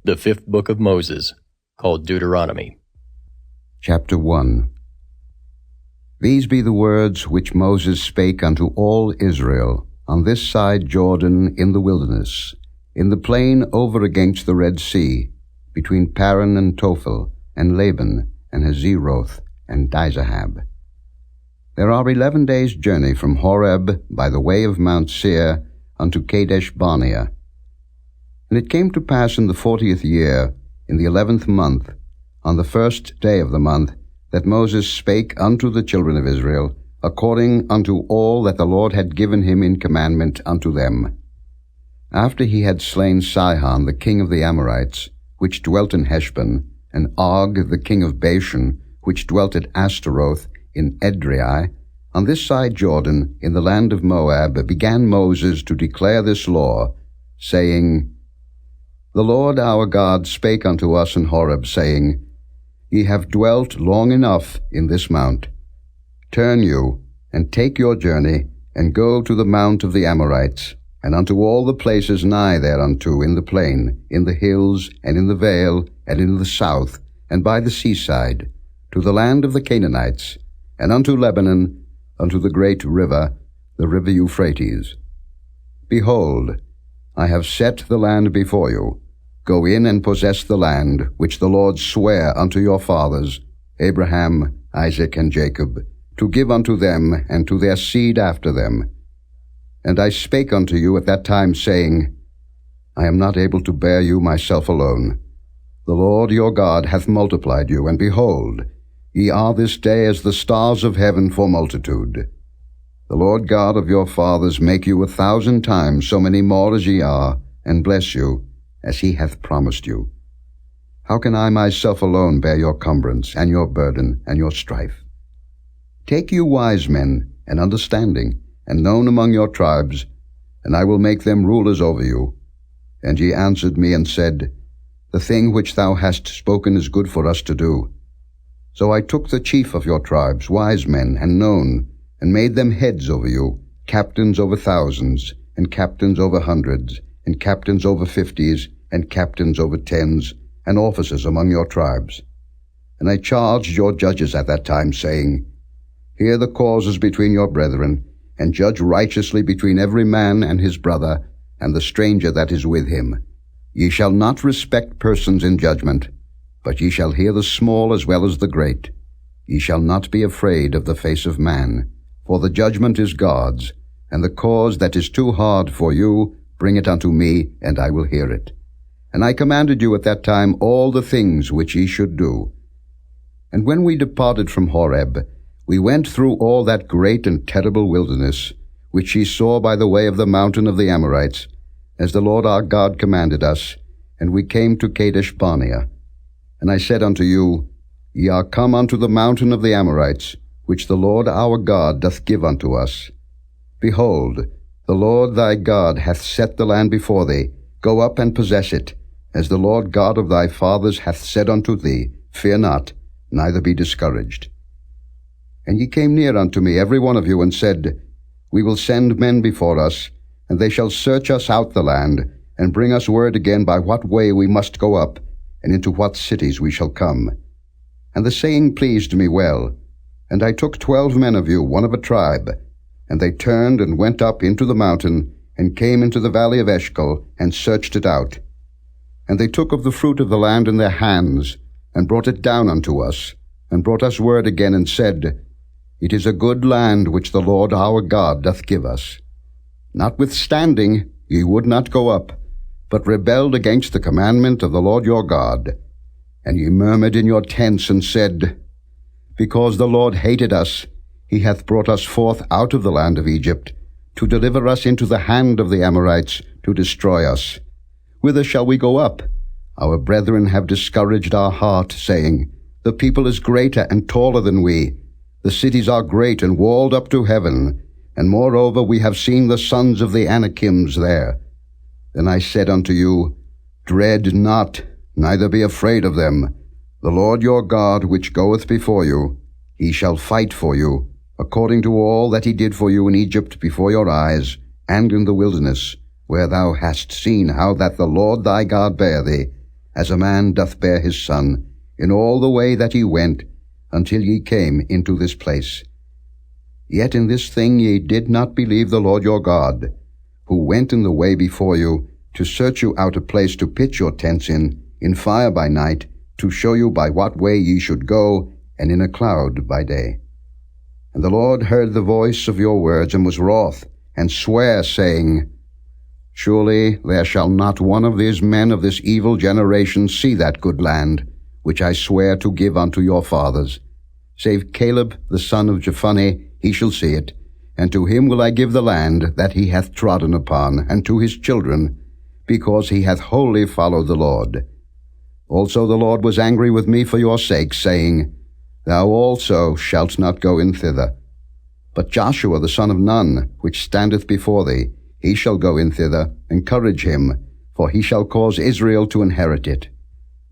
The fifth book of Moses, called Deuteronomy. Chapter 1. These be the words which Moses spake unto all Israel on this side Jordan in the wilderness, in the plain over against the Red Sea, between Paran and Tophel, and Laban, and Hazeroth, and Dizahab. There are 11 days' journey from Horeb by the way of Mount Seir unto Kadesh Barnea. And it came to pass in the 40th year, in the 11th month, on the first day of the month, that Moses spake unto the children of Israel, according unto all that the Lord had given him in commandment unto them. After he had slain Sihon the king of the Amorites, which dwelt in Heshbon, and Og the king of Bashan, which dwelt at Ashtaroth in Edrei, on this side Jordan, in the land of Moab, began Moses to declare this law, saying, The Lord our God spake unto us in Horeb, saying, Ye have dwelt long enough in this mount. Turn you, and take your journey, and go to the mount of the Amorites, and unto all the places nigh thereunto in the plain, in the hills, and in the vale, and in the south, and by the seaside, to the land of the Canaanites, and unto Lebanon, unto the great river, the river Euphrates. Behold, I have set the land before you. Go in and possess the land which the Lord sware unto your fathers, Abraham, Isaac, and Jacob, to give unto them and to their seed after them. And I spake unto you at that time, saying, I am not able to bear you myself alone. The Lord your God hath multiplied you, and behold, ye are this day as the stars of heaven for multitude. The Lord God of your fathers make you 1,000 times so many more as ye are, and bless you, as he hath promised you. How can I myself alone bear your cumbrance, and your burden, and your strife? Take you wise men, and understanding, and known among your tribes, and I will make them rulers over you. And ye answered me and said, The thing which thou hast spoken is good for us to do. So I took the chief of your tribes, wise men, and known, and made them heads over you, captains over thousands, and captains over hundreds, and captains over 50s, and captains over 10s, and officers among your tribes. And I charged your judges at that time, saying, Hear the causes between your brethren, and judge righteously between every man and his brother, and the stranger that is with him. Ye shall not respect persons in judgment, but ye shall hear the small as well as the great. Ye shall not be afraid of the face of man, for the judgment is God's, and the cause that is too hard for you, bring it unto me, and I will hear it. And I commanded you at that time all the things which ye should do. And when we departed from Horeb, we went through all that great and terrible wilderness, which ye saw by the way of the mountain of the Amorites, as the Lord our God commanded us, and we came to Kadesh Barnea. And I said unto you, Ye are come unto the mountain of the Amorites, which the Lord our God doth give unto us. Behold, the Lord thy God hath set the land before thee. Go up and possess it, as the Lord God of thy fathers hath said unto thee, Fear not, neither be discouraged. And ye came near unto me, every one of you, and said, We will send men before us, and they shall search us out the land, and bring us word again by what way we must go up, and into what cities we shall come. And the saying pleased me well. And I took 12 men of you, one of a tribe, and they turned and went up into the mountain, and came into the valley of Eshcol, and searched it out. And they took of the fruit of the land in their hands, and brought it down unto us, and brought us word again, and said, It is a good land which the Lord our God doth give us. Notwithstanding, ye would not go up, but rebelled against the commandment of the Lord your God. And ye murmured in your tents, and said, Because the Lord hated us, he hath brought us forth out of the land of Egypt, to deliver us into the hand of the Amorites, to destroy us. Whither shall we go up? Our brethren have discouraged our heart, saying, The people is greater and taller than we. The cities are great and walled up to heaven, and moreover we have seen the sons of the Anakims there. Then I said unto you, Dread not, neither be afraid of them. The Lord your God, which goeth before you, he shall fight for you, according to all that he did for you in Egypt before your eyes, and in the wilderness, where thou hast seen how that the Lord thy God bare thee, as a man doth bear his son, in all the way that ye went, until ye came into this place. Yet in this thing ye did not believe the Lord your God, who went in the way before you, to search you out a place to pitch your tents in fire by night, to show you by what way ye should go, and in a cloud by day. And the Lord heard the voice of your words, and was wroth, and sware, saying, Surely there shall not one of these men of this evil generation see that good land, which I swear to give unto your fathers. Save Caleb the son of Jephunneh, he shall see it, and to him will I give the land that he hath trodden upon, and to his children, because he hath wholly followed the Lord. Also the Lord was angry with me for your sake, saying, Thou also shalt not go in thither. But Joshua the son of Nun, which standeth before thee, he shall go in thither. Encourage him, for he shall cause Israel to inherit it.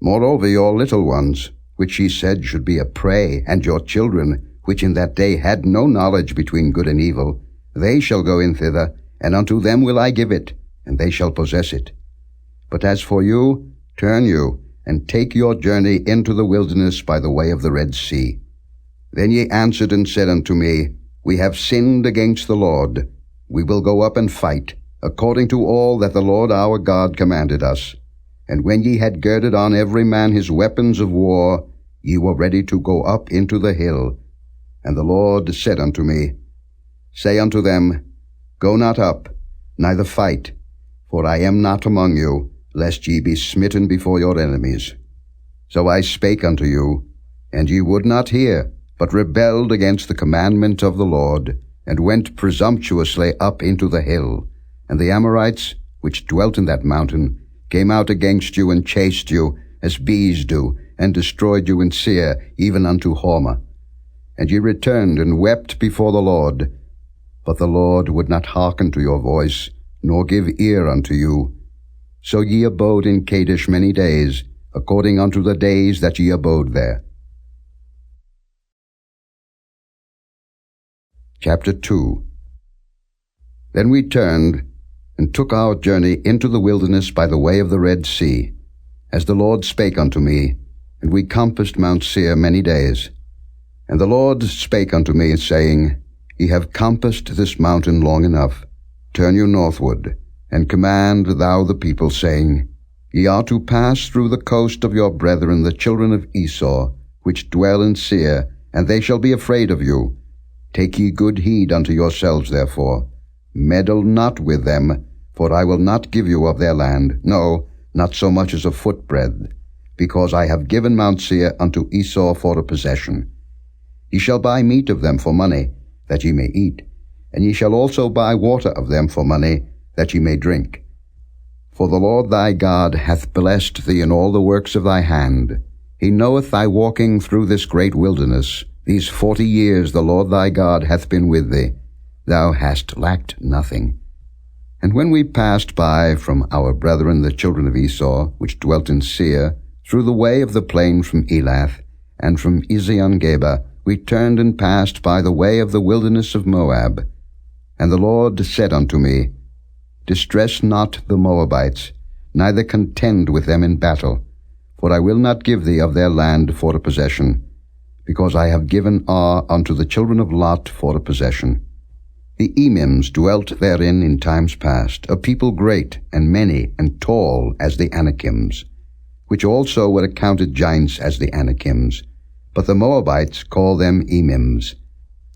Moreover your little ones, which ye said should be a prey, and your children, which in that day had no knowledge between good and evil, they shall go in thither, and unto them will I give it, and they shall possess it. But as for you, turn you, and take your journey into the wilderness by the way of the Red Sea. Then ye answered and said unto me, We have sinned against the Lord. We will go up and fight, according to all that the Lord our God commanded us. And when ye had girded on every man his weapons of war, ye were ready to go up into the hill. And the Lord said unto me, Say unto them, Go not up, neither fight, for I am not among you, lest ye be smitten before your enemies. So I spake unto you, and ye would not hear, but rebelled against the commandment of the Lord, and went presumptuously up into the hill. And the Amorites, which dwelt in that mountain, came out against you, and chased you, as bees do, and destroyed you in Seir, even unto Hormah. And ye returned and wept before the Lord. But the Lord would not hearken to your voice, nor give ear unto you. So ye abode in Kadesh many days, according unto the days that ye abode there. Chapter 2. Then we turned, and took our journey into the wilderness by the way of the Red Sea, as the Lord spake unto me, and we compassed Mount Seir many days. And the Lord spake unto me, saying, Ye have compassed this mountain long enough. Turn you northward, and command thou the people, saying, Ye are to pass through the coast of your brethren the children of Esau, which dwell in Seir, and they shall be afraid of you. Take ye good heed unto yourselves, therefore. Meddle not with them, for I will not give you of their land, no, not so much as a footbreadth, because I have given Mount Seir unto Esau for a possession. Ye shall buy meat of them for money, that ye may eat, and ye shall also buy water of them for money, that ye may drink. For the Lord thy God hath blessed thee in all the works of thy hand. He knoweth thy walking through this great wilderness. These 40 years the Lord thy God hath been with thee. Thou hast lacked nothing. And when we passed by from our brethren the children of Esau, which dwelt in Seir, through the way of the plain from Elath, and from Ezion-Geber, we turned and passed by the way of the wilderness of Moab. And the Lord said unto me, Distress not the Moabites, neither contend with them in battle, for I will not give thee of their land for a possession, because I have given Ar unto the children of Lot for a possession. The Emims dwelt therein in times past, a people great and many and tall as the Anakims, which also were accounted giants as the Anakims, but the Moabites call them Emims.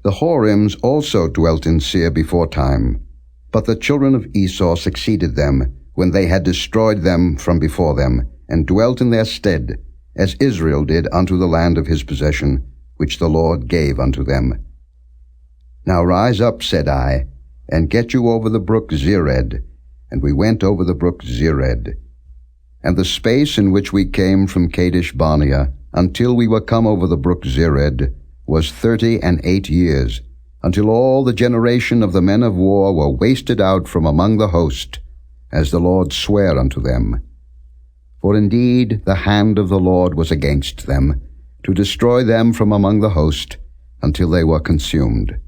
The Horims also dwelt in Seir before time, but the children of Esau succeeded them, when they had destroyed them from before them, and dwelt in their stead, as Israel did unto the land of his possession, which the Lord gave unto them. Now rise up, said I, and get you over the brook Zered. And we went over the brook Zered. And the space in which we came from Kadesh Barnea, until we were come over the brook Zered, was 38 years, until all the generation of the men of war were wasted out from among the host, as the Lord sware unto them. For indeed the hand of the Lord was against them, to destroy them from among the host, until they were consumed.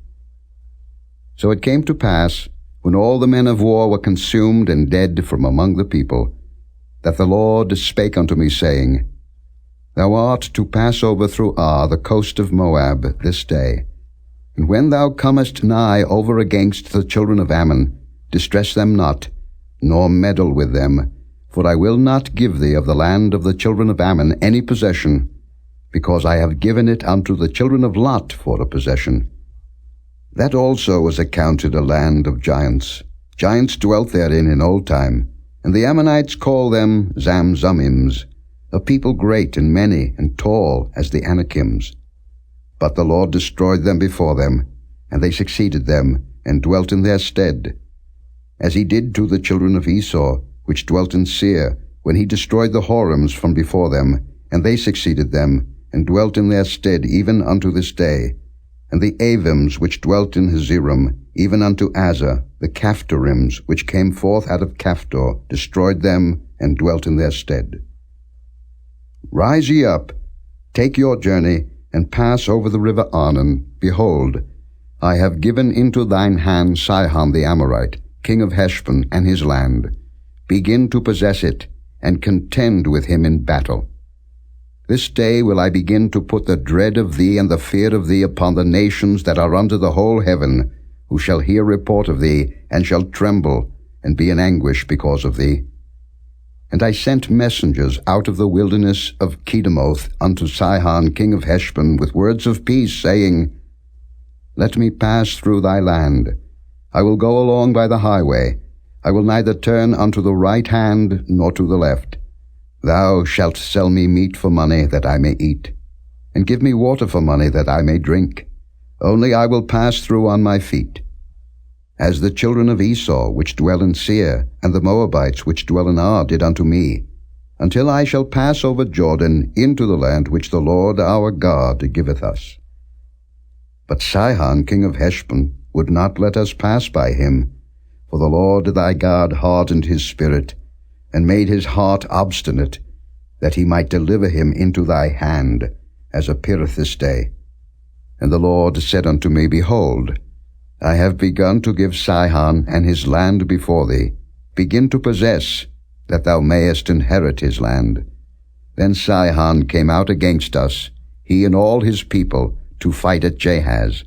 So it came to pass, when all the men of war were consumed and dead from among the people, that the Lord spake unto me, saying, Thou art to pass over through Ar, the coast of Moab, this day. And when thou comest nigh over against the children of Ammon, distress them not, nor meddle with them, for I will not give thee of the land of the children of Ammon any possession, because I have given it unto the children of Lot for a possession. That also was accounted a land of giants. Giants dwelt therein in old time, and the Ammonites call them Zamzummims, a people great and many and tall as the Anakims. But the Lord destroyed them before them, and they succeeded them, and dwelt in their stead, as he did to the children of Esau, which dwelt in Seir, when he destroyed the Horims from before them, and they succeeded them, and dwelt in their stead even unto this day. And the Avims, which dwelt in Hazerim, even unto Azza, the Caphtorims, which came forth out of Caphtor, destroyed them, and dwelt in their stead. Rise ye up, take your journey, and pass over the river Arnon. Behold, I have given into thine hand Sihon the Amorite, king of Heshbon, and his land. Begin to possess it, and contend with him in battle. This day will I begin to put the dread of thee and the fear of thee upon the nations that are under the whole heaven, who shall hear report of thee, and shall tremble, and be in anguish because of thee. And I sent messengers out of the wilderness of Kedemoth unto Sihon king of Heshbon with words of peace, saying, Let me pass through thy land. I will go along by the highway. I will neither turn unto the right hand nor to the left. Thou shalt sell me meat for money that I may eat, and give me water for money that I may drink. Only I will pass through on my feet. As the children of Esau, which dwell in Seir, and the Moabites, which dwell in Ar, did unto me, until I shall pass over Jordan into the land which the Lord our God giveth us. But Sihon king of Heshbon would not let us pass by him, for the Lord thy God hardened his spirit, and made his heart obstinate, that he might deliver him into thy hand, as appeareth this day. And the Lord said unto me, Behold, I have begun to give Sihon and his land before thee. Begin to possess, that thou mayest inherit his land. Then Sihon came out against us, he and all his people, to fight at Jahaz.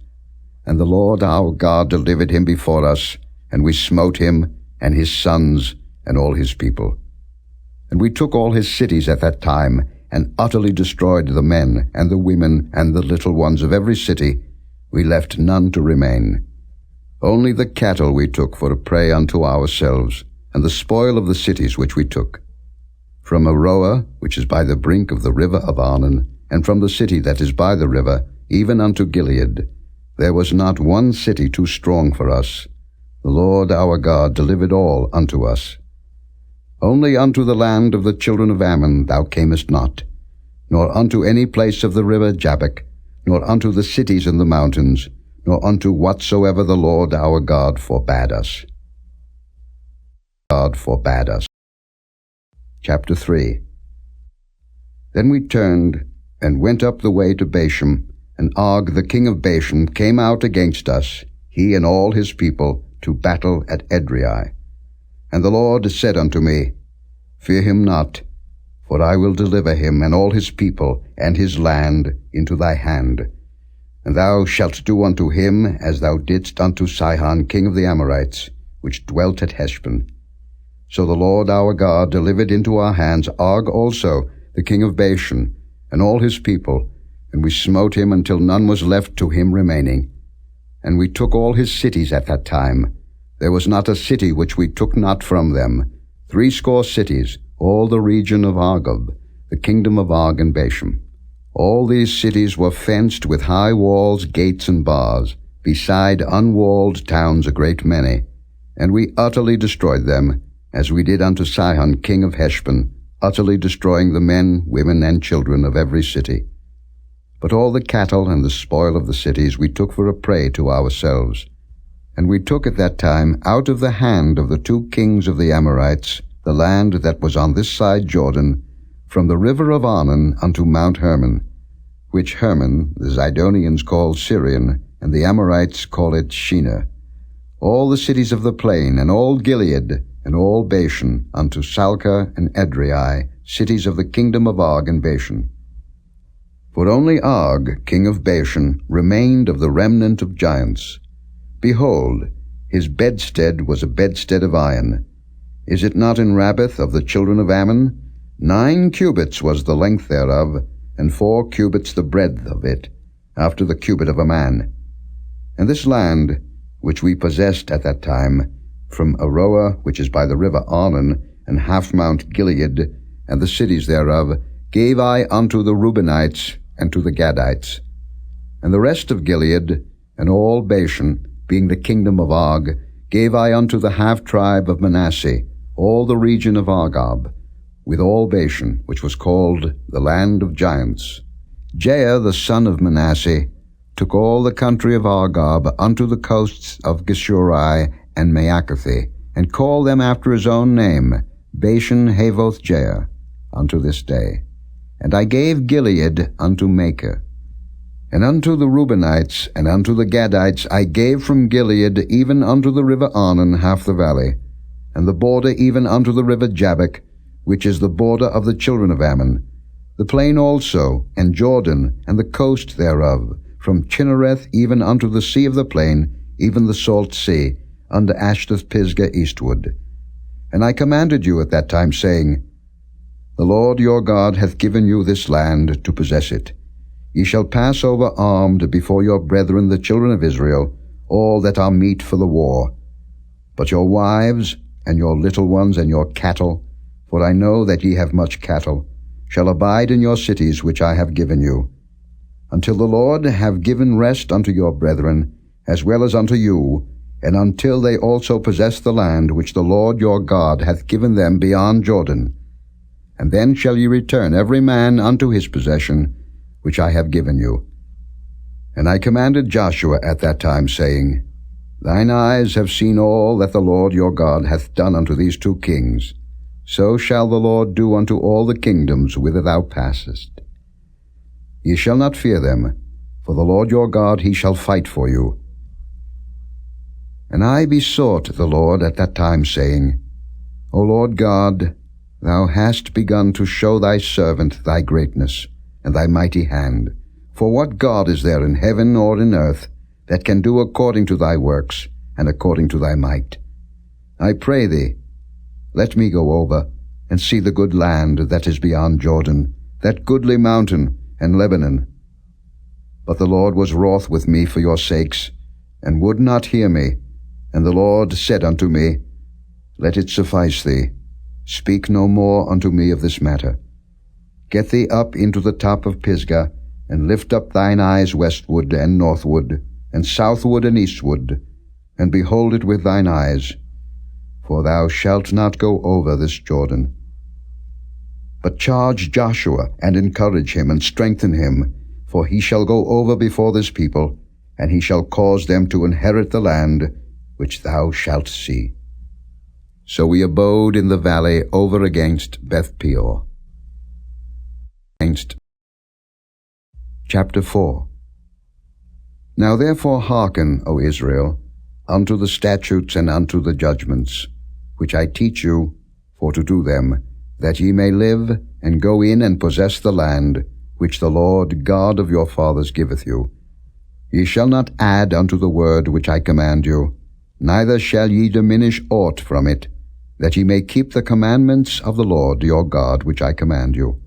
And the Lord our God delivered him before us, and we smote him, and his sons, and all his people. And we took all his cities at that time, and utterly destroyed the men, and the women, and the little ones of every city. We left none to remain. Only the cattle we took for a prey unto ourselves, and the spoil of the cities which we took. From Aroah, which is by the brink of the river of Arnon, and from the city that is by the river, even unto Gilead, there was not one city too strong for us. The Lord our God delivered all unto us. Only unto the land of the children of Ammon thou camest not, nor unto any place of the river Jabbok, nor unto the cities in the mountains, nor unto whatsoever the Lord our God forbade us. Chapter 3. Then we turned, and went up the way to Bashan, and Og the king of Bashan came out against us, he and all his people, to battle at Edrei. And the Lord said unto me, Fear him not, for I will deliver him and all his people and his land into thy hand. And thou shalt do unto him as thou didst unto Sihon king of the Amorites, which dwelt at Heshbon. So the Lord our God delivered into our hands Og also, the king of Bashan, and all his people, and we smote him until none was left to him remaining. And we took all his cities at that time. There was not a city which we took not from them, 80 cities, all the region of Argob, the kingdom of Og and Bashan. All these cities were fenced with high walls, gates, and bars, beside unwalled towns a great many. And we utterly destroyed them, as we did unto Sihon king of Heshbon, utterly destroying the men, women, and children of every city. But all the cattle and the spoil of the cities we took for a prey to ourselves. And we took at that time out of the hand of the 2 kings of the Amorites the land that was on this side Jordan, from the river of Arnon unto Mount Hermon, which Hermon the Zidonians call Syrian, and the Amorites call it Shinar, all the cities of the plain, and all Gilead, and all Bashan, unto Salcah and Edrei, cities of the kingdom of Og and Bashan. For only Og, king of Bashan, remained of the remnant of giants. Behold, his bedstead was a bedstead of iron. Is it not in Rabbath of the children of Ammon? 9 cubits was the length thereof, and 4 cubits the breadth of it, after the cubit of a man. And this land, which we possessed at that time, from Aroer, which is by the river Arnon, and half Mount Gilead, and the cities thereof, gave I unto the Reubenites and to the Gadites. And the rest of Gilead, and all Bashan, being the kingdom of Og, gave I unto the half-tribe of Manasseh, all the region of Argob, with all Bashan, which was called the land of giants. Jair the son of Manasseh took all the country of Argob unto the coasts of Geshuri and Maacathi, and called them after his own name, Bashan Havoth Jair, unto this day. And I gave Gilead unto Machir. And unto the Reubenites and unto the Gadites I gave from Gilead even unto the river Arnon half the valley, and the border even unto the river Jabbok, which is the border of the children of Ammon, the plain also, and Jordan, and the coast thereof, from Chinnereth even unto the sea of the plain, even the salt sea, unto Ashdoth-Pisgah eastward. And I commanded you at that time, saying, The Lord your God hath given you this land to possess it. Ye shall pass over armed before your brethren the children of Israel, all that are meet for the war. But your wives, and your little ones, and your cattle, for I know that ye have much cattle, shall abide in your cities which I have given you, until the Lord have given rest unto your brethren, as well as unto you, and until they also possess the land which the Lord your God hath given them beyond Jordan. And then shall ye return every man unto his possession, which I have given you. And I commanded Joshua at that time, saying, Thine eyes have seen all that the Lord your God hath done unto these 2 kings. So shall the Lord do unto all the kingdoms whither thou passest. Ye shall not fear them, for the Lord your God he shall fight for you. And I besought the Lord at that time, saying, O Lord God, thou hast begun to show thy servant thy greatness, and thy mighty hand. For what God is there in heaven or in earth that can do according to thy works, and according to thy might? I pray thee, let me go over, and see the good land that is beyond Jordan, that goodly mountain, and Lebanon. But the Lord was wroth with me for your sakes, and would not hear me. And the Lord said unto me, Let it suffice thee. Speak no more unto me of this matter. Get thee up into the top of Pisgah, and lift up thine eyes westward and northward, and southward and eastward, and behold it with thine eyes. For thou shalt not go over this Jordan. But charge Joshua, and encourage him, and strengthen him, for he shall go over before this people, and he shall cause them to inherit the land which thou shalt see. So we abode in the valley over against Beth-peor. Chapter 4. Now therefore hearken, O Israel, unto the statutes and unto the judgments, which I teach you, for to do them, that ye may live, and go in and possess the land, which the Lord God of your fathers giveth you. Ye shall not add unto the word which I command you, neither shall ye diminish aught from it, that ye may keep the commandments of the Lord your God which I command you.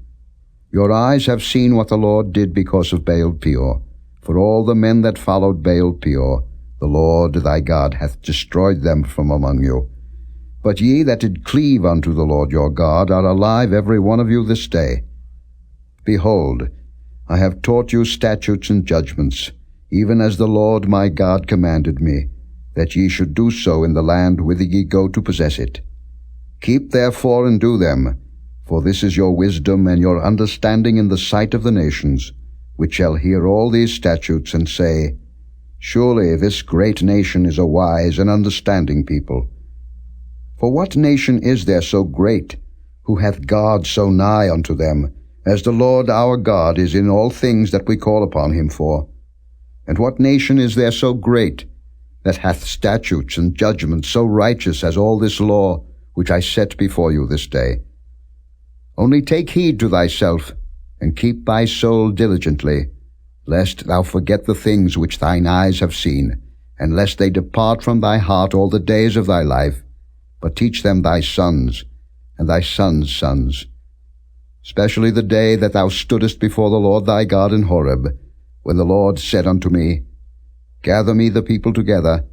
Your eyes have seen what the Lord did because of Baal-peor. For all the men that followed Baal-peor, the Lord thy God hath destroyed them from among you. But ye that did cleave unto the Lord your God are alive every one of you this day. Behold, I have taught you statutes and judgments, even as the Lord my God commanded me, that ye should do so in the land whither ye go to possess it. Keep therefore and do them, for this is your wisdom and your understanding in the sight of the nations, which shall hear all these statutes and say, Surely this great nation is a wise and understanding people. For what nation is there so great, who hath God so nigh unto them, as the Lord our God is in all things that we call upon him for? And what nation is there so great, that hath statutes and judgments so righteous as all this law, which I set before you this day. Only take heed to thyself, and keep thy soul diligently, lest thou forget the things which thine eyes have seen, and lest they depart from thy heart all the days of thy life, but teach them thy sons, and thy sons' sons, especially the day that thou stoodest before the Lord thy God in Horeb, when the Lord said unto me, Gather me the people together,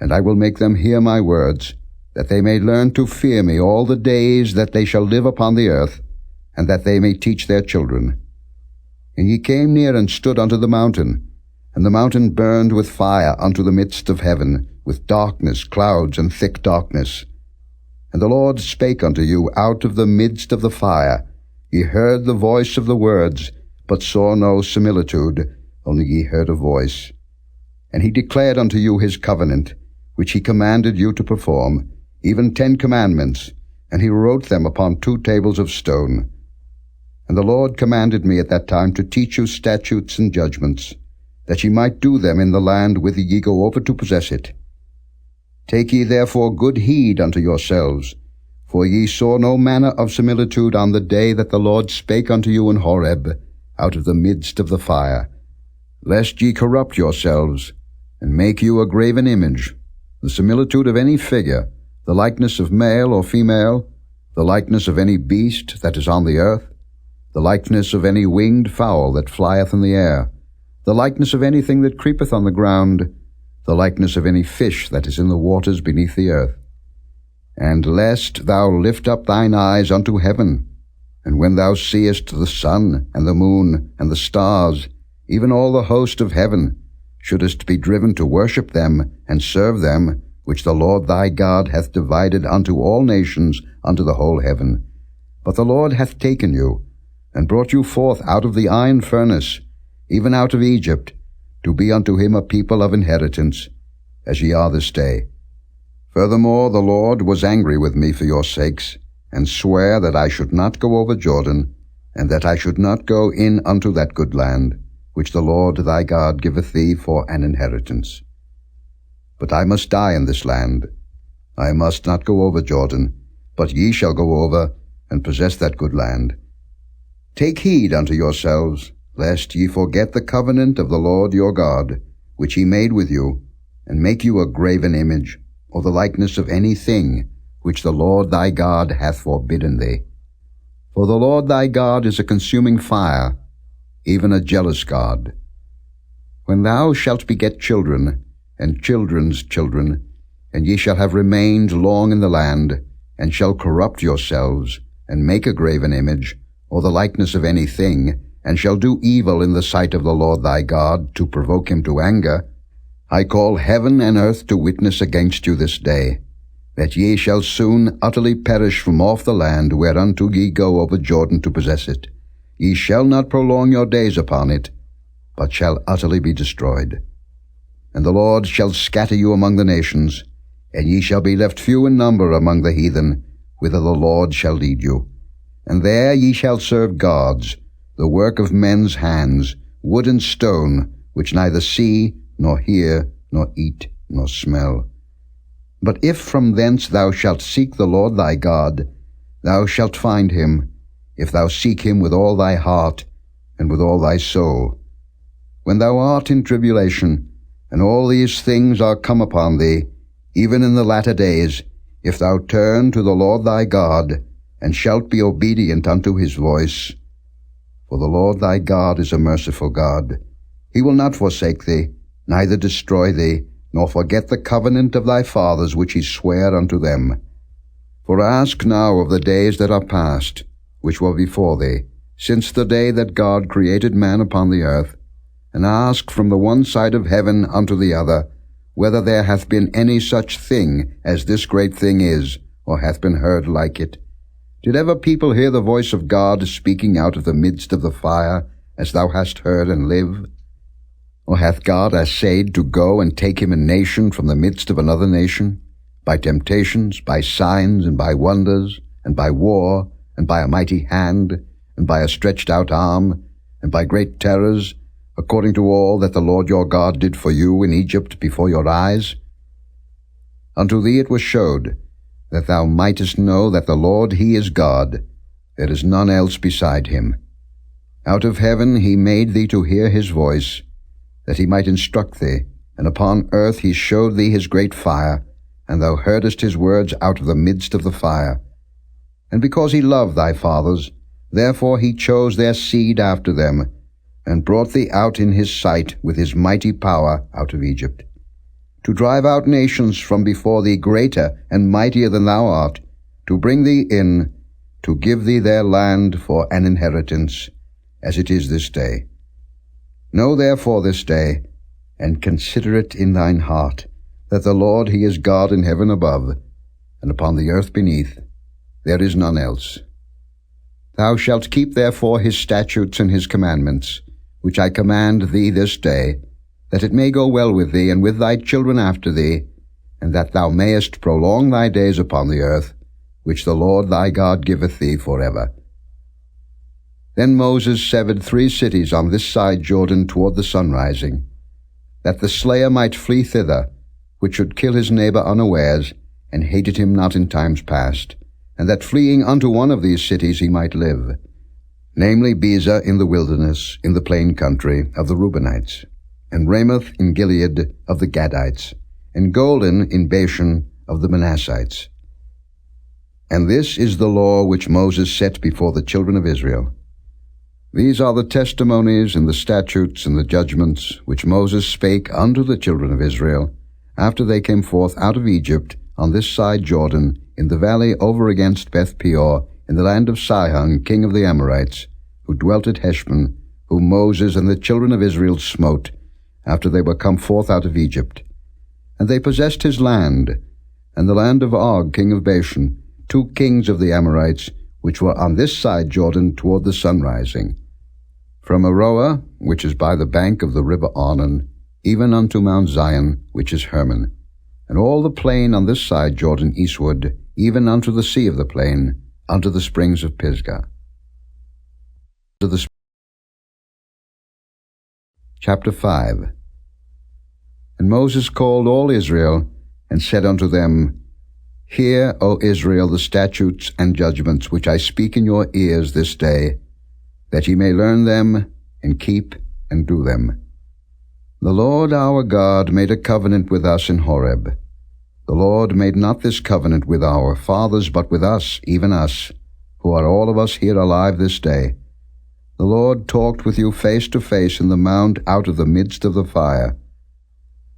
and I will make them hear my words, that they may learn to fear me all the days that they shall live upon the earth, and that they may teach their children. And ye came near and stood unto the mountain, and the mountain burned with fire unto the midst of heaven, with darkness, clouds, and thick darkness. And the Lord spake unto you out of the midst of the fire. Ye heard the voice of the words, but saw no similitude, only ye heard a voice. And he declared unto you his covenant, which he commanded you to perform, even 10 commandments, and he wrote them upon 2 tables of stone. And the Lord commanded me at that time to teach you statutes and judgments, that ye might do them in the land whither ye go over to possess it. Take ye therefore good heed unto yourselves, for ye saw no manner of similitude on the day that the Lord spake unto you in Horeb, out of the midst of the fire, lest ye corrupt yourselves, and make you a graven image, the similitude of any figure, the likeness of male or female, the likeness of any beast that is on the earth, the likeness of any winged fowl that flieth in the air, the likeness of anything that creepeth on the ground, the likeness of any fish that is in the waters beneath the earth. And lest thou lift up thine eyes unto heaven, and when thou seest the sun and the moon and the stars, even all the host of heaven, shouldest be driven to worship them and serve them, which the Lord thy God hath divided unto all nations unto the whole heaven. But the Lord hath taken you, and brought you forth out of the iron furnace, even out of Egypt, to be unto him a people of inheritance, as ye are this day. Furthermore, the Lord was angry with me for your sakes, and sware that I should not go over Jordan, and that I should not go in unto that good land, which the Lord thy God giveth thee for an inheritance. But I must die in this land. I must not go over Jordan, but ye shall go over, and possess that good land. Take heed unto yourselves, lest ye forget the covenant of the Lord your God, which he made with you, and make you a graven image, or the likeness of any thing, which the Lord thy God hath forbidden thee. For the Lord thy God is a consuming fire, even a jealous God. When thou shalt beget children, and children's children, and ye shall have remained long in the land, and shall corrupt yourselves, and make a graven image, or the likeness of any thing, and shall do evil in the sight of the Lord thy God, to provoke him to anger, I call heaven and earth to witness against you this day, that ye shall soon utterly perish from off the land whereunto ye go over Jordan to possess it. Ye shall not prolong your days upon it, but shall utterly be destroyed. And the Lord shall scatter you among the nations, and ye shall be left few in number among the heathen, whither the Lord shall lead you. And there ye shall serve gods, the work of men's hands, wood and stone, which neither see, nor hear, nor eat, nor smell. But if from thence thou shalt seek the Lord thy God, thou shalt find him, if thou seek him with all thy heart, and with all thy soul. When thou art in tribulation, and all these things are come upon thee, even in the latter days, if thou turn to the Lord thy God, and shalt be obedient unto his voice. For the Lord thy God is a merciful God. He will not forsake thee, neither destroy thee, nor forget the covenant of thy fathers which he sware unto them. For ask now of the days that are past, which were before thee, since the day that God created man upon the earth, and ask from the one side of heaven unto the other, whether there hath been any such thing as this great thing is, or hath been heard like it. Did ever people hear the voice of God speaking out of the midst of the fire, as thou hast heard and live? Or hath God assayed to go and take him a nation from the midst of another nation, by temptations, by signs, and by wonders, and by war, and by a mighty hand, and by a stretched out arm, and by great terrors, according to all that the Lord your God did for you in Egypt before your eyes? Unto thee it was showed, that thou mightest know that the Lord he is God, there is none else beside him. Out of heaven he made thee to hear his voice, that he might instruct thee, and upon earth he showed thee his great fire, and thou heardest his words out of the midst of the fire. And because he loved thy fathers, therefore he chose their seed after them, and brought thee out in his sight with his mighty power out of Egypt, to drive out nations from before thee greater and mightier than thou art, to bring thee in, to give thee their land for an inheritance, as it is this day. Know therefore this day, and consider it in thine heart, that the Lord he is God in heaven above, and upon the earth beneath. There is none else. Thou shalt keep therefore his statutes and his commandments, which I command thee this day, that it may go well with thee and with thy children after thee, and that thou mayest prolong thy days upon the earth, which the Lord thy God giveth thee forever. Then Moses severed 3 cities on this side Jordan toward the sunrising, that the slayer might flee thither, which should kill his neighbor unawares, and hated him not in times past, and that fleeing unto one of these cities he might live, namely Bezer in the wilderness, in the plain country of the Reubenites, and Ramoth in Gilead of the Gadites, and Golden in Bashan of the Manassites. And this is the law which Moses set before the children of Israel. These are the testimonies and the statutes and the judgments which Moses spake unto the children of Israel, after they came forth out of Egypt on this side Jordan, in the valley over against Beth Peor, in the land of Sihon, king of the Amorites, who dwelt at Heshbon, whom Moses and the children of Israel smote, after they were come forth out of Egypt. And they possessed his land, and the land of Og, king of Bashan, 2 kings of the Amorites, which were on this side Jordan toward the sunrising, from Aroah, which is by the bank of the river Arnon, even unto Mount Zion, which is Hermon, and all the plain on this side Jordan eastward, even unto the sea of the plain, unto the springs of Pisgah. Chapter 5. And Moses called all Israel, and said unto them, Hear, O Israel, the statutes and judgments which I speak in your ears this day, that ye may learn them, and keep and do them. The Lord our God made a covenant with us in Horeb. The Lord made not this covenant with our fathers, but with us, even us, who are all of us here alive this day. The Lord talked with you face to face in the mount out of the midst of the fire.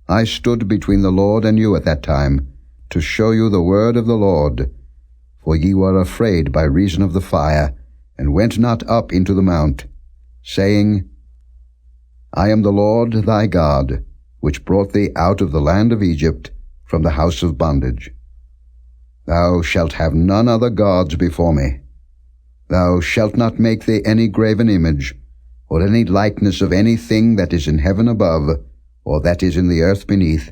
I stood between the Lord and you at that time, to show you the word of the Lord. For ye were afraid by reason of the fire, and went not up into the mount, saying, I am the Lord thy God, which brought thee out of the land of Egypt, from the house of bondage. Thou shalt have none other gods before me. Thou shalt not make thee any graven image, or any likeness of anything that is in heaven above, or that is in the earth beneath,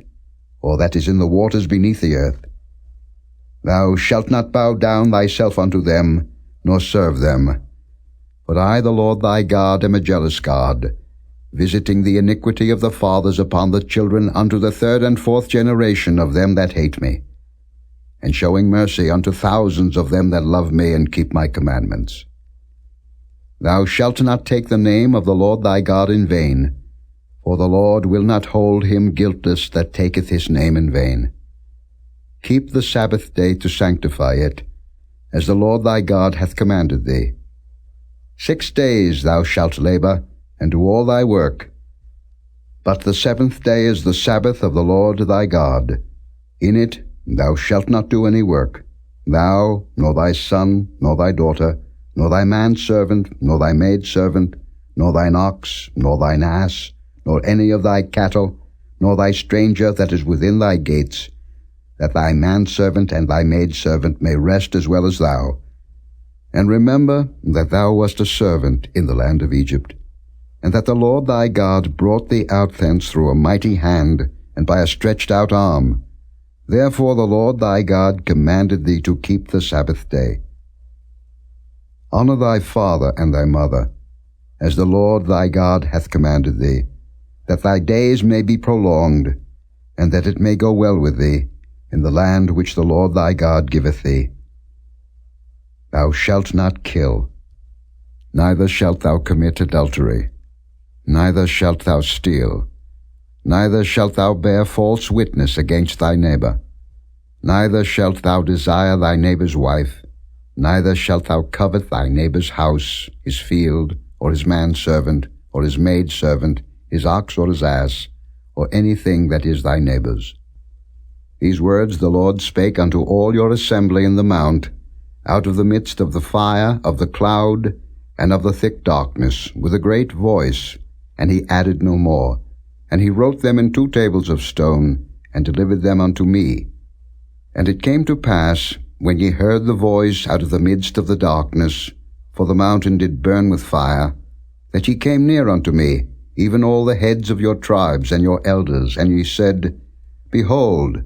or that is in the waters beneath the earth. Thou shalt not bow down thyself unto them, nor serve them. But I, the Lord thy God, am a jealous God, visiting the iniquity of the fathers upon the children unto the 3rd and 4th generation of them that hate me, and showing mercy unto thousands of them that love me and keep my commandments. Thou shalt not take the name of the Lord thy God in vain, for the Lord will not hold him guiltless that taketh his name in vain. Keep the Sabbath day to sanctify it, as the Lord thy God hath commanded thee. 6 days thou shalt labor, and do all thy work. But the 7th day is the Sabbath of the Lord thy God. In it thou shalt not do any work, thou, nor thy son, nor thy daughter, nor thy manservant, nor thy maidservant, nor thine ox, nor thine ass, nor any of thy cattle, nor thy stranger that is within thy gates, that thy manservant and thy maidservant may rest as well as thou. And remember that thou wast a servant in the land of Egypt, and that the Lord thy God brought thee out thence through a mighty hand, and by a stretched out arm. Therefore the Lord thy God commanded thee to keep the Sabbath day. Honor thy father and thy mother, as the Lord thy God hath commanded thee, that thy days may be prolonged, and that it may go well with thee, in the land which the Lord thy God giveth thee. Thou shalt not kill, neither shalt thou commit adultery, neither shalt thou steal, neither shalt thou bear false witness against thy neighbor, neither shalt thou desire thy neighbor's wife, neither shalt thou covet thy neighbor's house, his field, or his manservant, or his maidservant, his ox or his ass, or anything that is thy neighbor's. These words the Lord spake unto all your assembly in the mount, out of the midst of the fire, of the cloud, and of the thick darkness, with a great voice, and he added no more. And he wrote them in 2 tables of stone, and delivered them unto me. And it came to pass, when ye heard the voice out of the midst of the darkness, for the mountain did burn with fire, that ye came near unto me, even all the heads of your tribes and your elders, and ye said, Behold,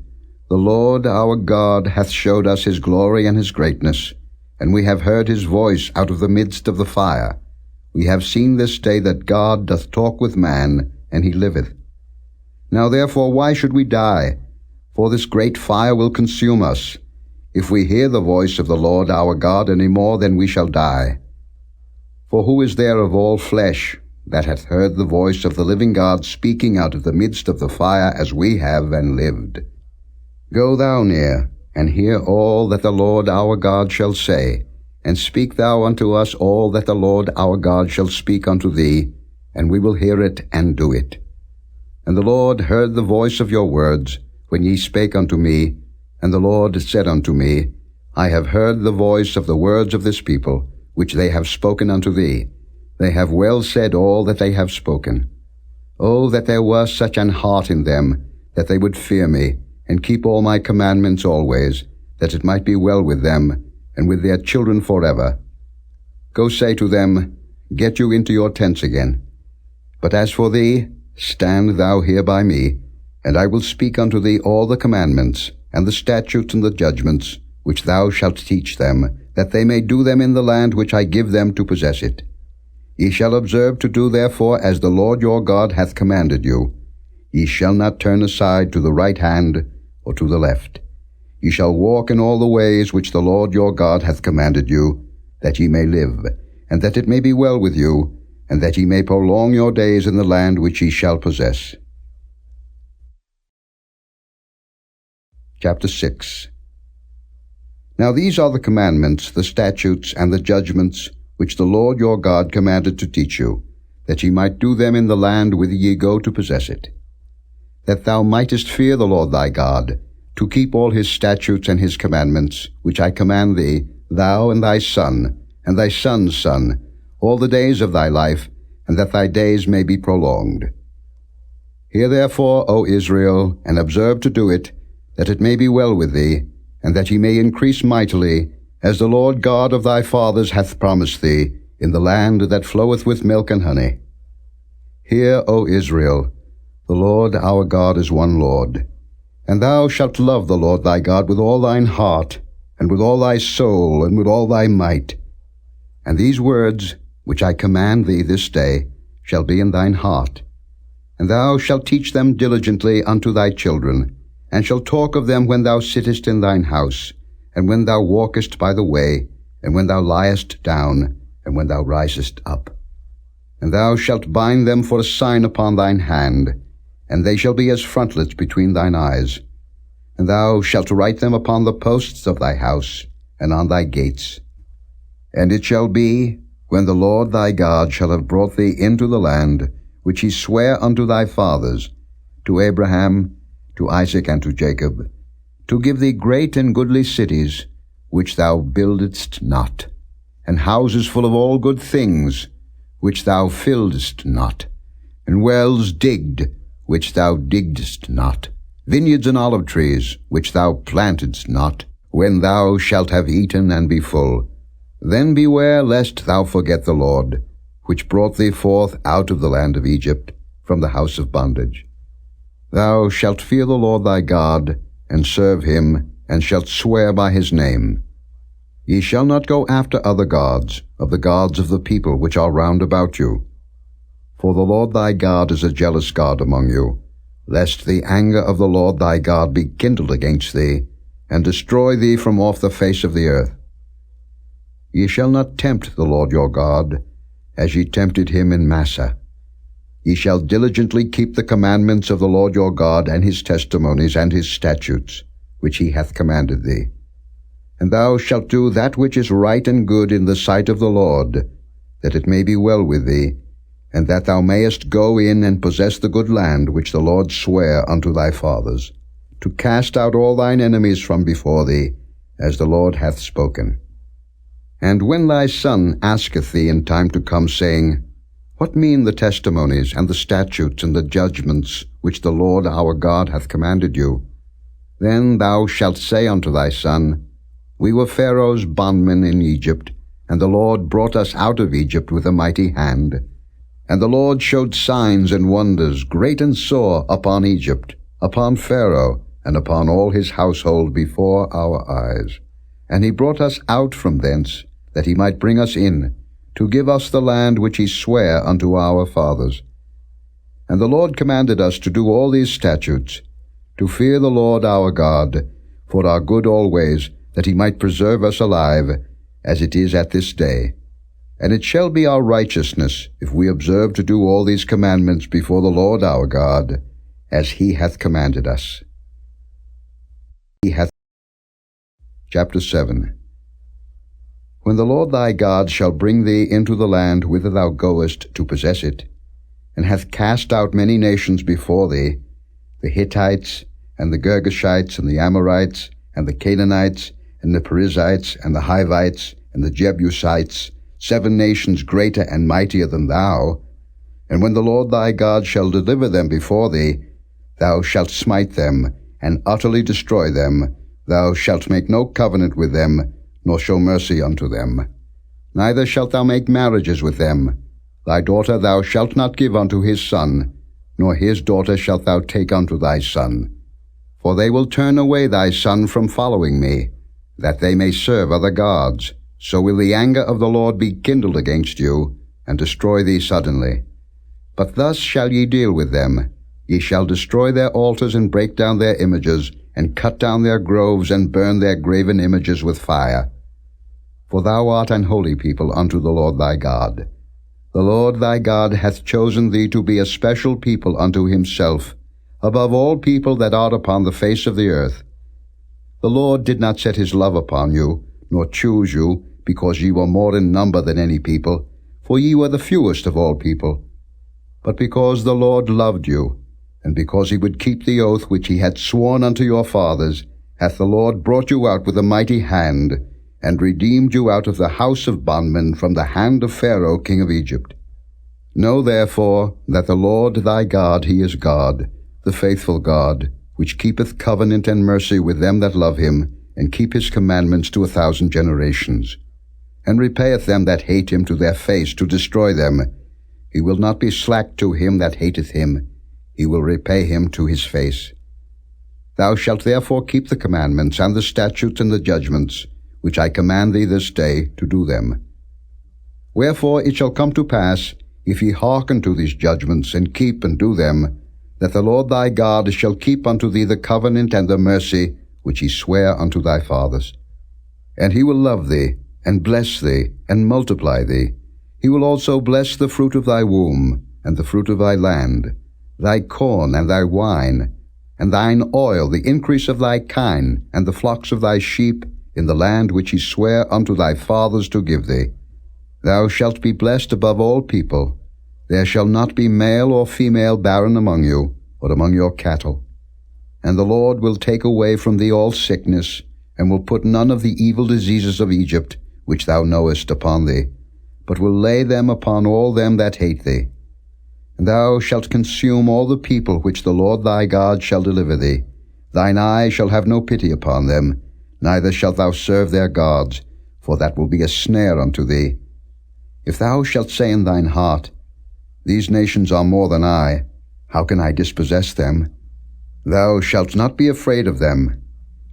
the Lord our God hath showed us his glory and his greatness, and we have heard his voice out of the midst of the fire. We have seen this day that God doth talk with man, and he liveth. Now therefore why should we die? For this great fire will consume us. If we hear the voice of the Lord our God any more, then we shall die. For who is there of all flesh that hath heard the voice of the living God speaking out of the midst of the fire as we have and lived? Go thou near, and hear all that the Lord our God shall say, and speak thou unto us all that the Lord our God shall speak unto thee, and we will hear it and do it. And the Lord heard the voice of your words, when ye spake unto me, and the Lord said unto me, I have heard the voice of the words of this people, which they have spoken unto thee. They have well said all that they have spoken. O that there were such an heart in them, that they would fear me, and keep all my commandments always, that it might be well with them, and with their children forever. Go say to them, Get you into your tents again. But as for thee, stand thou here by me, and I will speak unto thee all the commandments, and the statutes and the judgments, which thou shalt teach them, that they may do them in the land which I give them to possess it. Ye shall observe to do therefore as the Lord your God hath commanded you. Ye shall not turn aside to the right hand, or to the left. Ye shall walk in all the ways which the Lord your God hath commanded you, that ye may live, and that it may be well with you, and that ye may prolong your days in the land which ye shall possess. Chapter 6. Now these are the commandments, the statutes, and the judgments, which the Lord your God commanded to teach you, that ye might do them in the land whither ye go to possess it. That thou mightest fear the Lord thy God, to keep all his statutes and his commandments, which I command thee, thou and thy son, and thy son's son, all the days of thy life, and that thy days may be prolonged. Hear therefore, O Israel, and observe to do it, that it may be well with thee, and that ye may increase mightily, as the Lord God of thy fathers hath promised thee, in the land that floweth with milk and honey. Hear, O Israel, the Lord our God is one Lord. And thou shalt love the Lord thy God with all thine heart, and with all thy soul, and with all thy might. And these words, which I command thee this day, shall be in thine heart. And thou shalt teach them diligently unto thy children, and shalt talk of them when thou sittest in thine house, and when thou walkest by the way, and when thou liest down, and when thou risest up. And thou shalt bind them for a sign upon thine hand, and they shall be as frontlets between thine eyes. And thou shalt write them upon the posts of thy house, and on thy gates. And it shall be, when the Lord thy God shall have brought thee into the land, which he sware unto thy fathers, to Abraham, to Isaac, and to Jacob, to give thee great and goodly cities, which thou buildedst not, and houses full of all good things, which thou filledst not, and wells digged, which thou diggedst not, vineyards and olive trees, which thou plantedst not, when thou shalt have eaten and be full. Then beware lest thou forget the Lord, which brought thee forth out of the land of Egypt, from the house of bondage. Thou shalt fear the Lord thy God, and serve him, and shalt swear by his name. Ye shall not go after other gods, of the gods of the people which are round about you. For the Lord thy God is a jealous God among you, lest the anger of the Lord thy God be kindled against thee, and destroy thee from off the face of the earth. Ye shall not tempt the Lord your God, as ye tempted him in Massah. Ye shall diligently keep the commandments of the Lord your God, and his testimonies, and his statutes, which he hath commanded thee. And thou shalt do that which is right and good in the sight of the Lord, that it may be well with thee, and that thou mayest go in and possess the good land which the Lord sware unto thy fathers, to cast out all thine enemies from before thee, as the Lord hath spoken. And when thy son asketh thee in time to come, saying, What mean the testimonies, and the statutes, and the judgments, which the Lord our God hath commanded you? Then thou shalt say unto thy son, We were Pharaoh's bondmen in Egypt, and the Lord brought us out of Egypt with a mighty hand. And the Lord showed signs and wonders, great and sore, upon Egypt, upon Pharaoh, and upon all his household before our eyes. And he brought us out from thence, that he might bring us in, to give us the land which he sware unto our fathers. And the Lord commanded us to do all these statutes, to fear the Lord our God, for our good always, that he might preserve us alive, as it is at this day. And it shall be our righteousness, if we observe to do all these commandments before the Lord our God, as he hath commanded us. Chapter 7. When the Lord thy God shall bring thee into the land whither thou goest to possess it, and hath cast out many nations before thee, the Hittites, and the Girgashites, and the Amorites, and the Canaanites, and the Perizzites, and the Hivites, and the Jebusites, 7 nations greater and mightier than thou, and when the Lord thy God shall deliver them before thee, thou shalt smite them, and utterly destroy them. Thou shalt make no covenant with them, nor show mercy unto them. Neither shalt thou make marriages with them. Thy daughter thou shalt not give unto his son, nor his daughter shalt thou take unto thy son. For they will turn away thy son from following me, that they may serve other gods. So will the anger of the Lord be kindled against you, and destroy thee suddenly. But thus shall ye deal with them. Ye shall destroy their altars, and break down their images, and cut down their groves, and burn their graven images with fire. For thou art an holy people unto the Lord thy God. The Lord thy God hath chosen thee to be a special people unto himself, above all people that are upon the face of the earth. The Lord did not set his love upon you, nor choose you, because ye were more in number than any people, for ye were the fewest of all people. But because the Lord loved you, and because he would keep the oath which he had sworn unto your fathers, hath the Lord brought you out with a mighty hand, and redeemed you out of the house of bondmen from the hand of Pharaoh king of Egypt. Know therefore that the Lord thy God, he is God, the faithful God, which keepeth covenant and mercy with them that love him, and keep his commandments to 1,000 generations, and repayeth them that hate him to their face, to destroy them. He will not be slack to him that hateth him. He will repay him to his face. Thou shalt therefore keep the commandments, and the statutes, and the judgments, which I command thee this day, to do them. Wherefore it shall come to pass, if ye hearken to these judgments, and keep and do them, that the Lord thy God shall keep unto thee the covenant and the mercy which he sware unto thy fathers. And he will love thee, and bless thee, and multiply thee. He will also bless the fruit of thy womb, and the fruit of thy land, thy corn and thy wine, and thine oil, the increase of thy kine, and the flocks of thy sheep, in the land which he sware unto thy fathers to give thee. Thou shalt be blessed above all people. There shall not be male or female barren among you, or among your cattle. And the Lord will take away from thee all sickness, and will put none of the evil diseases of Egypt, which thou knowest, upon thee, but will lay them upon all them that hate thee. And thou shalt consume all the people which the Lord thy God shall deliver thee. Thine eye shall have no pity upon them, neither shalt thou serve their gods, for that will be a snare unto thee. If thou shalt say in thine heart, These nations are more than I, how can I dispossess them? Thou shalt not be afraid of them,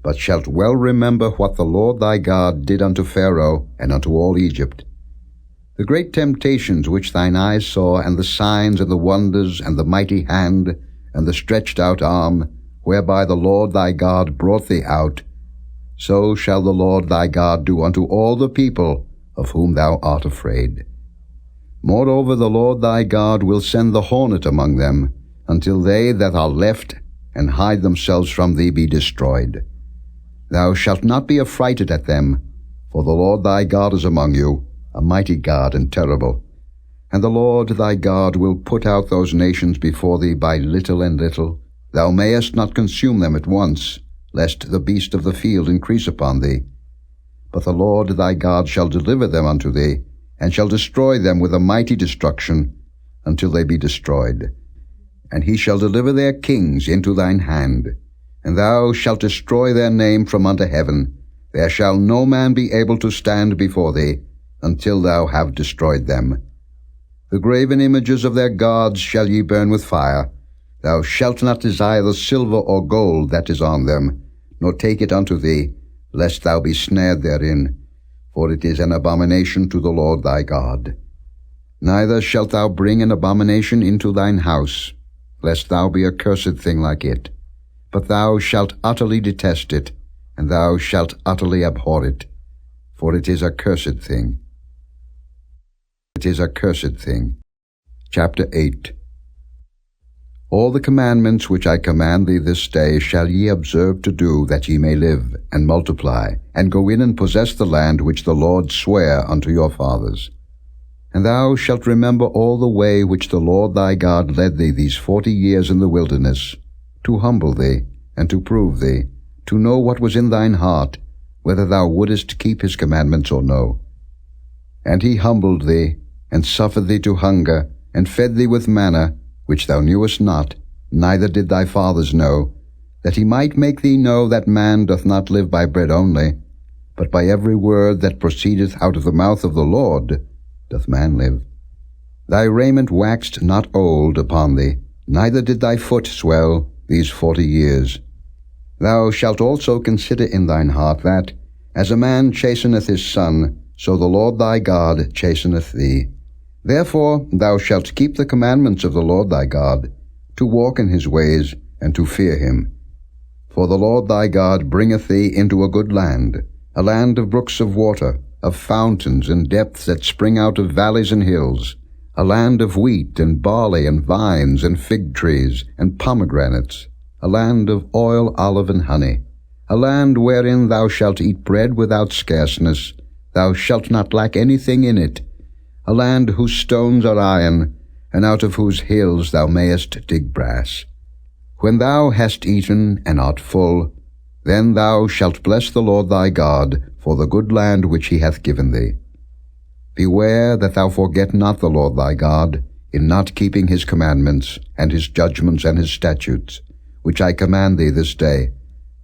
but shalt well remember what the Lord thy God did unto Pharaoh and unto all Egypt. The great temptations which thine eyes saw, and the signs, and the wonders, and the mighty hand, and the stretched out arm, whereby the Lord thy God brought thee out, so shall the Lord thy God do unto all the people of whom thou art afraid. Moreover, the Lord thy God will send the hornet among them, until they that are left and hide themselves from thee be destroyed. Thou shalt not be affrighted at them, for the Lord thy God is among you, a mighty God and terrible. And the Lord thy God will put out those nations before thee by little and little. Thou mayest not consume them at once, lest the beast of the field increase upon thee. But the Lord thy God shall deliver them unto thee, and shall destroy them with a mighty destruction, until they be destroyed. And he shall deliver their kings into thine hand, and thou shalt destroy their name from under heaven. There shall no man be able to stand before thee, until thou have destroyed them. The graven images of their gods shall ye burn with fire. Thou shalt not desire the silver or gold that is on them, nor take it unto thee, lest thou be snared therein, for it is an abomination to the Lord thy God. Neither shalt thou bring an abomination into thine house, lest thou be a cursed thing like it. But thou shalt utterly detest it, and thou shalt utterly abhor it, for it is a cursed thing. It is a cursed thing. Chapter 8. All the commandments which I command thee this day shall ye observe to do, that ye may live, and multiply, and go in and possess the land which the Lord sware unto your fathers. And thou shalt remember all the way which the Lord thy God led thee these 40 years in the wilderness, to humble thee, and to prove thee, to know what was in thine heart, whether thou wouldest keep his commandments or no. And he humbled thee, and suffered thee to hunger, and fed thee with manna, which thou knewest not, neither did thy fathers know, that he might make thee know that man doth not live by bread only, but by every word that proceedeth out of the mouth of the Lord doth man live. Thy raiment waxed not old upon thee, neither did thy foot swell these 40 years. Thou shalt also consider in thine heart that, as a man chasteneth his son, so the Lord thy God chasteneth thee. Therefore thou shalt keep the commandments of the Lord thy God, to walk in his ways, and to fear him. For the Lord thy God bringeth thee into a good land, a land of brooks of water, of fountains and depths that spring out of valleys and hills, a land of wheat and barley and vines and fig trees and pomegranates, a land of oil, olive, and honey, a land wherein thou shalt eat bread without scarceness, thou shalt not lack anything in it, a land whose stones are iron, and out of whose hills thou mayest dig brass. When thou hast eaten and art full, then thou shalt bless the Lord thy God for the good land which he hath given thee. Beware that thou forget not the Lord thy God, in not keeping his commandments, and his judgments, and his statutes, which I command thee this day,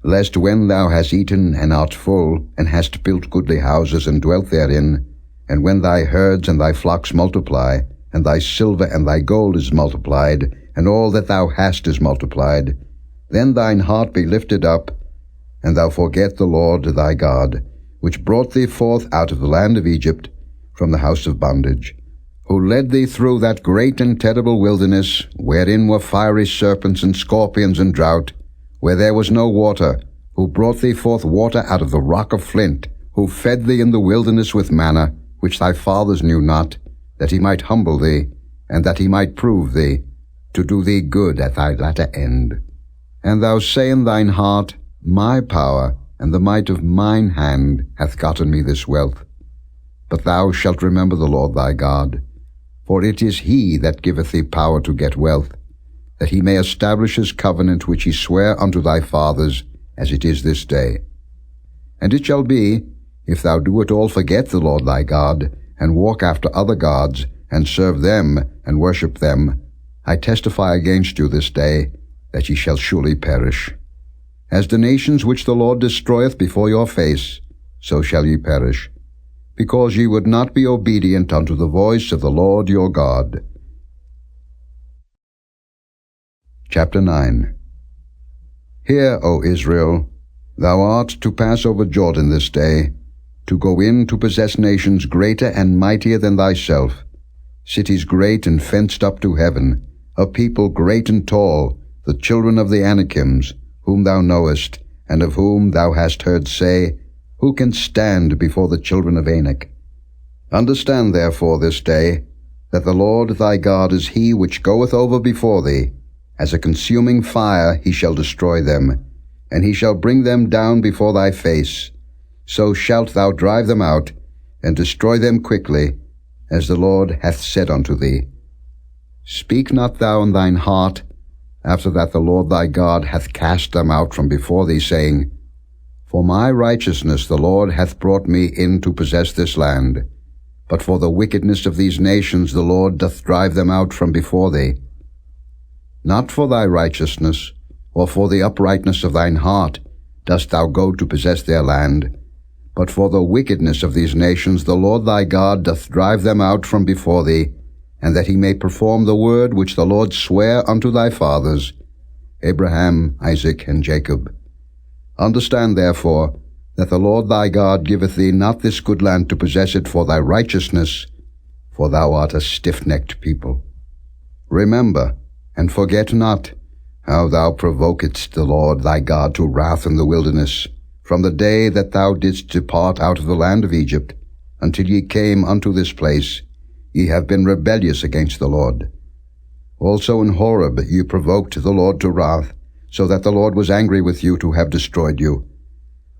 lest when thou hast eaten and art full, and hast built goodly houses and dwelt therein, and when thy herds and thy flocks multiply, and thy silver and thy gold is multiplied, and all that thou hast is multiplied, then thine heart be lifted up, and thou forget the Lord thy God, which brought thee forth out of the land of Egypt, from the house of bondage, who led thee through that great and terrible wilderness, wherein were fiery serpents and scorpions and drought, where there was no water, who brought thee forth water out of the rock of flint, who fed thee in the wilderness with manna, which thy fathers knew not, that he might humble thee, and that he might prove thee, to do thee good at thy latter end. And thou say in thine heart, My power and the might of mine hand hath gotten me this wealth. But thou shalt remember the Lord thy God, for it is he that giveth thee power to get wealth, that he may establish his covenant which he sware unto thy fathers, as it is this day. And it shall be, if thou do at all forget the Lord thy God, and walk after other gods, and serve them, and worship them, I testify against you this day, that ye shall surely perish. As the nations which the Lord destroyeth before your face, so shall ye perish, because ye would not be obedient unto the voice of the Lord your God. Chapter 9. Hear, O Israel, thou art to pass over Jordan this day, to go in to possess nations greater and mightier than thyself, cities great and fenced up to heaven, a people great and tall, the children of the Anakims, whom thou knowest, and of whom thou hast heard say, Who can stand before the children of Anak? Understand therefore this day, that the Lord thy God is he which goeth over before thee. As a consuming fire he shall destroy them, and he shall bring them down before thy face. So shalt thou drive them out, and destroy them quickly, as the Lord hath said unto thee. Speak not thou in thine heart, after that the Lord thy God hath cast them out from before thee, saying, For my righteousness the Lord hath brought me in to possess this land. But for the wickedness of these nations the Lord doth drive them out from before thee. Not for thy righteousness, or for the uprightness of thine heart, dost thou go to possess their land, but for the wickedness of these nations the Lord thy God doth drive them out from before thee, and that he may perform the word which the Lord sware unto thy fathers, Abraham, Isaac, and Jacob. Understand therefore that the Lord thy God giveth thee not this good land to possess it for thy righteousness, for thou art a stiff-necked people. Remember, and forget not, how thou provokedst the Lord thy God to wrath in the wilderness, from the day that thou didst depart out of the land of Egypt, until ye came unto this place. Ye have been rebellious against the Lord. Also in Horeb ye provoked the Lord to wrath, so that the Lord was angry with you to have destroyed you.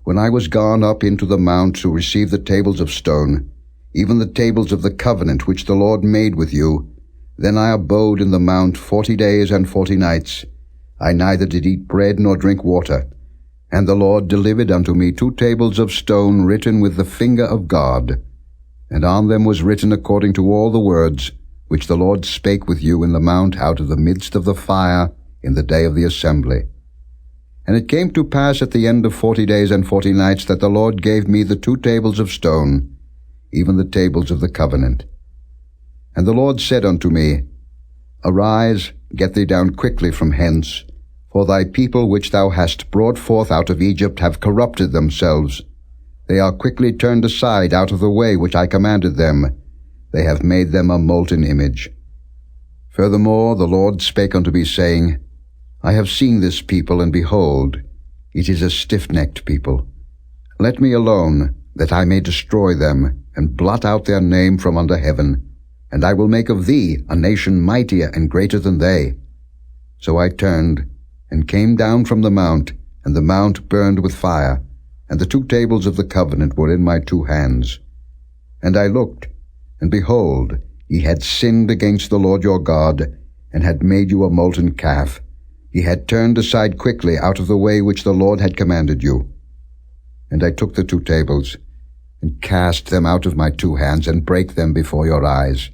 When I was gone up into the mount to receive the tables of stone, even the tables of the covenant which the Lord made with you, then I abode in the mount 40 days and 40 nights. I neither did eat bread nor drink water. And the Lord delivered unto me 2 tables of stone written with the finger of God, and on them was written according to all the words which the Lord spake with you in the mount out of the midst of the fire in the day of the assembly. And it came to pass at the end of 40 days and 40 nights that the Lord gave me the 2 tables of stone, even the tables of the covenant. And the Lord said unto me, Arise, get thee down quickly from hence, for thy people which thou hast brought forth out of Egypt have corrupted themselves. They are quickly turned aside out of the way which I commanded them. They have made them a molten image. Furthermore the Lord spake unto me, saying, I have seen this people, and behold, it is a stiff-necked people. Let me alone, that I may destroy them, and blot out their name from under heaven. And I will make of thee a nation mightier and greater than they. So I turned, and came down from the mount, and the mount burned with fire, and the 2 tables of the covenant were in my 2 hands. And I looked, and behold, ye had sinned against the Lord your God, and had made you a molten calf. Ye had turned aside quickly out of the way which the Lord had commanded you. And I took the 2 tables, and cast them out of my 2 hands, and brake them before your eyes.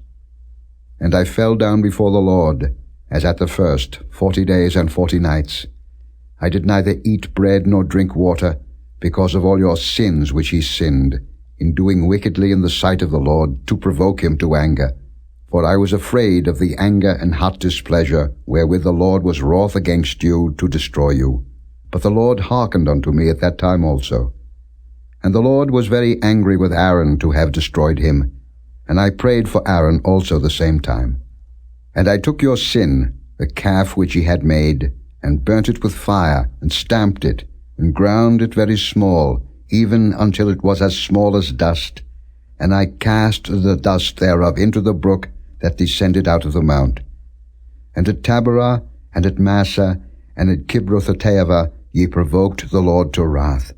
And I fell down before the Lord, as at the first, 40 days and 40 nights. I did neither eat bread nor drink water, because of all your sins which ye sinned, in doing wickedly in the sight of the Lord, to provoke him to anger. For I was afraid of the anger and hot displeasure, wherewith the Lord was wroth against you, to destroy you. But the Lord hearkened unto me at that time also. And the Lord was very angry with Aaron to have destroyed him, and I prayed for Aaron also the same time. And I took your sin, the calf which ye had made, and burnt it with fire, and stamped it, and ground it very small, even until it was as small as dust. And I cast the dust thereof into the brook that descended out of the mount. And at Taberah, and at Massah, and at Kibroth-hattaavah ye provoked the Lord to wrath.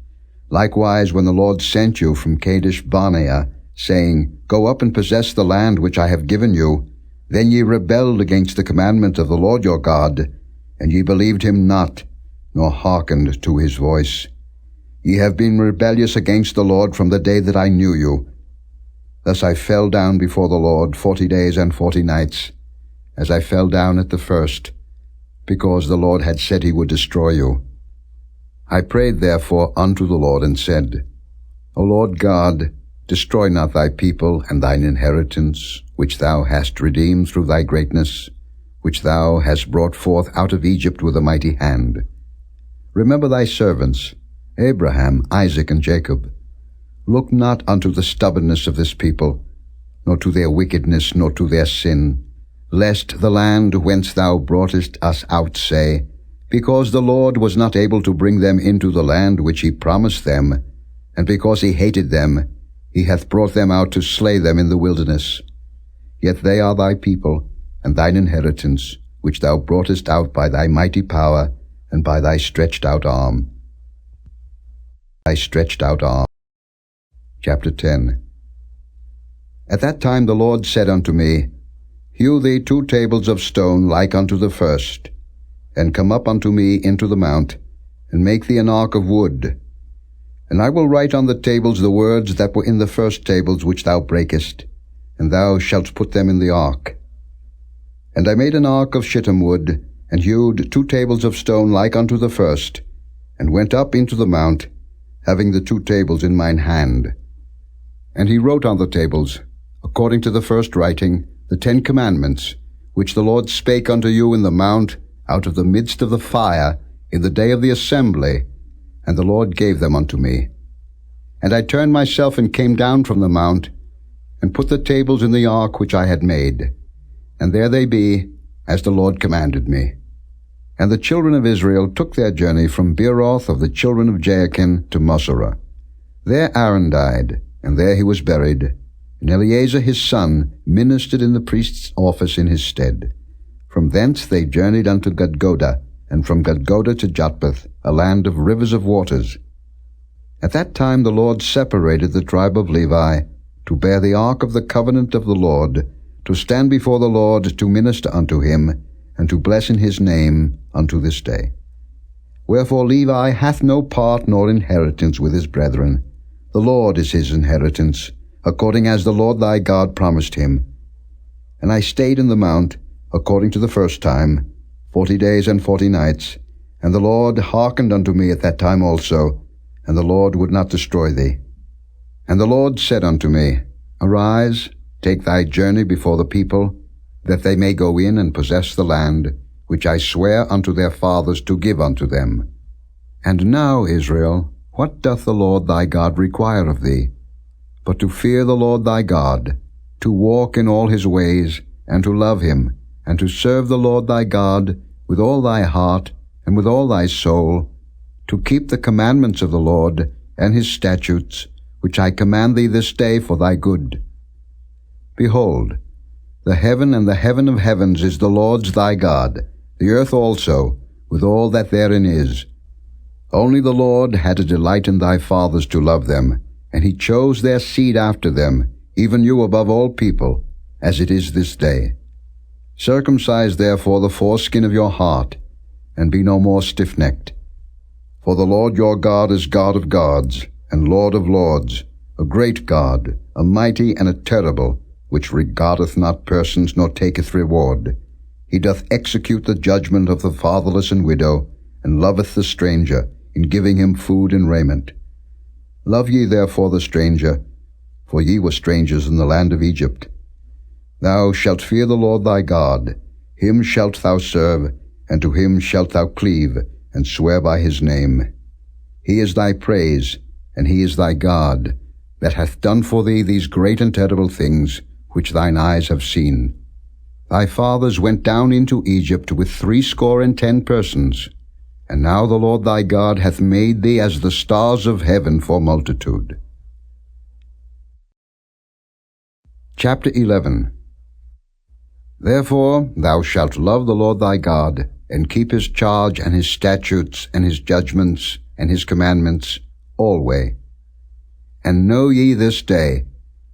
Likewise, when the Lord sent you from Kadesh-barnea, saying, Go up and possess the land which I have given you, then ye rebelled against the commandment of the Lord your God, and ye believed him not, nor hearkened to his voice. Ye have been rebellious against the Lord from the day that I knew you. Thus I fell down before the Lord 40 days and 40 nights, as I fell down at the first, because the Lord had said he would destroy you. I prayed therefore unto the Lord, and said, O Lord God, destroy not thy people and thine inheritance, which thou hast redeemed through thy greatness, which thou hast brought forth out of Egypt with a mighty hand. Remember thy servants, Abraham, Isaac, and Jacob. Look not unto the stubbornness of this people, nor to their wickedness, nor to their sin, lest the land whence thou broughtest us out say, Because the Lord was not able to bring them into the land which he promised them, and because he hated them, he hath brought them out to slay them in the wilderness. Yet they are thy people, and thine inheritance, which thou broughtest out by thy mighty power, and by thy stretched out arm. Thy stretched out arm. Chapter 10. At that time the Lord said unto me, Hew thee 2 tables of stone like unto the first, and come up unto me into the mount, and make thee an ark of wood. And I will write on the tables the words that were in the first tables which thou breakest, and thou shalt put them in the ark. And I made an ark of shittim wood, and hewed 2 tables of stone like unto the first, and went up into the mount, having the 2 tables in mine hand. And he wrote on the tables, according to the first writing, the 10 commandments, which the Lord spake unto you in the mount, out of the midst of the fire, in the day of the assembly, and the Lord gave them unto me. And I turned myself and came down from the mount, and put the tables in the ark which I had made. And there they be, as the Lord commanded me. And the children of Israel took their journey from Beeroth of the children of Jaachin to Moserah. There Aaron died, and there he was buried, and Eleazar his son ministered in the priest's office in his stead. From thence they journeyed unto Gudgodah, and from Gudgodah to Jotbath, a land of rivers of waters. At that time the Lord separated the tribe of Levi, to bear the ark of the covenant of the Lord, to stand before the Lord to minister unto him, and to bless in his name unto this day. Wherefore Levi hath no part nor inheritance with his brethren. The Lord is his inheritance, according as the Lord thy God promised him. And I stayed in the mount, according to the first time, 40 days and 40 nights, and the Lord hearkened unto me at that time also, and the Lord would not destroy thee. And the Lord said unto me, Arise, take thy journey before the people, that they may go in and possess the land, which I swear unto their fathers to give unto them. And now, Israel, what doth the Lord thy God require of thee? But to fear the Lord thy God, to walk in all his ways, and to love him, and to serve the Lord thy God with all thy heart and with all thy soul, to keep the commandments of the Lord and his statutes, which I command thee this day for thy good. Behold, the heaven and the heaven of heavens is the Lord's thy God, the earth also, with all that therein is. Only the Lord had a delight in thy fathers to love them, and he chose their seed after them, even you above all people, as it is this day. Circumcise therefore the foreskin of your heart, and be no more stiff-necked. For the Lord your God is God of gods, and Lord of lords, a great God, a mighty and a terrible, which regardeth not persons nor taketh reward. He doth execute the judgment of the fatherless and widow, and loveth the stranger, in giving him food and raiment. Love ye therefore the stranger, for ye were strangers in the land of Egypt. Thou shalt fear the Lord thy God, him shalt thou serve, and to him shalt thou cleave, and swear by his name. He is thy praise, and he is thy God, that hath done for thee these great and terrible things, which thine eyes have seen. Thy fathers went down into Egypt with 70 persons, and now the Lord thy God hath made thee as the stars of heaven for multitude. Chapter 11. Therefore thou shalt love the Lord thy God, and keep his charge and his statutes and his judgments and his commandments alway. And know ye this day,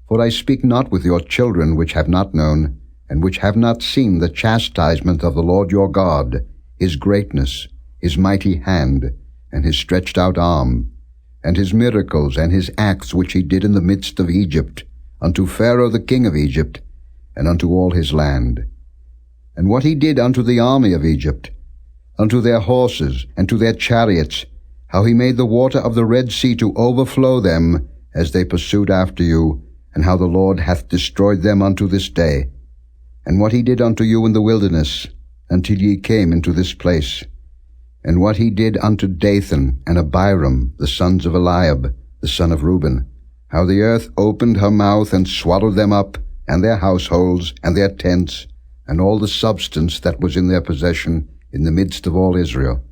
for I speak not with your children which have not known, and which have not seen the chastisement of the Lord your God, his greatness, his mighty hand, and his stretched out arm, and his miracles and his acts which he did in the midst of Egypt, unto Pharaoh the king of Egypt, and unto all his land. And what he did unto the army of Egypt, unto their horses, and to their chariots, how he made the water of the Red Sea to overflow them, as they pursued after you, and how the Lord hath destroyed them unto this day. And what he did unto you in the wilderness, until ye came into this place. And what he did unto Dathan and Abiram, the sons of Eliab, the son of Reuben, how the earth opened her mouth and swallowed them up, and their households, and their tents, and all the substance that was in their possession, in the midst of all Israel.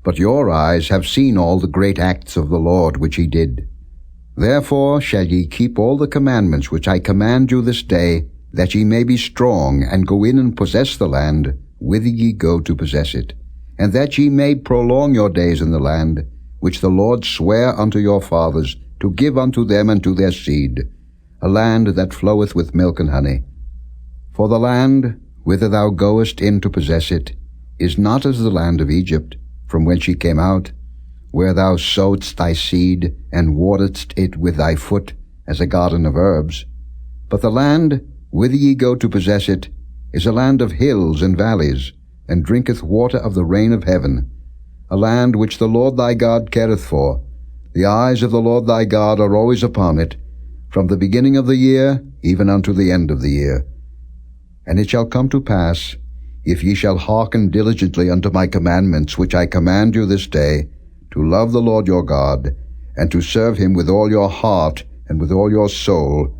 but your eyes have seen all the great acts of the Lord which he did. Therefore shall ye keep all the commandments which I command you this day, that ye may be strong, and go in and possess the land, whither ye go to possess it, and that ye may prolong your days in the land, which the Lord sware unto your fathers, to give unto them and to their seed, a land that floweth with milk and honey. For the land, whither thou goest in to possess it, is not as the land of Egypt, from whence ye came out, where thou sowedst thy seed, and wateredst it with thy foot, as a garden of herbs. But the land, whither ye go to possess it, is a land of hills and valleys, and drinketh water of the rain of heaven, a land which the Lord thy God careth for. The eyes of the Lord thy God are always upon it, from the beginning of the year even unto the end of the year. And it shall come to pass, if ye shall hearken diligently unto my commandments which I command you this day, to love the Lord your God, and to serve him with all your heart and with all your soul,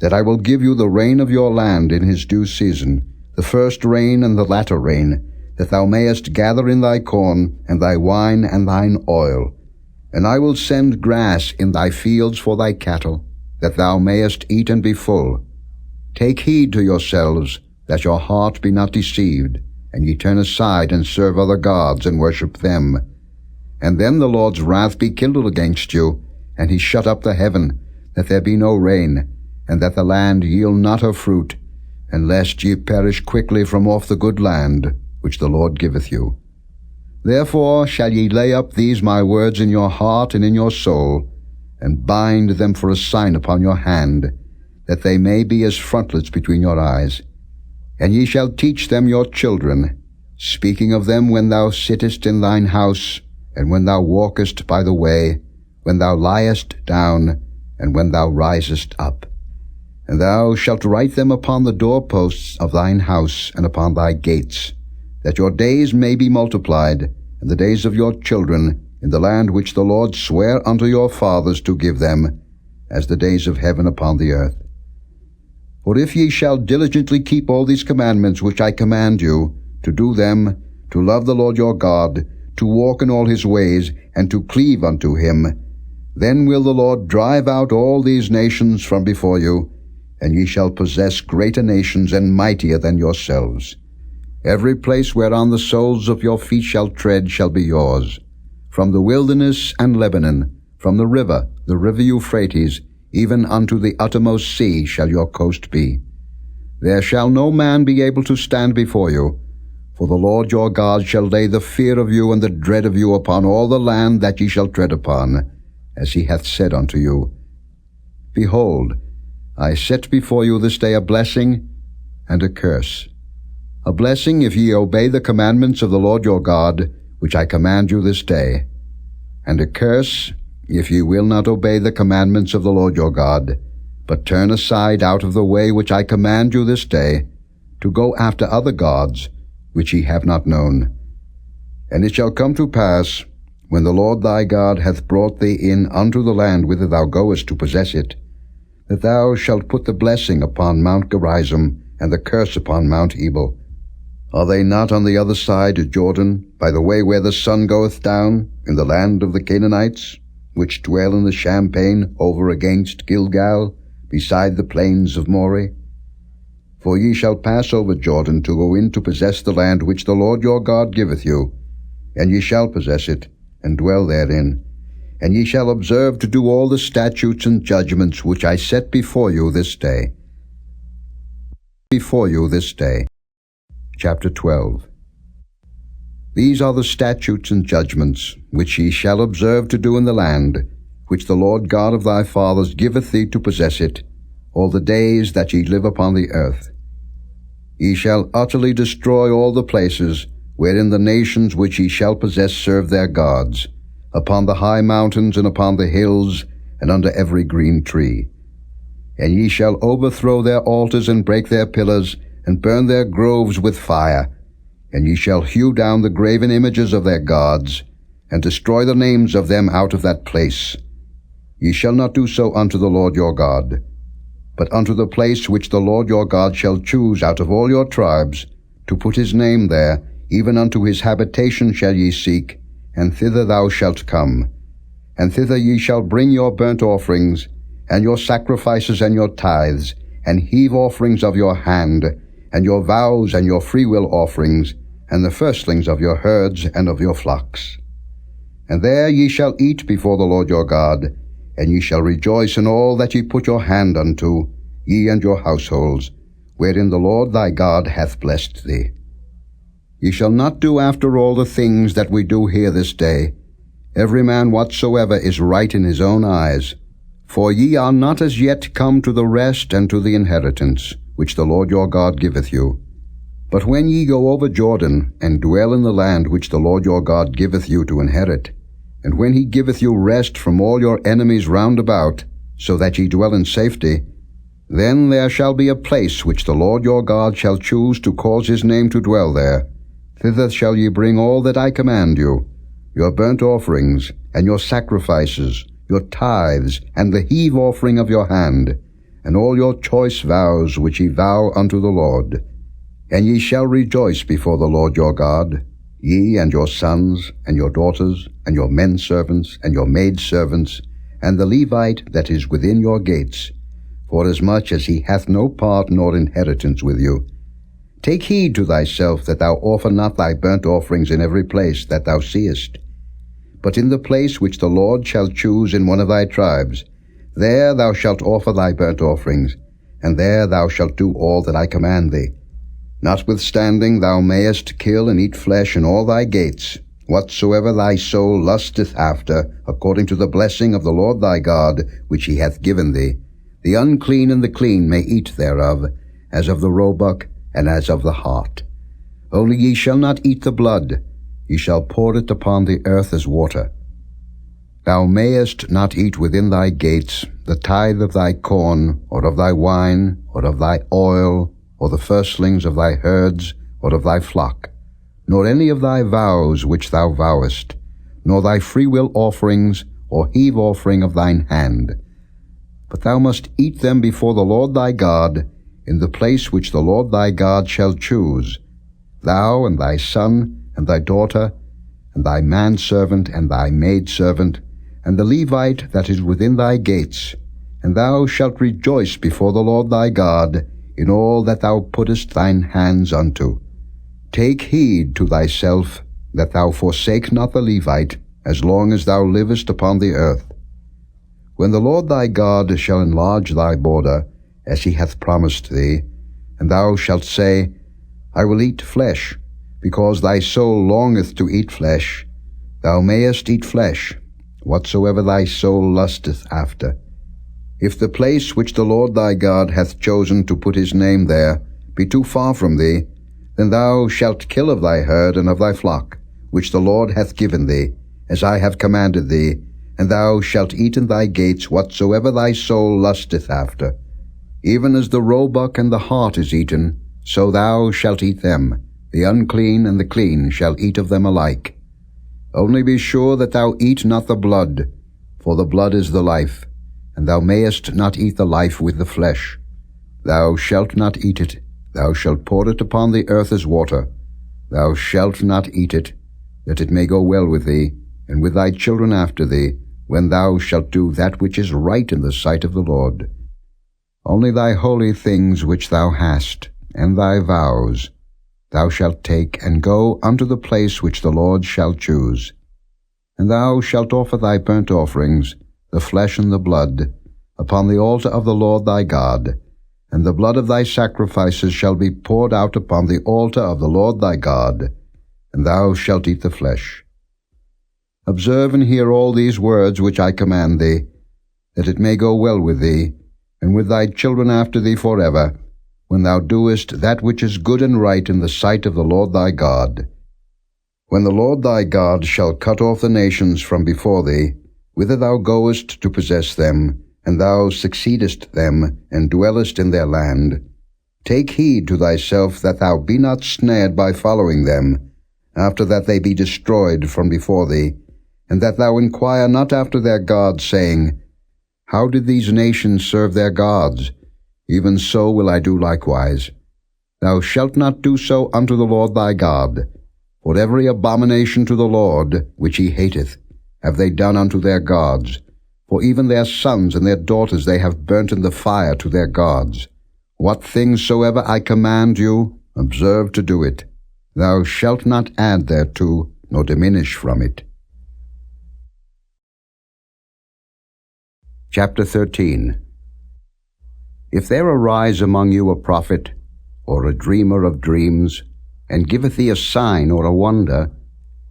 that I will give you the rain of your land in his due season, the first rain and the latter rain, that thou mayest gather in thy corn, and thy wine, and thine oil. And I will send grass in thy fields for thy cattle, that thou mayest eat and be full. Take heed to yourselves, that your heart be not deceived, and ye turn aside and serve other gods, and worship them. And then the Lord's wrath be kindled against you, and he shut up the heaven, that there be no rain, and that the land yield not her fruit, and lest ye perish quickly from off the good land, which the Lord giveth you. Therefore shall ye lay up these my words in your heart and in your soul, and bind them for a sign upon your hand, that they may be as frontlets between your eyes. And ye shall teach them your children, speaking of them when thou sittest in thine house, and when thou walkest by the way, when thou liest down, and when thou risest up. And thou shalt write them upon the doorposts of thine house and upon thy gates, that your days may be multiplied, and the days of your children, in the land which the Lord sware unto your fathers to give them, as the days of heaven upon the earth. For if ye shall diligently keep all these commandments which I command you, to do them, to love the Lord your God, to walk in all his ways, and to cleave unto him, then will the Lord drive out all these nations from before you, and ye shall possess greater nations and mightier than yourselves. Every place whereon the soles of your feet shall tread shall be yours. From the wilderness and Lebanon, from the river Euphrates, even unto the uttermost sea shall your coast be. There shall no man be able to stand before you, for the Lord your God shall lay the fear of you and the dread of you upon all the land that ye shall tread upon, as he hath said unto you. Behold, I set before you this day a blessing and a curse. A blessing if ye obey the commandments of the Lord your God, which I command you this day, and a curse if ye will not obey the commandments of the Lord your God, but turn aside out of the way which I command you this day, to go after other gods, which ye have not known. And it shall come to pass, when the Lord thy God hath brought thee in unto the land whither thou goest to possess it, that thou shalt put the blessing upon Mount Gerizim, and the curse upon Mount Ebal. Are they not on the other side of Jordan, by the way where the sun goeth down, in the land of the Canaanites, which dwell in the champaign over against Gilgal, beside the plains of Moreh? For ye shall pass over Jordan to go in to possess the land which the Lord your God giveth you, and ye shall possess it, and dwell therein. And ye shall observe to do all the statutes and judgments which I set before you this day. Chapter 12. These are the statutes and judgments which ye shall observe to do in the land, which the Lord God of thy fathers giveth thee to possess it, all the days that ye live upon the earth. Ye shall utterly destroy all the places wherein the nations which ye shall possess serve their gods, upon the high mountains and upon the hills, and under every green tree. And ye shall overthrow their altars and break their pillars, and burn their groves with fire. And ye shall hew down the graven images of their gods, and destroy the names of them out of that place. Ye shall not do so unto the Lord your God, but unto the place which the Lord your God shall choose out of all your tribes, to put his name there, even unto his habitation shall ye seek, and thither thou shalt come. And thither ye shall bring your burnt offerings, and your sacrifices and your tithes, and heave offerings of your hand, and your vows and your freewill offerings, and the firstlings of your herds and of your flocks. And there ye shall eat before the Lord your God, and ye shall rejoice in all that ye put your hand unto, ye and your households, wherein the Lord thy God hath blessed thee. Ye shall not do after all the things that we do here this day, every man whatsoever is right in his own eyes. For ye are not as yet come to the rest and to the inheritance, which the Lord your God giveth you. But when ye go over Jordan, and dwell in the land which the Lord your God giveth you to inherit, and when he giveth you rest from all your enemies round about, so that ye dwell in safety, then there shall be a place which the Lord your God shall choose to cause his name to dwell there. Thither shall ye bring all that I command you, your burnt offerings, and your sacrifices, your tithes, and the heave offering of your hand, and all your choice vows which ye vow unto the Lord. And ye shall rejoice before the Lord your God, ye and your sons, and your daughters, and your men servants, and your maid servants, and the Levite that is within your gates, forasmuch as he hath no part nor inheritance with you. Take heed to thyself that thou offer not thy burnt offerings in every place that thou seest. But in the place which the Lord shall choose in one of thy tribes, there thou shalt offer thy burnt offerings, and there thou shalt do all that I command thee. Notwithstanding thou mayest kill and eat flesh in all thy gates, whatsoever thy soul lusteth after, according to the blessing of the Lord thy God, which he hath given thee. The unclean and the clean may eat thereof, as of the roebuck, and as of the hart. Only ye shall not eat the blood, ye shall pour it upon the earth as water. Thou mayest not eat within thy gates the tithe of thy corn, or of thy wine, or of thy oil, or the firstlings of thy herds, or of thy flock, nor any of thy vows which thou vowest, nor thy freewill offerings, or heave offering of thine hand. But thou must eat them before the Lord thy God, in the place which the Lord thy God shall choose, thou and thy son, and thy daughter, and thy manservant, and thy maidservant, and the Levite that is within thy gates, and thou shalt rejoice before the Lord thy God in all that thou puttest thine hands unto. Take heed to thyself that thou forsake not the Levite, as long as thou livest upon the earth. When the Lord thy God shall enlarge thy border, as he hath promised thee, and thou shalt say, I will eat flesh, because thy soul longeth to eat flesh, thou mayest eat flesh, whatsoever thy soul lusteth after. If the place which the Lord thy God hath chosen to put his name there be too far from thee, then thou shalt kill of thy herd and of thy flock, which the Lord hath given thee, as I have commanded thee, and thou shalt eat in thy gates whatsoever thy soul lusteth after. Even as the roebuck and the hart is eaten, so thou shalt eat them. The unclean and the clean shall eat of them alike. Only be sure that thou eat not the blood, for the blood is the life, and thou mayest not eat the life with the flesh. Thou shalt not eat it, thou shalt pour it upon the earth as water. Thou shalt not eat it, that it may go well with thee, and with thy children after thee, when thou shalt do that which is right in the sight of the Lord. Only thy holy things which thou hast, and thy vows, thou shalt take, and go unto the place which the Lord shall choose. And thou shalt offer thy burnt offerings, the flesh and the blood, upon the altar of the Lord thy God, and the blood of thy sacrifices shall be poured out upon the altar of the Lord thy God, and thou shalt eat the flesh. Observe and hear all these words which I command thee, that it may go well with thee, and with thy children after thee forever, when thou doest that which is good and right in the sight of the Lord thy God. When the Lord thy God shall cut off the nations from before thee, whither thou goest to possess them, and thou succeedest them, and dwellest in their land, take heed to thyself that thou be not snared by following them, after that they be destroyed from before thee, and that thou inquire not after their gods, saying, How did these nations serve their gods? Even so will I do likewise. Thou shalt not do so unto the Lord thy God, For every abomination to the Lord, which he hateth, have they done unto their gods. For even their sons and their daughters they have burnt in the fire to their gods. What things soever I command you, observe to do it. Thou shalt not add thereto, nor diminish from it. Chapter 13. If there arise among you a prophet, or a dreamer of dreams, and giveth thee a sign or a wonder,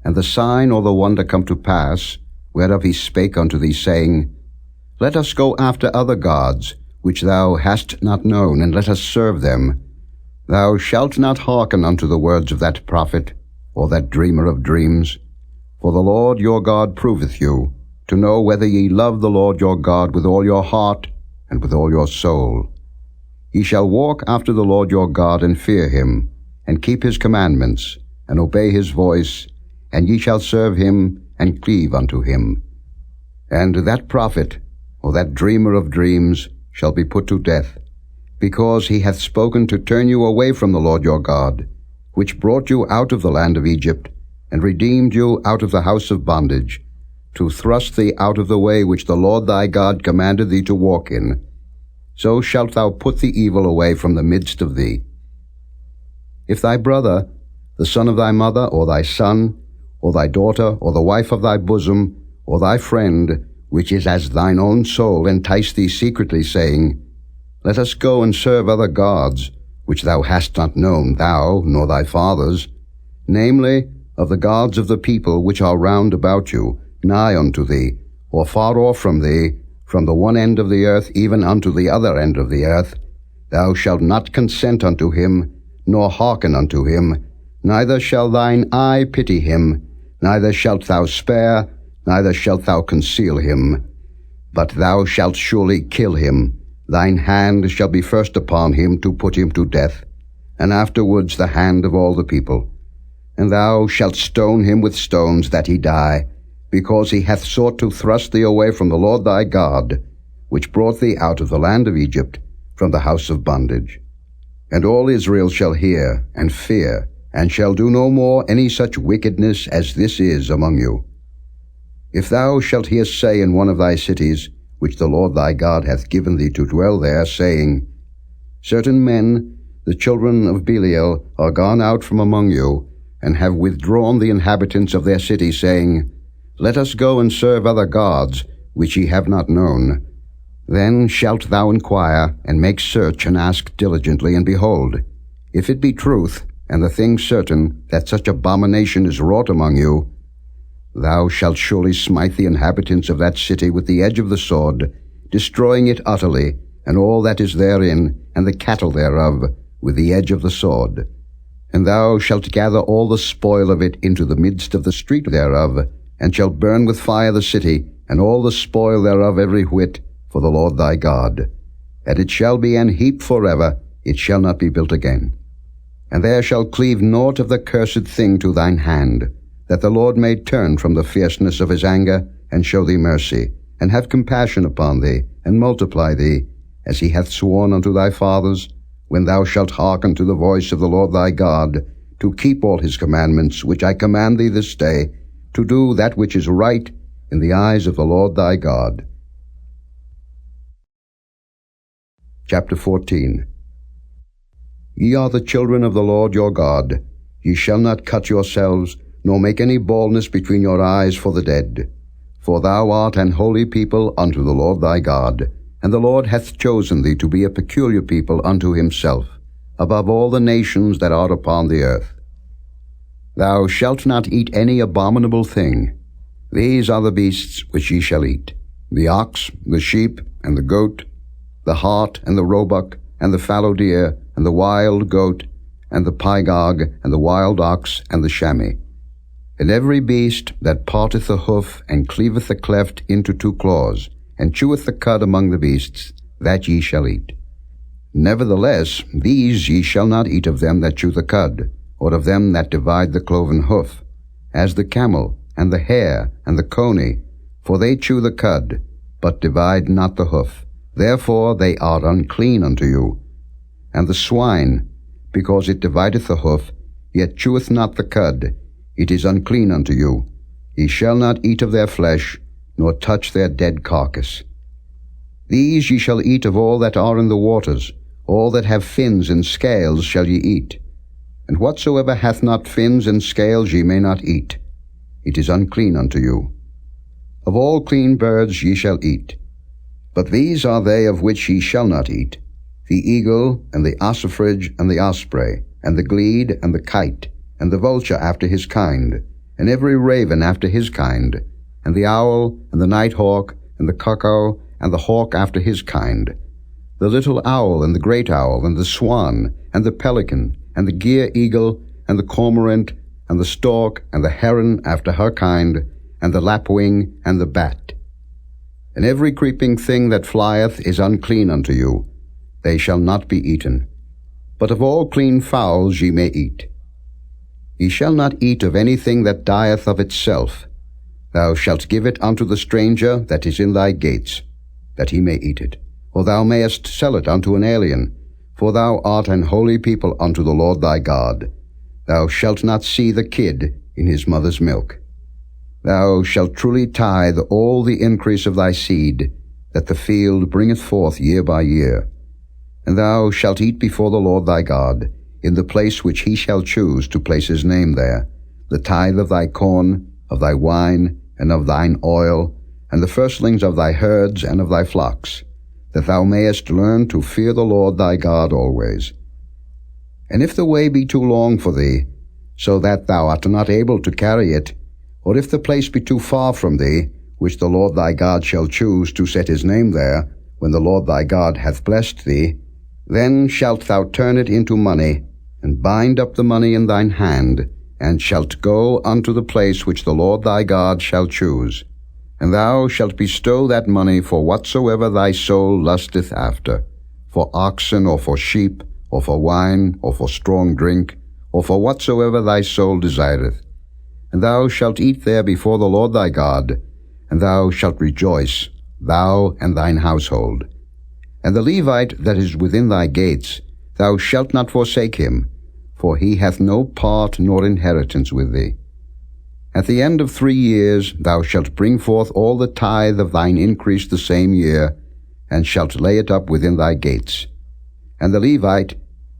and the sign or the wonder come to pass, whereof he spake unto thee, saying, Let us go after other gods, which thou hast not known, and let us serve them. Thou shalt not hearken unto the words of that prophet, or that dreamer of dreams. For the Lord your God proveth you, to know whether ye love the Lord your God with all your heart and with all your soul. Ye shall walk after the Lord your God, and fear him, and keep his commandments, and obey his voice, and ye shall serve him, and cleave unto him. And that prophet, or that dreamer of dreams, shall be put to death, because he hath spoken to turn you away from the Lord your God, which brought you out of the land of Egypt, and redeemed you out of the house of bondage, to thrust thee out of the way which the Lord thy God commanded thee to walk in. So shalt thou put the evil away from the midst of thee. If thy brother, the son of thy mother, or thy son, or thy daughter, or the wife of thy bosom, or thy friend, which is as thine own soul, entice thee secretly, saying, Let us go and serve other gods, which thou hast not known, thou, nor thy fathers, namely, of the gods of the people which are round about you, nigh unto thee, or far off from thee, from the one end of the earth even unto the other end of the earth, thou shalt not consent unto him, nor hearken unto him, neither shall thine eye pity him, neither shalt thou spare, neither shalt thou conceal him. But thou shalt surely kill him. Thine hand shall be first upon him to put him to death, and afterwards the hand of all the people. And thou shalt stone him with stones that he die, because he hath sought to thrust thee away from the Lord thy God, which brought thee out of the land of Egypt, from the house of bondage. And all Israel shall hear, and fear, and shall do no more any such wickedness as this is among you. If thou shalt hear say in one of thy cities, which the Lord thy God hath given thee to dwell there, saying, Certain men, the children of Belial, are gone out from among you, and have withdrawn the inhabitants of their city, saying, Let us go and serve other gods, which ye have not known. Then shalt thou inquire, and make search, and ask diligently, and behold, if it be truth, and the thing certain, that such abomination is wrought among you, thou shalt surely smite the inhabitants of that city with the edge of the sword, destroying it utterly, and all that is therein, and the cattle thereof, with the edge of the sword. And thou shalt gather all the spoil of it into the midst of the street thereof, and shalt burn with fire the city, and all the spoil thereof every whit, for the Lord thy God. And it shall be an heap forever, it shall not be built again. And there shall cleave naught of the cursed thing to thine hand, that the Lord may turn from the fierceness of his anger, and show thee mercy, and have compassion upon thee, and multiply thee, as he hath sworn unto thy fathers, when thou shalt hearken to the voice of the Lord thy God, to keep all his commandments, which I command thee this day, to do that which is right in the eyes of the Lord thy God. Chapter 14. Ye are the children of the Lord your God. Ye shall not cut yourselves, nor make any baldness between your eyes for the dead. For thou art an holy people unto the Lord thy God, and the Lord hath chosen thee to be a peculiar people unto himself, above all the nations that are upon the earth. Thou shalt not eat any abominable thing. These are the beasts which ye shall eat, the ox, the sheep, and the goat, the hart, and the roebuck, and the fallow deer, and the wild goat, and the pygog, and the wild ox, and the chamois. And every beast that parteth the hoof, and cleaveth the cleft into two claws, and cheweth the cud among the beasts, that ye shall eat. Nevertheless, these ye shall not eat of them that chew the cud, or of them that divide the cloven hoof, as the camel, and the hare, and the coney, for they chew the cud, but divide not the hoof. Therefore they are unclean unto you. And the swine, because it divideth the hoof, yet cheweth not the cud, It is unclean unto you. Ye shall not eat of their flesh, nor touch their dead carcass. These ye shall eat of all that are in the waters, all that have fins and scales shall ye eat. And whatsoever hath not fins and scales ye may not eat. It is unclean unto you. Of all clean birds ye shall eat. But these are they of which ye shall not eat: the eagle, and the ossifrage, and the osprey, and the glede, and the kite, and the vulture after his kind, and every raven after his kind, and the owl, and the night hawk, and the cuckoo, and the hawk after his kind, the little owl, and the great owl, and the swan, and the pelican, and the gier eagle, and the cormorant, and the stork, and the heron after her kind, and the lapwing, and the bat. And every creeping thing that flieth is unclean unto you. They shall not be eaten. But of all clean fowls ye may eat. Ye shall not eat of anything that dieth of itself. Thou shalt give it unto the stranger that is in thy gates, that he may eat it. Or thou mayest sell it unto an alien, for thou art an holy people unto the Lord thy God. Thou shalt not see the kid in his mother's milk. Thou shalt truly tithe all the increase of thy seed, that the field bringeth forth year by year. And thou shalt eat before the Lord thy God, in the place which he shall choose to place his name there, the tithe of thy corn, of thy wine, and of thine oil, and the firstlings of thy herds and of thy flocks, that thou mayest learn to fear the Lord thy God always. And if the way be too long for thee, so that thou art not able to carry it, or if the place be too far from thee, which the Lord thy God shall choose to set his name there, when the Lord thy God hath blessed thee, then shalt thou turn it into money, and bind up the money in thine hand, and shalt go unto the place which the Lord thy God shall choose. And thou shalt bestow that money for whatsoever thy soul lusteth after, for oxen, or for sheep, or for wine, or for strong drink, or for whatsoever thy soul desireth. And thou shalt eat there before the Lord thy God, and thou shalt rejoice, thou and thine household. And the Levite that is within thy gates, thou shalt not forsake him, for he hath no part nor inheritance with thee. At the end of 3 years thou shalt bring forth all the tithe of thine increase the same year, and shalt lay it up within thy gates. And the Levite,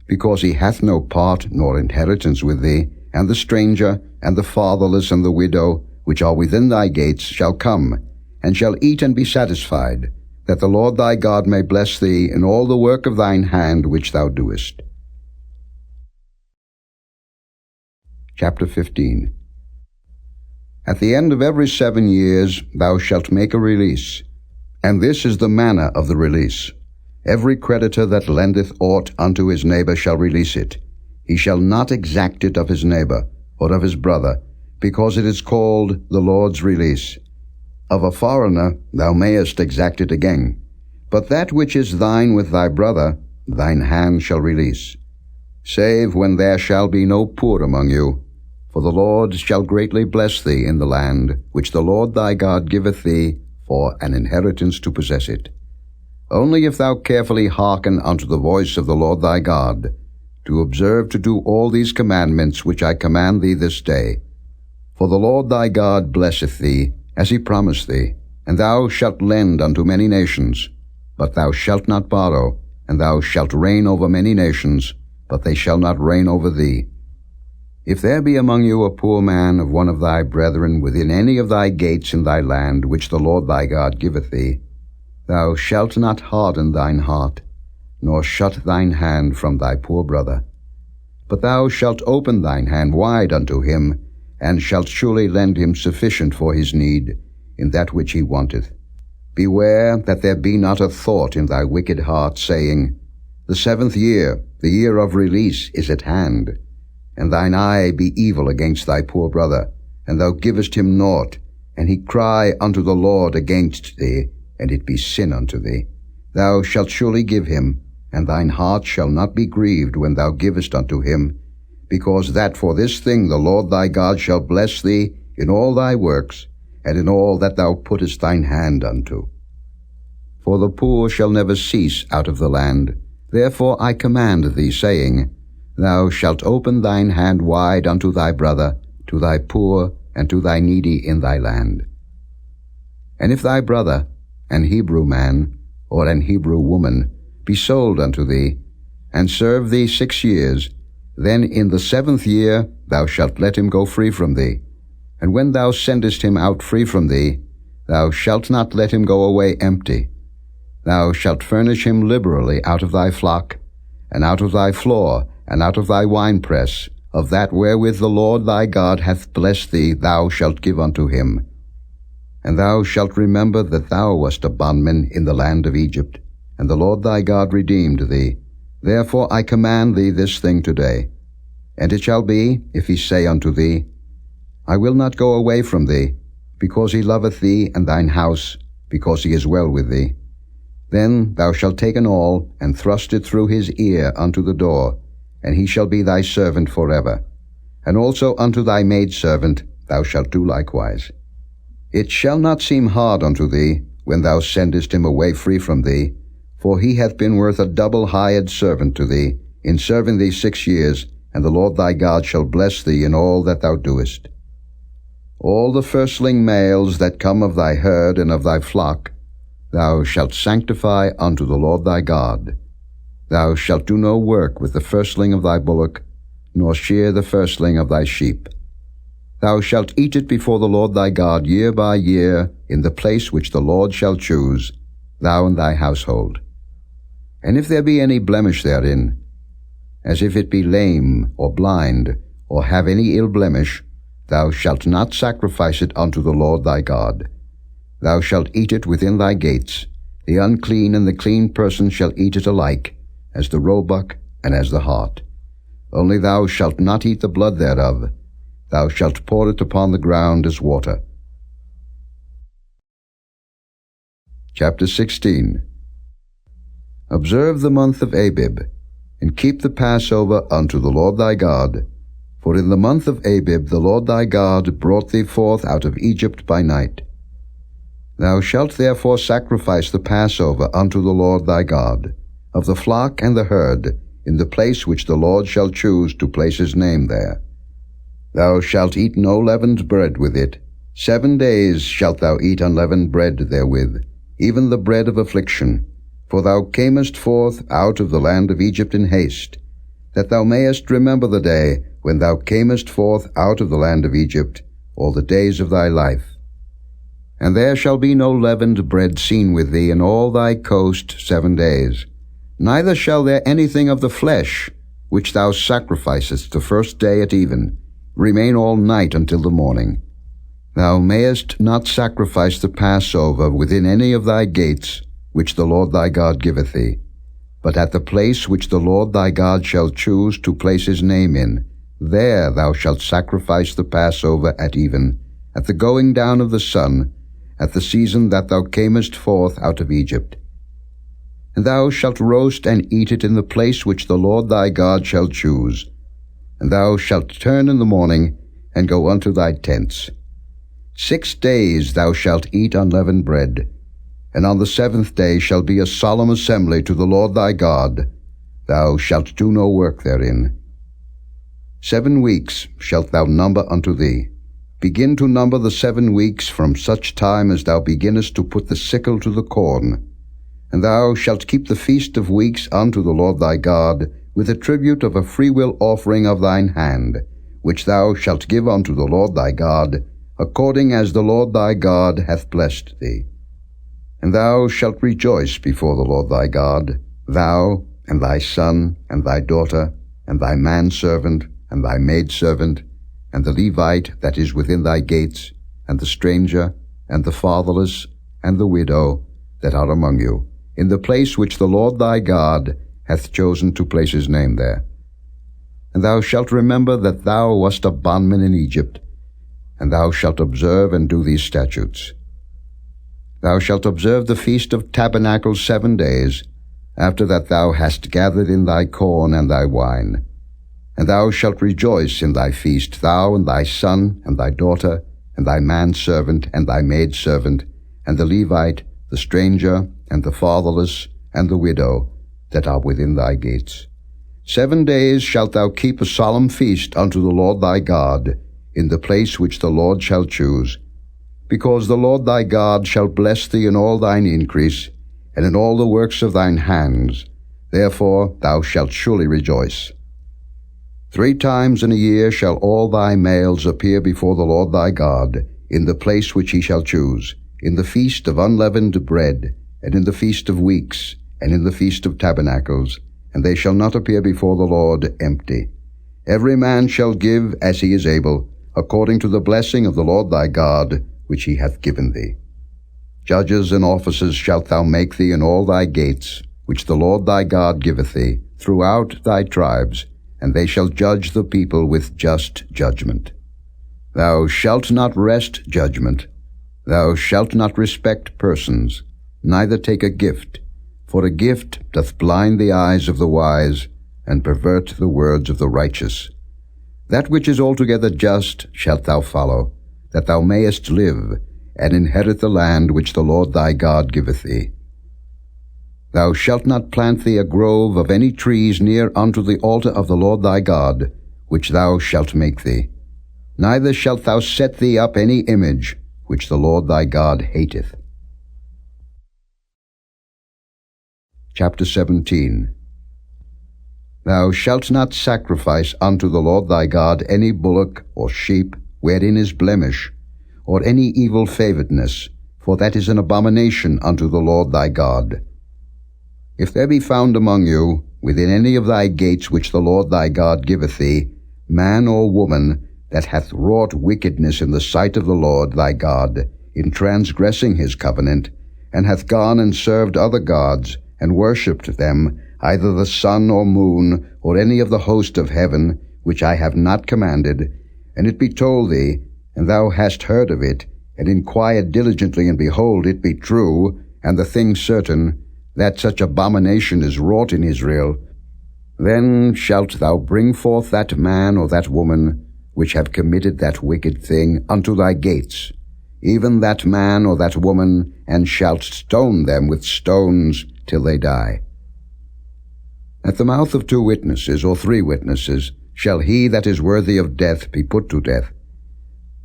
because he hath no part nor inheritance with thee, and the stranger, and the fatherless, and the widow, which are within thy gates, shall come, and shall eat and be satisfied, that the Lord thy God may bless thee in all the work of thine hand which thou doest. Chapter 15. At the end of every 7 years thou shalt make a release, and this is the manner of the release. Every creditor that lendeth aught unto his neighbor shall release it. He shall not exact it of his neighbor, or of his brother, because it is called the Lord's release. Of a foreigner thou mayest exact it again, but that which is thine with thy brother thine hand shall release, save when there shall be no poor among you. For the Lord shall greatly bless thee in the land, which the Lord thy God giveth thee for an inheritance to possess it. Only if thou carefully hearken unto the voice of the Lord thy God, to observe to do all these commandments which I command thee this day. For the Lord thy God blesseth thee, as he promised thee, and thou shalt lend unto many nations, but thou shalt not borrow, and thou shalt reign over many nations, but they shall not reign over thee. If there be among you a poor man of one of thy brethren within any of thy gates in thy land, which the Lord thy God giveth thee, thou shalt not harden thine heart, nor shut thine hand from thy poor brother. But thou shalt open thine hand wide unto him, and shalt surely lend him sufficient for his need, in that which he wanteth. Beware that there be not a thought in thy wicked heart, saying, The 7th year, the year of release, is at hand, and thine eye be evil against thy poor brother, and thou givest him naught, and he cry unto the Lord against thee, and it be sin unto thee. Thou shalt surely give him, and thine heart shall not be grieved when thou givest unto him, because that for this thing the Lord thy God shall bless thee in all thy works, and in all that thou puttest thine hand unto. For the poor shall never cease out of the land. Therefore I command thee, saying, Thou shalt open thine hand wide unto thy brother, to thy poor, and to thy needy in thy land. And if thy brother, an Hebrew man, or an Hebrew woman, be sold unto thee, and serve thee 6 years, then in the 7th year thou shalt let him go free from thee. And when thou sendest him out free from thee, thou shalt not let him go away empty. Thou shalt furnish him liberally out of thy flock, and out of thy floor, and out of thy winepress, of that wherewith the Lord thy God hath blessed thee thou shalt give unto him. And thou shalt remember that thou wast a bondman in the land of Egypt, and the Lord thy God redeemed thee. Therefore I command thee this thing today. And it shall be, if he say unto thee, I will not go away from thee, because he loveth thee and thine house, because he is well with thee, then thou shalt take an awl, and thrust it through his ear unto the door, and he shall be thy servant forever. And also unto thy maidservant thou shalt do likewise. It shall not seem hard unto thee, when thou sendest him away free from thee, for he hath been worth a double hired servant to thee, in serving thee 6 years, and the Lord thy God shall bless thee in all that thou doest. All the firstling males that come of thy herd and of thy flock thou shalt sanctify unto the Lord thy God. Thou shalt do no work with the firstling of thy bullock, nor shear the firstling of thy sheep. Thou shalt eat it before the Lord thy God year by year, in the place which the Lord shall choose, thou and thy household. And if there be any blemish therein, as if it be lame, or blind, or have any ill blemish, thou shalt not sacrifice it unto the Lord thy God. Thou shalt eat it within thy gates. The unclean and the clean person shall eat it alike, as the roebuck and as the hart. Only thou shalt not eat the blood thereof. Thou shalt pour it upon the ground as water. Chapter 16. Observe the month of Abib, and keep the Passover unto the Lord thy God. For in the month of Abib the Lord thy God brought thee forth out of Egypt by night. Thou shalt therefore sacrifice the Passover unto the Lord thy God, of the flock and the herd, in the place which the Lord shall choose to place his name there. Thou shalt eat no leavened bread with it. 7 days shalt thou eat unleavened bread therewith, even the bread of affliction. For thou camest forth out of the land of Egypt in haste, that thou mayest remember the day when thou camest forth out of the land of Egypt, all the days of thy life. And there shall be no leavened bread seen with thee in all thy coast 7 days. Neither shall there anything of the flesh, which thou sacrificest the first day at even, remain all night until the morning. Thou mayest not sacrifice the Passover within any of thy gates, which the Lord thy God giveth thee, but at the place which the Lord thy God shall choose to place his name in, there thou shalt sacrifice the Passover at even, at the going down of the sun, at the season that thou camest forth out of Egypt. And thou shalt roast and eat it in the place which the Lord thy God shall choose. And thou shalt turn in the morning, and go unto thy tents. 6 days thou shalt eat unleavened bread, and on the 7th day shall be a solemn assembly to the Lord thy God. Thou shalt do no work therein. 7 weeks shalt thou number unto thee. Begin to number the 7 weeks from such time as thou beginnest to put the sickle to the corn. And thou shalt keep the feast of weeks unto the Lord thy God, with a tribute of a freewill offering of thine hand, which thou shalt give unto the Lord thy God, according as the Lord thy God hath blessed thee. And thou shalt rejoice before the Lord thy God, thou, and thy son, and thy daughter, and thy manservant, and thy maidservant, and the Levite that is within thy gates, and the stranger, and the fatherless, and the widow that are among you, in the place which the Lord thy God hath chosen to place his name there. And thou shalt remember that thou wast a bondman in Egypt, and thou shalt observe and do these statutes. Thou shalt observe the feast of tabernacles 7 days, after that thou hast gathered in thy corn and thy wine. And thou shalt rejoice in thy feast, thou and thy son, and thy daughter, and thy manservant, and thy maidservant, and the Levite, the stranger, and the fatherless, and the widow, that are within thy gates. 7 days shalt thou keep a solemn feast unto the Lord thy God, in the place which the Lord shall choose. Because the Lord thy God shall bless thee in all thine increase, and in all the works of thine hands. Therefore thou shalt surely rejoice. 3 times in a year shall all thy males appear before the Lord thy God, in the place which he shall choose, in the feast of unleavened bread, and in the feast of weeks, and in the feast of tabernacles, and they shall not appear before the Lord empty. Every man shall give as he is able, according to the blessing of the Lord thy God, which he hath given thee. Judges and officers shalt thou make thee in all thy gates, which the Lord thy God giveth thee, throughout thy tribes, and they shall judge the people with just judgment. Thou shalt not wrest judgment. Thou shalt not respect persons, neither take a gift, for a gift doth blind the eyes of the wise, and pervert the words of the righteous. That which is altogether just shalt thou follow, that thou mayest live, and inherit the land which the Lord thy God giveth thee. Thou shalt not plant thee a grove of any trees near unto the altar of the Lord thy God, which thou shalt make thee. Neither shalt thou set thee up any image, which the Lord thy God hateth. Chapter 17. Thou shalt not sacrifice unto the Lord thy God any bullock or sheep, wherein is blemish, or any evil favoredness, for that is an abomination unto the Lord thy God. If there be found among you, within any of thy gates which the Lord thy God giveth thee, man or woman that hath wrought wickedness in the sight of the Lord thy God, in transgressing his covenant, and hath gone and served other gods, and worshipped them, either the sun or moon, or any of the host of heaven, which I have not commanded, and it be told thee, and thou hast heard of it, and inquired diligently, and behold, it be true, and the thing certain, that such abomination is wrought in Israel, then shalt thou bring forth that man or that woman, which have committed that wicked thing, unto thy gates, even that man or that woman, and shalt stone them with stones till they die. At the mouth of 2 witnesses or 3 witnesses shall he that is worthy of death be put to death.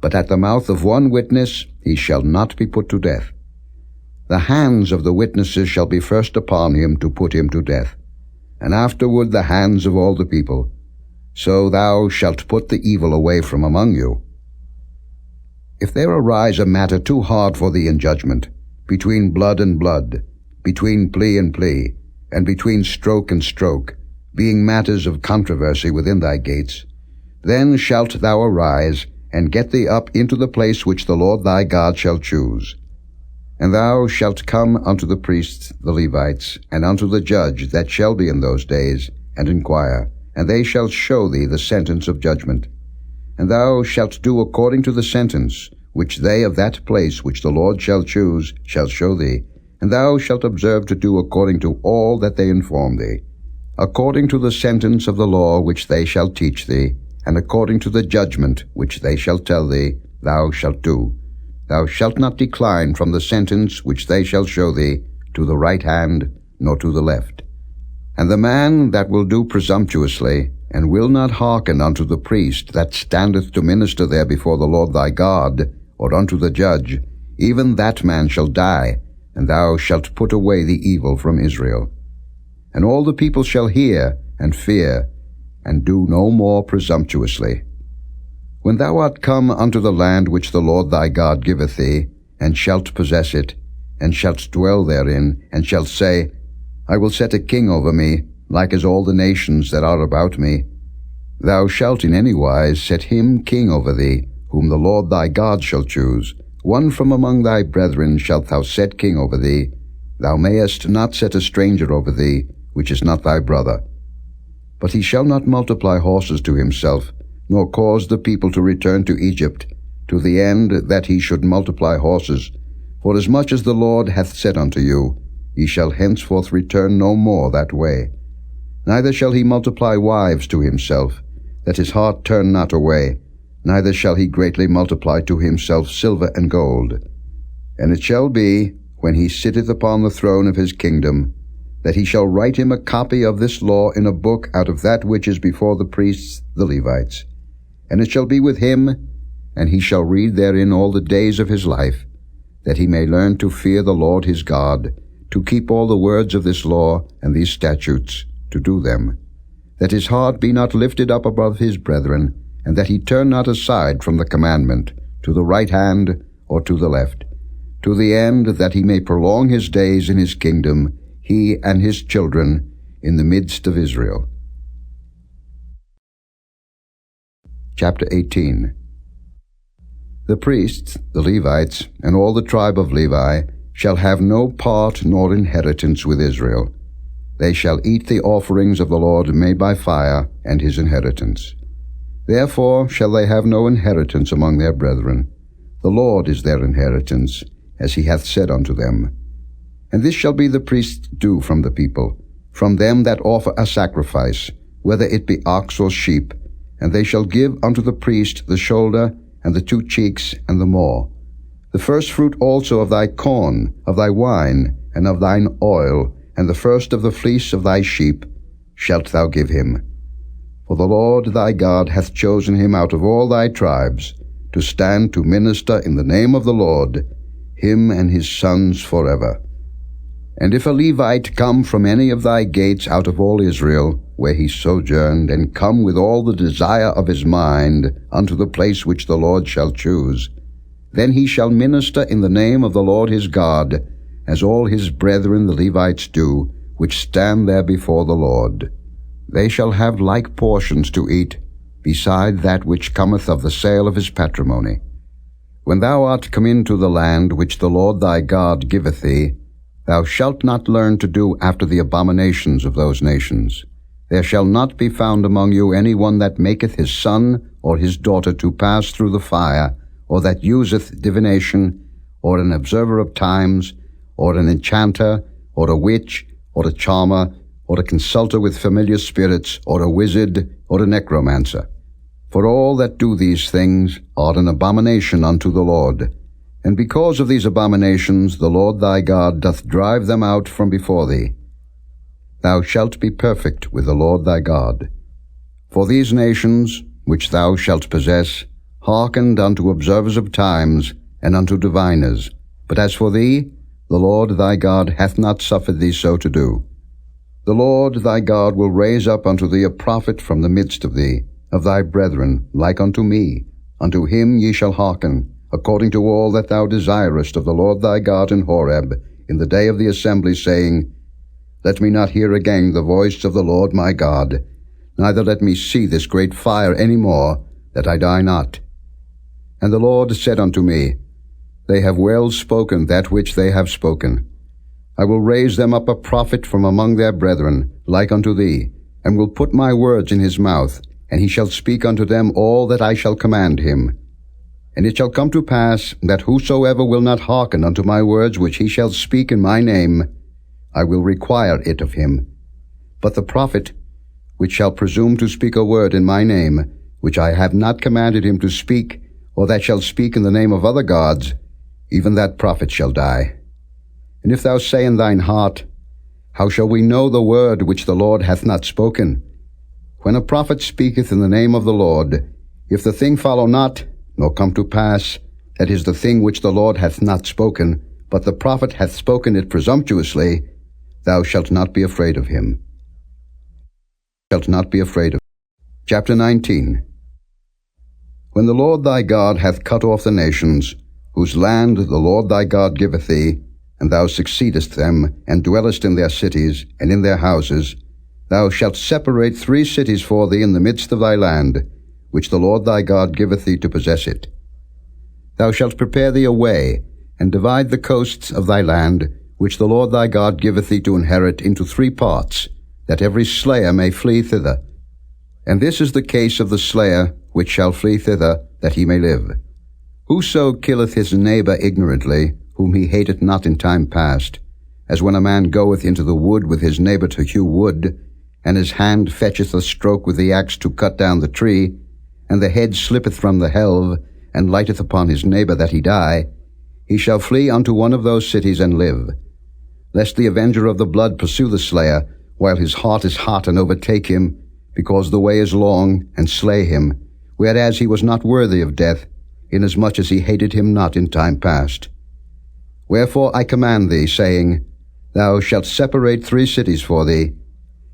But at the mouth of 1 witness he shall not be put to death. The hands of the witnesses shall be first upon him to put him to death, and afterward the hands of all the people. So thou shalt put the evil away from among you. If there arise a matter too hard for thee in judgment, between blood and blood, between plea and plea, and between stroke and stroke, being matters of controversy within thy gates, then shalt thou arise, and get thee up into the place which the Lord thy God shall choose. And thou shalt come unto the priests, the Levites, and unto the judge that shall be in those days, and inquire, and they shall show thee the sentence of judgment. And thou shalt do according to the sentence which they of that place which the Lord shall choose shall show thee, and thou shalt observe to do according to all that they inform thee, according to the sentence of the law which they shall teach thee, and according to the judgment which they shall tell thee, thou shalt do. Thou shalt not decline from the sentence which they shall show thee, to the right hand, nor to the left. And the man that will do presumptuously, and will not hearken unto the priest that standeth to minister there before the Lord thy God, or unto the judge, even that man shall die, and thou shalt put away the evil from Israel. And all the people shall hear, and fear, and do no more presumptuously. When thou art come unto the land which the Lord thy God giveth thee, and shalt possess it, and shalt dwell therein, and shalt say, I will set a king over me, like as all the nations that are about me, thou shalt in any wise set him king over thee, whom the Lord thy God shall choose. One from among thy brethren shalt thou set king over thee. Thou mayest not set a stranger over thee, which is not thy brother. But he shall not multiply horses to himself, nor cause the people to return to Egypt, to the end that he should multiply horses. Forasmuch as the Lord hath said unto you, ye shall henceforth return no more that way. Neither shall he multiply wives to himself, that his heart turn not away, neither shall he greatly multiply to himself silver and gold. And it shall be, when he sitteth upon the throne of his kingdom, that he shall write him a copy of this law in a book out of that which is before the priests the Levites. And it shall be with him, and he shall read therein all the days of his life, that he may learn to fear the Lord his God, to keep all the words of this law and these statutes, to do them, that his heart be not lifted up above his brethren, and that he turn not aside from the commandment, to the right hand or to the left, to the end that he may prolong his days in his kingdom, he and his children, in the midst of Israel. Chapter 18. The priests, the Levites, and all the tribe of Levi shall have no part nor inheritance with Israel. They shall eat the offerings of the Lord made by fire, and his inheritance. Therefore shall they have no inheritance among their brethren. The Lord is their inheritance, as he hath said unto them. And this shall be the priest's due from the people, from them that offer a sacrifice, whether it be ox or sheep, and they shall give unto the priest the shoulder, and the 2 cheeks, and the maw. The first fruit also of thy corn, of thy wine, and of thine oil, and the first of the fleece of thy sheep, shalt thou give him. For the Lord thy God hath chosen him out of all thy tribes, to stand to minister in the name of the Lord, him and his sons forever. And if a Levite come from any of thy gates out of all Israel, where he sojourned, and come with all the desire of his mind unto the place which the Lord shall choose, then he shall minister in the name of the Lord his God, as all his brethren the Levites do, which stand there before the Lord. They shall have like portions to eat, beside that which cometh of the sale of his patrimony. When thou art come into the land which the Lord thy God giveth thee, thou shalt not learn to do after the abominations of those nations. There shall not be found among you any one that maketh his son or his daughter to pass through the fire, or that useth divination, or an observer of times, or an enchanter, or a witch, or a charmer, or a consulter with familiar spirits, or a wizard, or a necromancer. For all that do these things are an abomination unto the Lord. And because of these abominations the Lord thy God doth drive them out from before thee. Thou shalt be perfect with the Lord thy God. For these nations, which thou shalt possess, hearkened unto observers of times, and unto diviners. But as for thee, the Lord thy God hath not suffered thee so to do. The Lord thy God will raise up unto thee a prophet from the midst of thee, of thy brethren, like unto me. Unto him ye shall hearken, according to all that thou desirest of the Lord thy God in Horeb, in the day of the assembly, saying, Let me not hear again the voice of the Lord my God, neither let me see this great fire any more, that I die not. And the Lord said unto me, They have well spoken that which they have spoken. I will raise them up a prophet from among their brethren, like unto thee, and will put my words in his mouth, and he shall speak unto them all that I shall command him. And it shall come to pass, that whosoever will not hearken unto my words which he shall speak in my name, I will require it of him. But the prophet, which shall presume to speak a word in my name, which I have not commanded him to speak, or that shall speak in the name of other gods, even that prophet shall die. And if thou say in thine heart, How shall we know the word which the Lord hath not spoken? When a prophet speaketh in the name of the Lord, if the thing follow not, nor come to pass, that is the thing which the Lord hath not spoken, but the prophet hath spoken it presumptuously, thou shalt not be afraid of him. Chapter 19. When the Lord thy God hath cut off the nations, whose land the Lord thy God giveth thee, and thou succeedest them, and dwellest in their cities, and in their houses, thou shalt separate 3 cities for thee in the midst of thy land, which the Lord thy God giveth thee to possess it. Thou shalt prepare thee a way, and divide the coasts of thy land, which the Lord thy God giveth thee to inherit, into 3 parts, that every slayer may flee thither. And this is the case of the slayer which shall flee thither, that he may live. Whoso killeth his neighbor ignorantly, whom he hateth not in time past, as when a man goeth into the wood with his neighbor to hew wood, and his hand fetcheth a stroke with the axe to cut down the tree, and the head slippeth from the helve, and lighteth upon his neighbor that he die, he shall flee unto one of those cities and live. Lest the avenger of the blood pursue the slayer, while his heart is hot, and overtake him, because the way is long, and slay him, whereas he was not worthy of death, inasmuch as he hated him not in time past. Wherefore I command thee, saying, Thou shalt separate 3 cities for thee.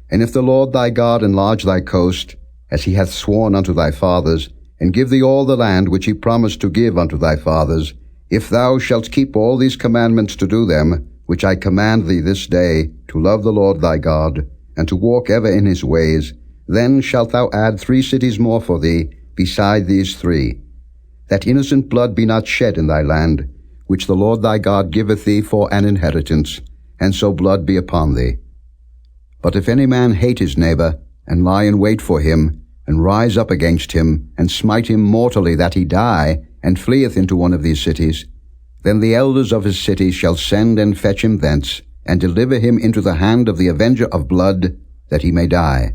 And if the Lord thy God enlarge thy coast, as he hath sworn unto thy fathers, and give thee all the land which he promised to give unto thy fathers, if thou shalt keep all these commandments to do them, which I command thee this day, to love the Lord thy God, and to walk ever in his ways, then shalt thou add 3 cities more for thee, beside these 3, that innocent blood be not shed in thy land, which the Lord thy God giveth thee for an inheritance, and so blood be upon thee. But if any man hate his neighbor, and lie in wait for him, and rise up against him, and smite him mortally that he die, and fleeth into one of these cities, then the elders of his city shall send and fetch him thence, and deliver him into the hand of the avenger of blood, that he may die.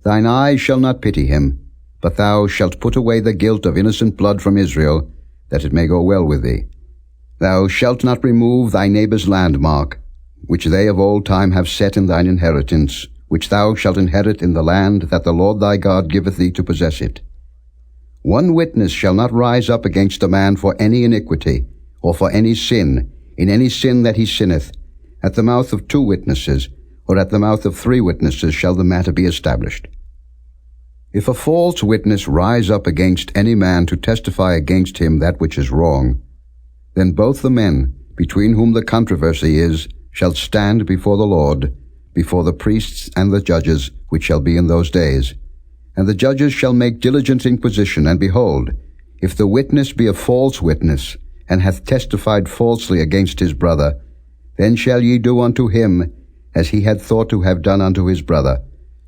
Thine eyes shall not pity him, but thou shalt put away the guilt of innocent blood from Israel, that it may go well with thee. Thou shalt not remove thy neighbour's landmark, which they of old time have set in thine inheritance, which thou shalt inherit in the land that the Lord thy God giveth thee to possess it. 1 witness shall not rise up against a man for any iniquity, or for any sin, in any sin that he sinneth. At the mouth of 2 witnesses, or at the mouth of 3 witnesses shall the matter be established. If a false witness rise up against any man to testify against him that which is wrong, then both the men, between whom the controversy is, shall stand before the Lord, before the priests and the judges, which shall be in those days. And the judges shall make diligent inquisition, and behold, if the witness be a false witness, and hath testified falsely against his brother, then shall ye do unto him as he had thought to have done unto his brother.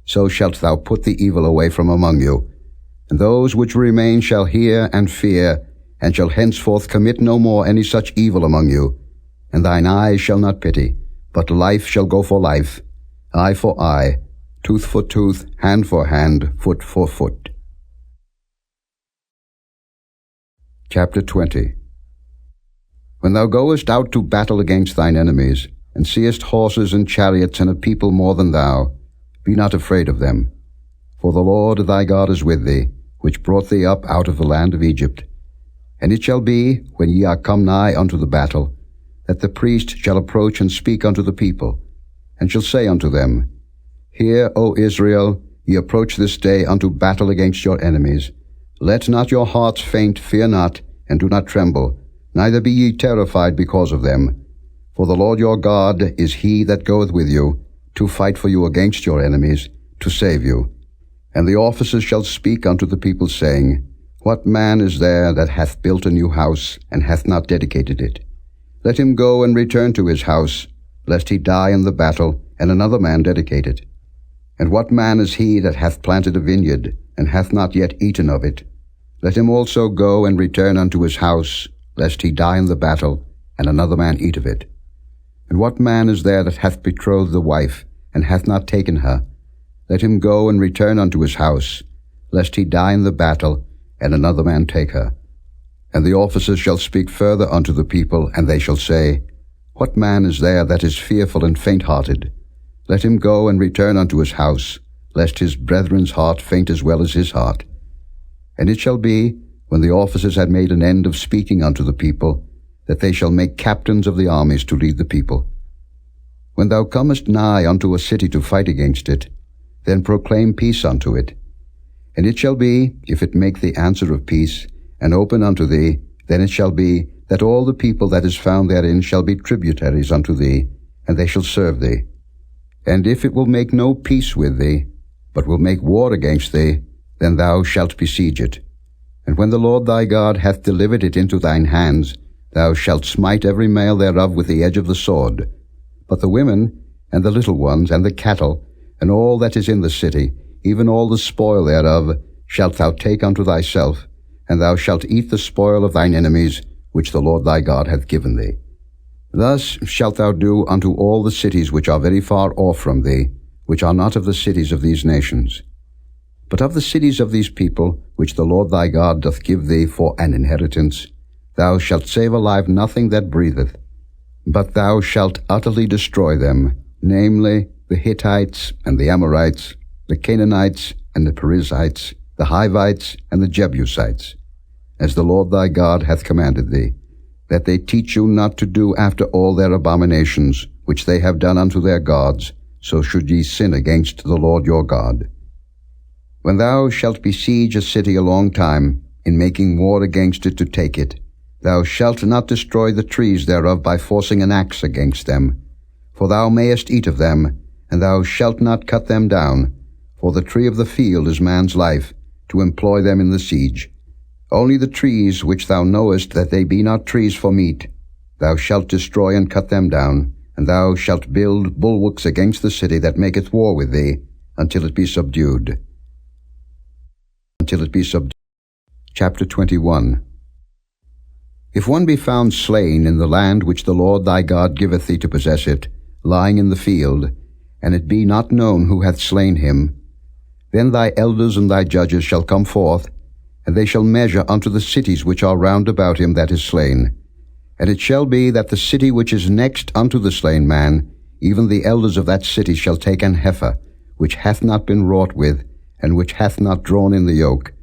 So shalt thou put the evil away from among you. And those which remain shall hear and fear, and shall henceforth commit no more any such evil among you. And thine eyes shall not pity, but life shall go for life, eye for eye, tooth for tooth, hand for hand, foot for foot. Chapter 20. When thou goest out to battle against thine enemies, and seest horses and chariots and a people more than thou, be not afraid of them. For the Lord thy God is with thee, which brought thee up out of the land of Egypt. And it shall be, when ye are come nigh unto the battle, that the priest shall approach and speak unto the people, and shall say unto them, Hear, O Israel, ye approach this day unto battle against your enemies. Let not your hearts faint, fear not, and do not tremble, neither be ye terrified because of them. For the Lord your God is he that goeth with you, to fight for you against your enemies, to save you. And the officers shall speak unto the people, saying, What man is there that hath built a new house, and hath not dedicated it? Let him go and return to his house, lest he die in the battle, and another man dedicate it. And what man is he that hath planted a vineyard, and hath not yet eaten of it? Let him also go and return unto his house, lest he die in the battle, and another man eat of it. And what man is there that hath betrothed a wife, and hath not taken her? Let him go and return unto his house, lest he die in the battle, and another man take her. And the officers shall speak further unto the people, and they shall say, What man is there that is fearful and faint-hearted? Let him go and return unto his house, lest his brethren's heart faint as well as his heart. And it shall be, when the officers had made an end of speaking unto the people, that they shall make captains of the armies to lead the people. When thou comest nigh unto a city to fight against it, then proclaim peace unto it. And it shall be, if it make the answer of peace, and open unto thee, then it shall be, that all the people that is found therein shall be tributaries unto thee, and they shall serve thee. And if it will make no peace with thee, but will make war against thee, then thou shalt besiege it. And when the Lord thy God hath delivered it into thine hands, thou shalt smite every male thereof with the edge of the sword. But the women, and the little ones, and the cattle, and all that is in the city, even all the spoil thereof, shalt thou take unto thyself, and thou shalt eat the spoil of thine enemies, which the Lord thy God hath given thee. Thus shalt thou do unto all the cities which are very far off from thee, which are not of the cities of these nations. But of the cities of these people, which the Lord thy God doth give thee for an inheritance, thou shalt save alive nothing that breatheth, but thou shalt utterly destroy them, namely, the Hittites and the Amorites, the Canaanites and the Perizzites, the Hivites and the Jebusites. as the Lord thy God hath commanded thee, that they teach you not to do after all their abominations, which they have done unto their gods, so should ye sin against the Lord your God. When thou shalt besiege a city a long time, in making war against it to take it, thou shalt not destroy the trees thereof by forcing an axe against them. For thou mayest eat of them, and thou shalt not cut them down. For the tree of the field is man's life, to employ them in the siege. Only the trees which thou knowest that they be not trees for meat, thou shalt destroy and cut them down, and thou shalt build bulwarks against the city that maketh war with thee, until it be subdued. Chapter 21. If one be found slain in the land which the Lord thy God giveth thee to possess it, lying in the field, and it be not known who hath slain him, then thy elders and thy judges shall come forth, and they shall measure unto the cities which are round about him that is slain. And it shall be that the city which is next unto the slain man, even the elders of that city shall take an heifer, which hath not been wrought with, and which hath not drawn in the yoke.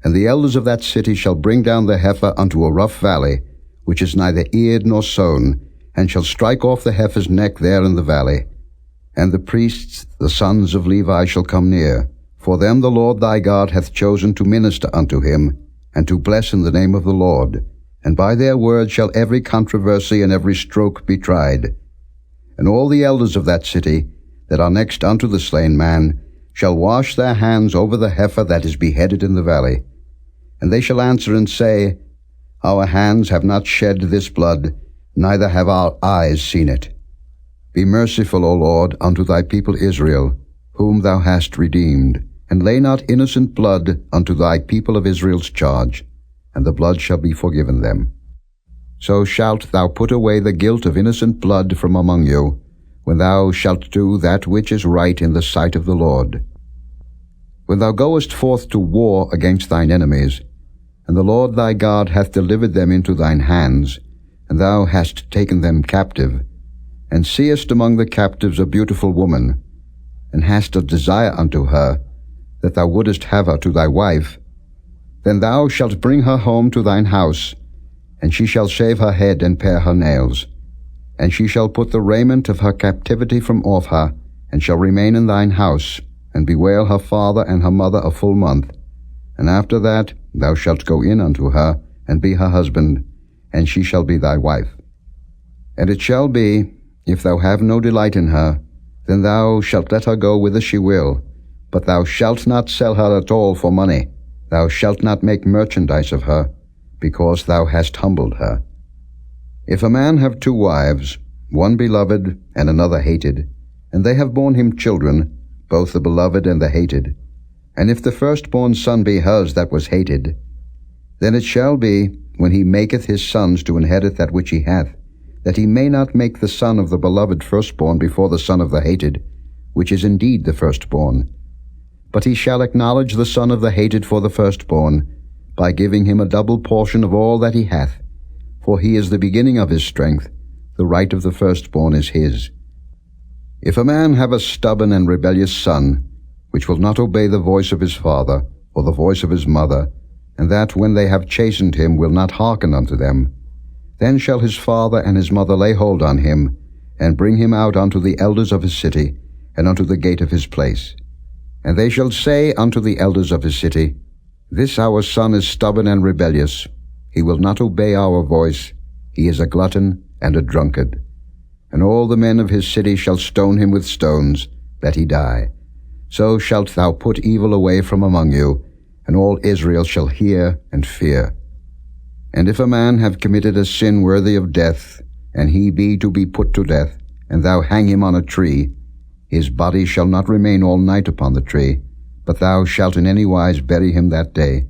And the elders of that city shall bring down the heifer unto a rough valley, which is neither eared nor sown, and shall strike off the heifer's neck there in the valley. And the priests, the sons of Levi, shall come near, for them the Lord thy God hath chosen to minister unto him, and to bless in the name of the Lord. And by their word shall every controversy and every stroke be tried. And all the elders of that city, that are next unto the slain man, shall wash their hands over the heifer that is beheaded in the valley. And they shall answer and say, Our hands have not shed this blood, neither have our eyes seen it. Be merciful, O Lord, unto thy people Israel, whom thou hast redeemed, and lay not innocent blood unto thy people of Israel's charge, and the blood shall be forgiven them. So shalt thou put away the guilt of innocent blood from among you, when thou shalt do that which is right in the sight of the Lord. When thou goest forth to war against thine enemies, and the Lord thy God hath delivered them into thine hands, and thou hast taken them captive, and seest among the captives a beautiful woman, and hast a desire unto her, that thou wouldest have her to thy wife, then thou shalt bring her home to thine house, and she shall shave her head and pare her nails. And she shall put the raiment of her captivity from off her, and shall remain in thine house, and bewail her father and her mother a full month. And after that thou shalt go in unto her, and be her husband, and she shall be thy wife. And it shall be, if thou have no delight in her, then thou shalt let her go whither she will, but thou shalt not sell her at all for money. Thou shalt not make merchandise of her, because thou hast humbled her. If a man have 2 wives, one beloved and another hated, and they have borne him children, both the beloved and the hated, and if the firstborn son be hers that was hated, then it shall be, when he maketh his sons to inherit that which he hath, that he may not make the son of the beloved firstborn before the son of the hated, which is indeed the firstborn. But he shall acknowledge the son of the hated for the firstborn, by giving him a double portion of all that he hath. For he is the beginning of his strength, the right of the firstborn is his. If a man have a stubborn and rebellious son, which will not obey the voice of his father, or the voice of his mother, and that when they have chastened him will not hearken unto them, then shall his father and his mother lay hold on him, and bring him out unto the elders of his city, and unto the gate of his place. And they shall say unto the elders of his city, This our son is stubborn and rebellious. He will not obey our voice. He is a glutton and a drunkard. And all the men of his city shall stone him with stones, that he die. So shalt thou put evil away from among you, and all Israel shall hear and fear. And if a man have committed a sin worthy of death, and he be to be put to death, and thou hang him on a tree, his body shall not remain all night upon the tree, but thou shalt in any wise bury him that day.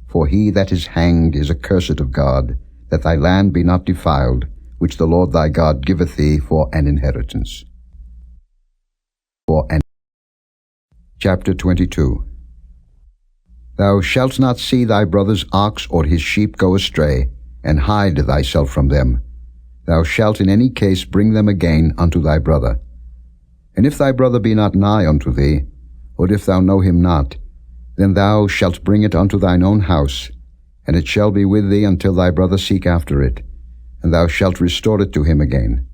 For he that is hanged is accursed of God, that thy land be not defiled, which the Lord thy God giveth thee for an inheritance. Chapter 22. Thou shalt not see thy brother's ox or his sheep go astray, and hide thyself from them. Thou shalt in any case bring them again unto thy brother. And if thy brother be not nigh unto thee, or if thou know him not, then thou shalt bring it unto thine own house, and it shall be with thee until thy brother seek after it, and thou shalt restore it to him again.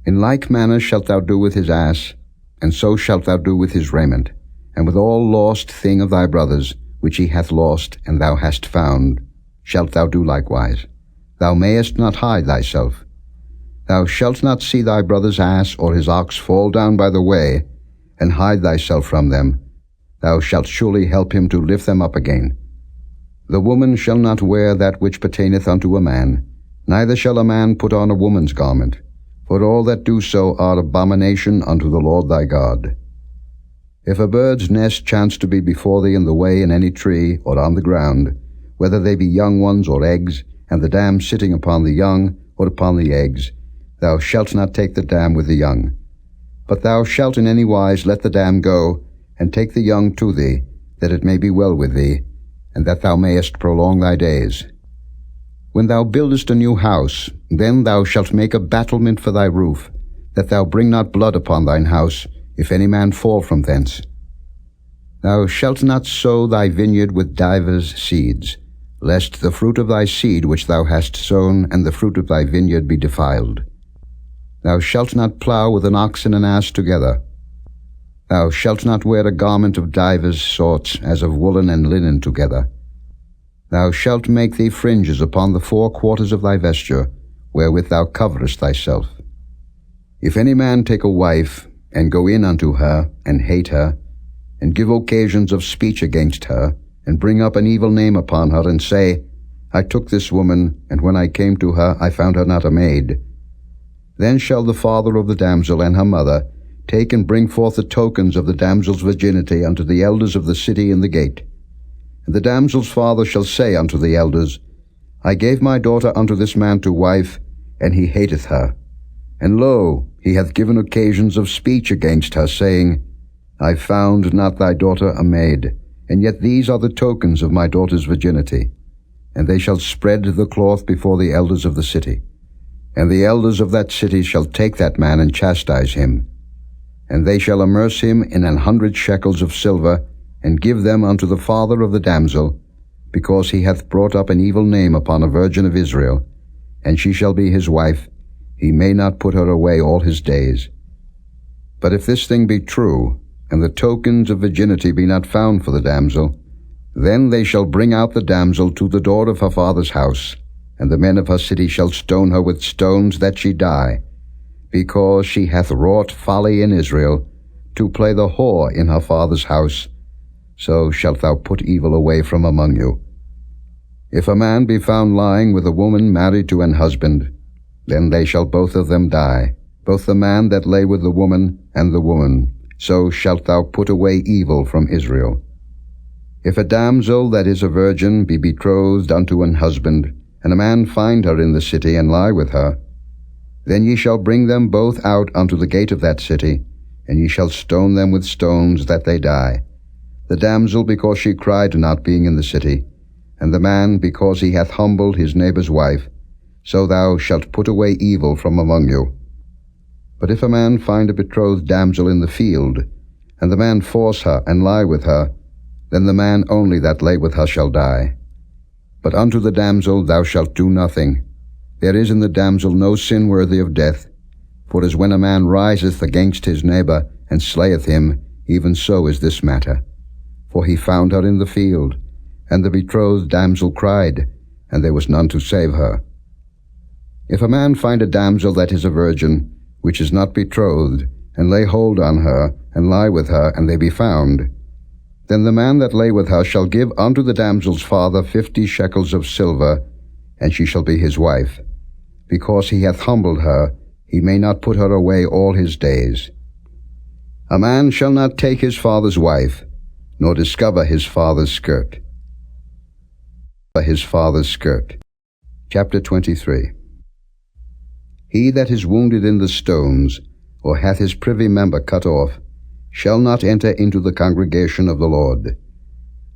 In like manner shalt thou do with his ass, and so shalt thou do with his raiment, and with all lost thing of thy brother's, which he hath lost, and thou hast found, shalt thou do likewise. Thou mayest not hide thyself. Thou shalt not see thy brother's ass or his ox fall down by the way, and hide thyself from them. Thou shalt surely help him to lift them up again. The woman shall not wear that which pertaineth unto a man, neither shall a man put on a woman's garment, for all that do so are abomination unto the Lord thy God. If a bird's nest chance to be before thee in the way in any tree, or on the ground, whether they be young ones or eggs, and the dam sitting upon the young or upon the eggs, thou shalt not take the dam with the young. But thou shalt in any wise let the dam go, and take the young to thee, that it may be well with thee, and that thou mayest prolong thy days. When thou buildest a new house, then thou shalt make a battlement for thy roof, that thou bring not blood upon thine house, if any man fall from thence. Thou shalt not sow thy vineyard with divers seeds, lest the fruit of thy seed which thou hast sown and the fruit of thy vineyard be defiled. Thou shalt not plow with an ox and an ass together. Thou shalt not wear a garment of divers sorts, as of woolen and linen together. Thou shalt make thee fringes upon the 4 quarters of thy vesture, wherewith thou coverest thyself. If any man take a wife, and go in unto her, and hate her, and give occasions of speech against her, and bring up an evil name upon her, and say, I took this woman, and when I came to her, I found her not a maid, then shall the father of the damsel and her mother take and bring forth the tokens of the damsel's virginity unto the elders of the city in the gate. And the damsel's father shall say unto the elders, I gave my daughter unto this man to wife, and he hateth her. And lo, he hath given occasions of speech against her, saying, I found not thy daughter a maid, and yet these are the tokens of my daughter's virginity. And they shall spread the cloth before the elders of the city. And the elders of that city shall take that man and chastise him. And they shall amerce him in 100 shekels of silver, and give them unto the father of the damsel, because he hath brought up an evil name upon a virgin of Israel, and she shall be his wife. He may not put her away all his days. But if this thing be true, and the tokens of virginity be not found for the damsel, then they shall bring out the damsel to the door of her father's house, and the men of her city shall stone her with stones that she die, because she hath wrought folly in Israel, to play the whore in her father's house. So shalt thou put evil away from among you. If a man be found lying with a woman married to an husband, then they shall both of them die, both the man that lay with the woman and the woman. So shalt thou put away evil from Israel. If a damsel that is a virgin be betrothed unto an husband, and a man find her in the city, and lie with her, then ye shall bring them both out unto the gate of that city, and ye shall stone them with stones that they die, the damsel because she cried not being in the city, and the man because he hath humbled his neighbour's wife. So thou shalt put away evil from among you. But if a man find a betrothed damsel in the field, and the man force her and lie with her, then the man only that lay with her shall die. But unto the damsel thou shalt do nothing. There is in the damsel no sin worthy of death. For as when a man riseth against his neighbour, and slayeth him, even so is this matter. For he found her in the field, and the betrothed damsel cried, and there was none to save her. If a man find a damsel that is a virgin, which is not betrothed, and lay hold on her, and lie with her, and they be found, then the man that lay with her shall give unto the damsel's father 50 shekels of silver, and she shall be his wife. Because he hath humbled her, he may not put her away all his days. A man shall not take his father's wife, nor discover his father's skirt. His father's skirt. Chapter 23. He that is wounded in the stones, or hath his privy member cut off, shall not enter into the congregation of the Lord.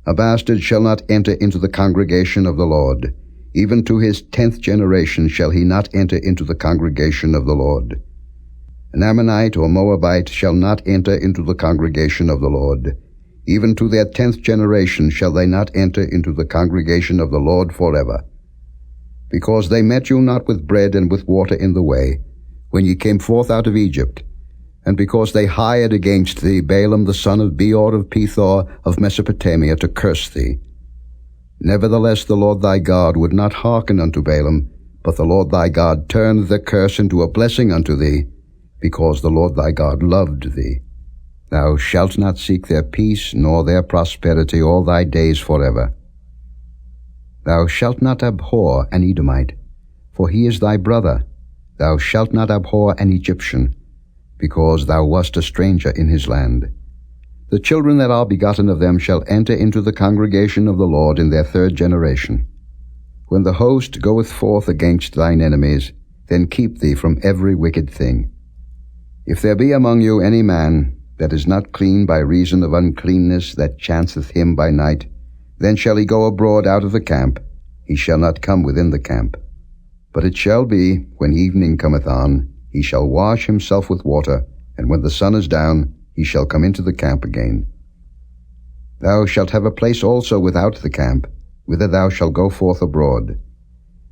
A bastard shall not enter into the congregation of the Lord. Even to his 10th generation shall he not enter into the congregation of the Lord. An Ammonite or Moabite shall not enter into the congregation of the Lord. even to their 10th generation shall they not enter into the congregation of the Lord forever. Because they met you not with bread and with water in the way, when ye came forth out of Egypt, and because they hired against thee Balaam the son of Beor of Pethor of Mesopotamia to curse thee. Nevertheless the Lord thy God would not hearken unto Balaam, but the Lord thy God turned the curse into a blessing unto thee, because the Lord thy God loved thee. Thou shalt not seek their peace nor their prosperity all thy days forever. Thou shalt not abhor an Edomite, for he is thy brother. Thou shalt not abhor an Egyptian, because thou wast a stranger in his land. The children that are begotten of them shall enter into the congregation of the Lord in their 3rd generation. When the host goeth forth against thine enemies, then keep thee from every wicked thing. If there be among you any man that is not clean by reason of uncleanness that chanceth him by night, then shall he go abroad out of the camp, he shall not come within the camp. But it shall be, when evening cometh on, he shall wash himself with water, and when the sun is down, he shall come into the camp again. Thou shalt have a place also without the camp, whither thou shalt go forth abroad.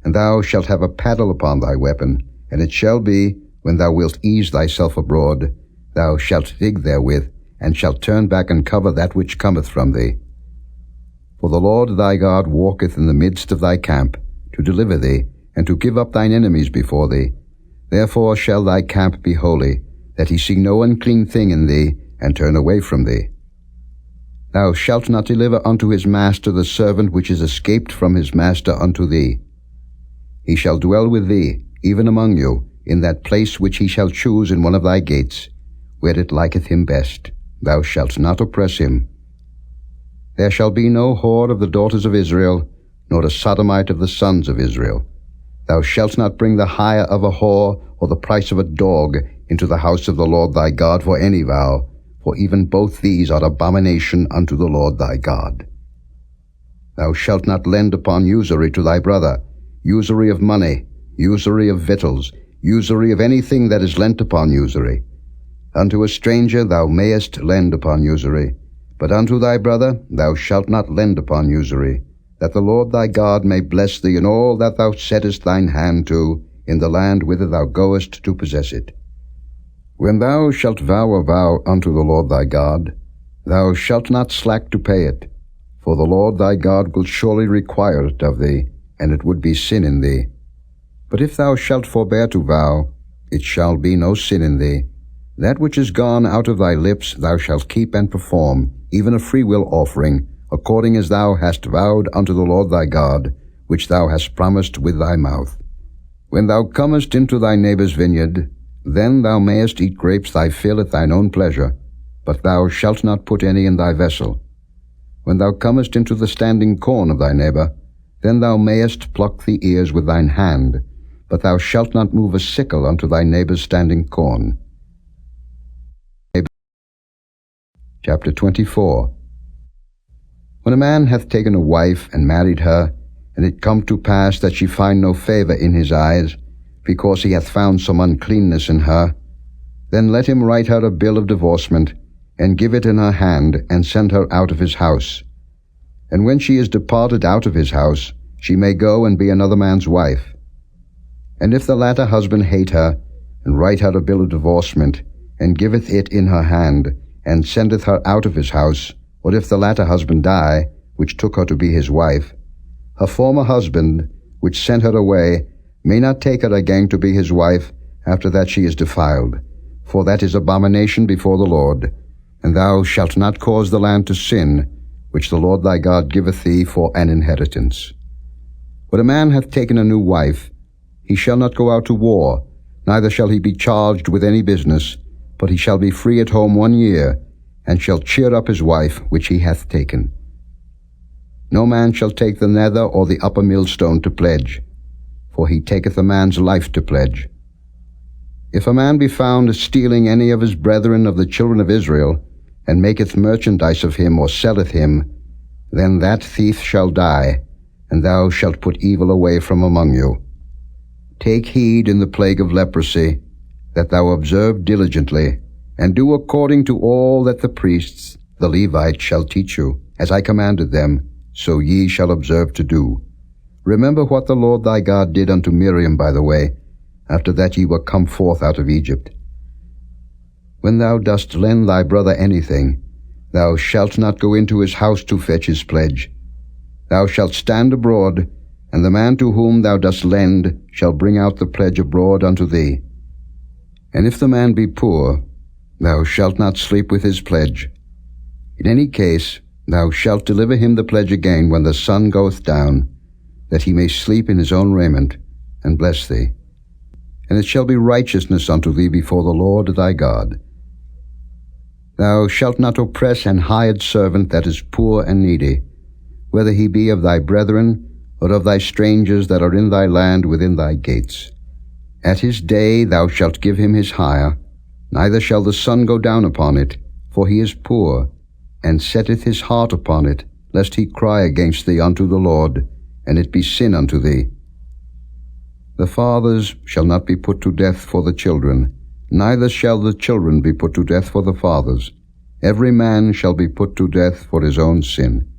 And thou shalt have a paddle upon thy weapon, and it shall be, when thou wilt ease thyself abroad, thou shalt dig therewith, and shalt turn back and cover that which cometh from thee. For the Lord thy God walketh in the midst of thy camp, to deliver thee, and to give up thine enemies before thee. Therefore shall thy camp be holy, that he see no unclean thing in thee, and turn away from thee. Thou shalt not deliver unto his master the servant which is escaped from his master unto thee. He shall dwell with thee, even among you, in that place which he shall choose in one of thy gates, where it liketh him best. Thou shalt not oppress him. There shall be no whore of the daughters of Israel, nor a sodomite of the sons of Israel. Thou shalt not bring the hire of a whore, or the price of a dog, into the house of the Lord thy God for any vow, for even both these are abomination unto the Lord thy God. Thou shalt not lend upon usury to thy brother, usury of money, usury of victuals, usury of anything that is lent upon usury. Unto a stranger thou mayest lend upon usury, but unto thy brother thou shalt not lend upon usury, that the Lord thy God may bless thee in all that thou settest thine hand to, in the land whither thou goest to possess it. When thou shalt vow a vow unto the Lord thy God, thou shalt not slack to pay it, for the Lord thy God will surely require it of thee, and it would be sin in thee. But if thou shalt forbear to vow, it shall be no sin in thee. That which is gone out of thy lips thou shalt keep and perform, even a freewill offering, according as thou hast vowed unto the Lord thy God, which thou hast promised with thy mouth. When thou comest into thy neighbour's vineyard, then thou mayest eat grapes thy fill at thine own pleasure, but thou shalt not put any in thy vessel. When thou comest into the standing corn of thy neighbour, then thou mayest pluck the ears with thine hand, but thou shalt not move a sickle unto thy neighbour's standing corn. Chapter 24. When a man hath taken a wife and married her, and it come to pass that she find no favour in his eyes, because he hath found some uncleanness in her, then let him write her a bill of divorcement, and give it in her hand, and send her out of his house. And when she is departed out of his house, she may go and be another man's wife. And if the latter husband hate her, and write her a bill of divorcement, and giveth it in her hand, and sendeth her out of his house, or if the latter husband die, which took her to be his wife, her former husband, which sent her away, may not take her again to be his wife after that she is defiled, for that is abomination before the Lord. And thou shalt not cause the land to sin, which the Lord thy God giveth thee for an inheritance. When a man hath taken a new wife, he shall not go out to war, neither shall he be charged with any business, but he shall be free at home 1 year, and shall cheer up his wife which he hath taken. No man shall take the nether or the upper millstone to pledge, for he taketh a man's life to pledge. If a man be found stealing any of his brethren of the children of Israel, and maketh merchandise of him, or selleth him, then that thief shall die, and thou shalt put evil away from among you. Take heed in the plague of leprosy, that thou observe diligently, and do according to all that the priests the Levites shall teach you, as I commanded them, so ye shall observe to do. Remember what the Lord thy God did unto Miriam by the way, after that ye were come forth out of Egypt. When thou dost lend thy brother anything, thou shalt not go into his house to fetch his pledge. Thou shalt stand abroad, and the man to whom thou dost lend shall bring out the pledge abroad unto thee. And if the man be poor, thou shalt not sleep with his pledge. In any case, thou shalt deliver him the pledge again when the sun goeth down, that he may sleep in his own raiment, and bless thee. And it shall be righteousness unto thee before the Lord thy God. Thou shalt not oppress an hired servant that is poor and needy, whether he be of thy brethren, or of thy strangers that are in thy land within thy gates. At his day thou shalt give him his hire, neither shall the sun go down upon it, for he is poor, and setteth his heart upon it, lest he cry against thee unto the Lord, and it be sin unto thee. The fathers shall not be put to death for the children, neither shall the children be put to death for the fathers. Every man shall be put to death for his own sin.